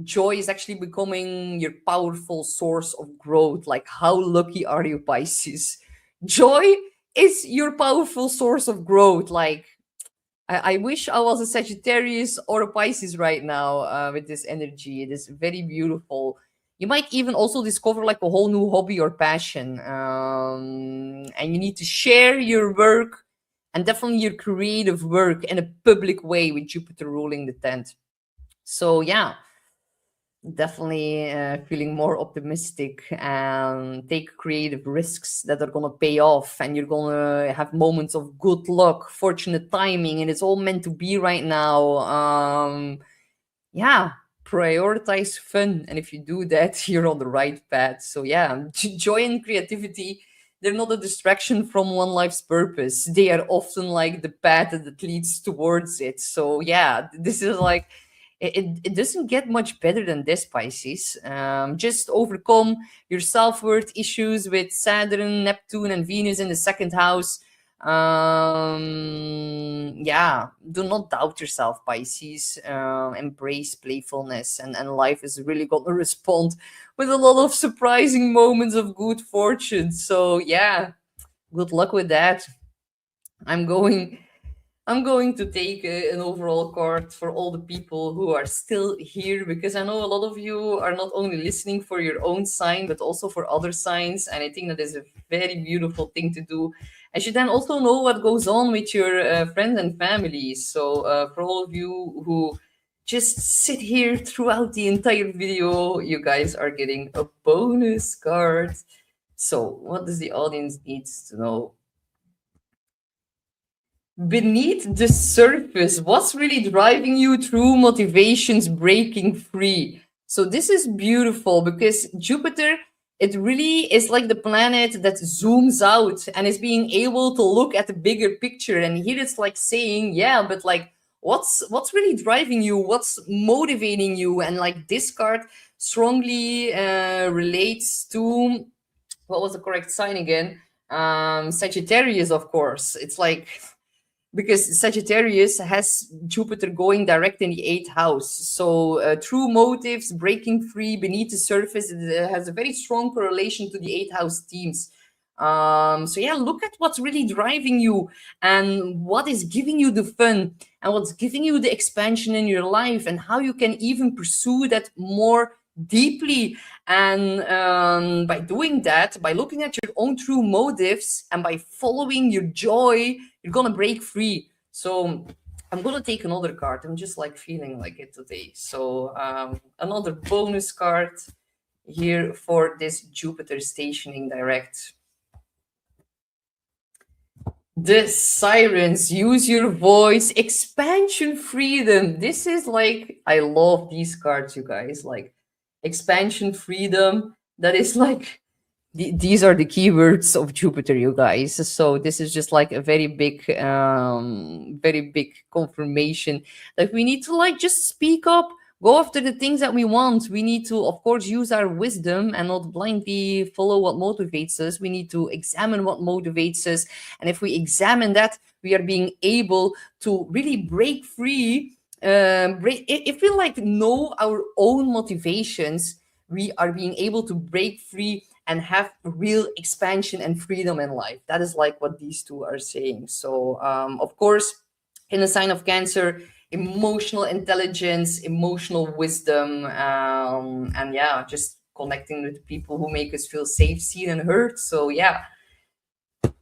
Joy is actually becoming your powerful source of growth. Like, how lucky are you, Pisces? Joy is your powerful source of growth. Like, I wish I was a Sagittarius or a Pisces right now, with this energy. It is very beautiful. You might even also discover like a whole new hobby or passion. And you need to share your work, and definitely your creative work, in a public way with Jupiter ruling the 10th. So, yeah, definitely feeling more optimistic, and take creative risks that are going to pay off, and you're going to have moments of good luck, fortunate timing, and it's all meant to be right now. Yeah, prioritize fun, and if you do that, you're on the right path. So yeah, joy and creativity, they're not a distraction from one life's purpose. They are often like the path that leads towards it. So yeah, this is like it doesn't get much better than this, Pisces. Just overcome your self-worth issues with Saturn, Neptune, and Venus in the second house. Yeah, do not doubt yourself, Pisces. Embrace playfulness, and life is really going to respond with a lot of surprising moments of good fortune. So yeah, good luck with that. I'm going I'm going to take an overall card for all the people who are still here, because I know a lot of you are not only listening for your own sign but also for other signs, and I think that is a very beautiful thing to do. I should then also know what goes on with your friends and families. So for all of you who just sit here throughout the entire video, you guys are getting a bonus card. So what does the audience needs to know? Beneath the surface, what's really driving you through motivations breaking free? So this is beautiful, because Jupiter, it really is like the planet that zooms out and is being able to look at the bigger picture. And here it's like saying, yeah, but like what's really driving you, what's motivating you? And like this card strongly relates to, what was the correct sign again? Sagittarius, of course. It's like, because Sagittarius has Jupiter going direct in the eighth house. So, true motives, breaking free beneath the surface, it has a very strong correlation to the eighth house themes. So, yeah, look at what's really driving you, and what is giving you the fun, and what's giving you the expansion in your life, and how you can even pursue that more deeply. And by doing that, by looking at your own true motives, and by following your joy, you're gonna break free. So I'm gonna take another card. I'm just like feeling like it today. So another bonus card here for this Jupiter stationing direct. The Sirens, use your voice, expansion, freedom. This is like, I love these cards, you guys. Like expansion, freedom. That is like, these are the keywords of Jupiter, you guys. So this is just like a very big confirmation that we need to like just speak up go after the things that we want. We need to, of course, use our wisdom and not blindly follow what motivates us. We need to examine what motivates us. And if we examine that, we are being able to really break free. If we like know our own motivations, we are being able to break free and have real expansion and freedom in life. That is like what these two are saying. So, of course, in the sign of Cancer, emotional intelligence, emotional wisdom, and yeah, just connecting with people who make us feel safe, seen, and heard. So, yeah,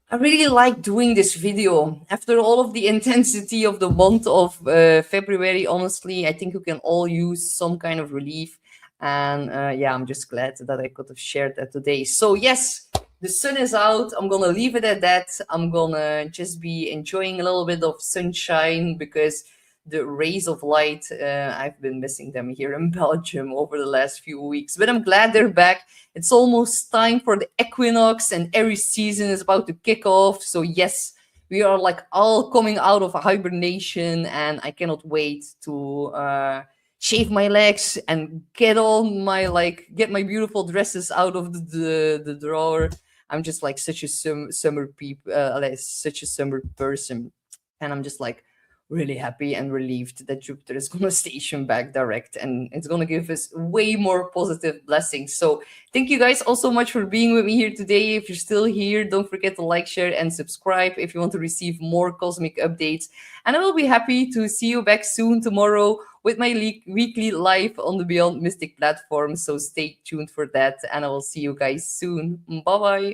I really like doing this video. After all of the intensity of the month of February, honestly, I think you can all use some kind of relief. And yeah, I'm just glad that I could have shared that today. So, yes, the sun is out. I'm going to leave it at that. I'm going to just be enjoying a little bit of sunshine because the rays of light, I've been missing them here in Belgium over the last few weeks. But I'm glad they're back. It's almost time for the equinox, and Aries season is about to kick off. So yes, we are like all coming out of a hibernation, and I cannot wait to shave my legs and get my beautiful dresses out of the drawer. I'm just like such a summer like such a summer person, and I'm just like really happy and relieved that Jupiter is going to station back direct, and it's going to give us way more positive blessings. So thank you guys all so much for being with me here today. If you're still here, don't forget to like, share, and subscribe if you want to receive more cosmic updates. And I will be happy to see you back soon tomorrow with my weekly live on the Beyond Mystic platform. So stay tuned for that, and I will see you guys soon. Bye bye.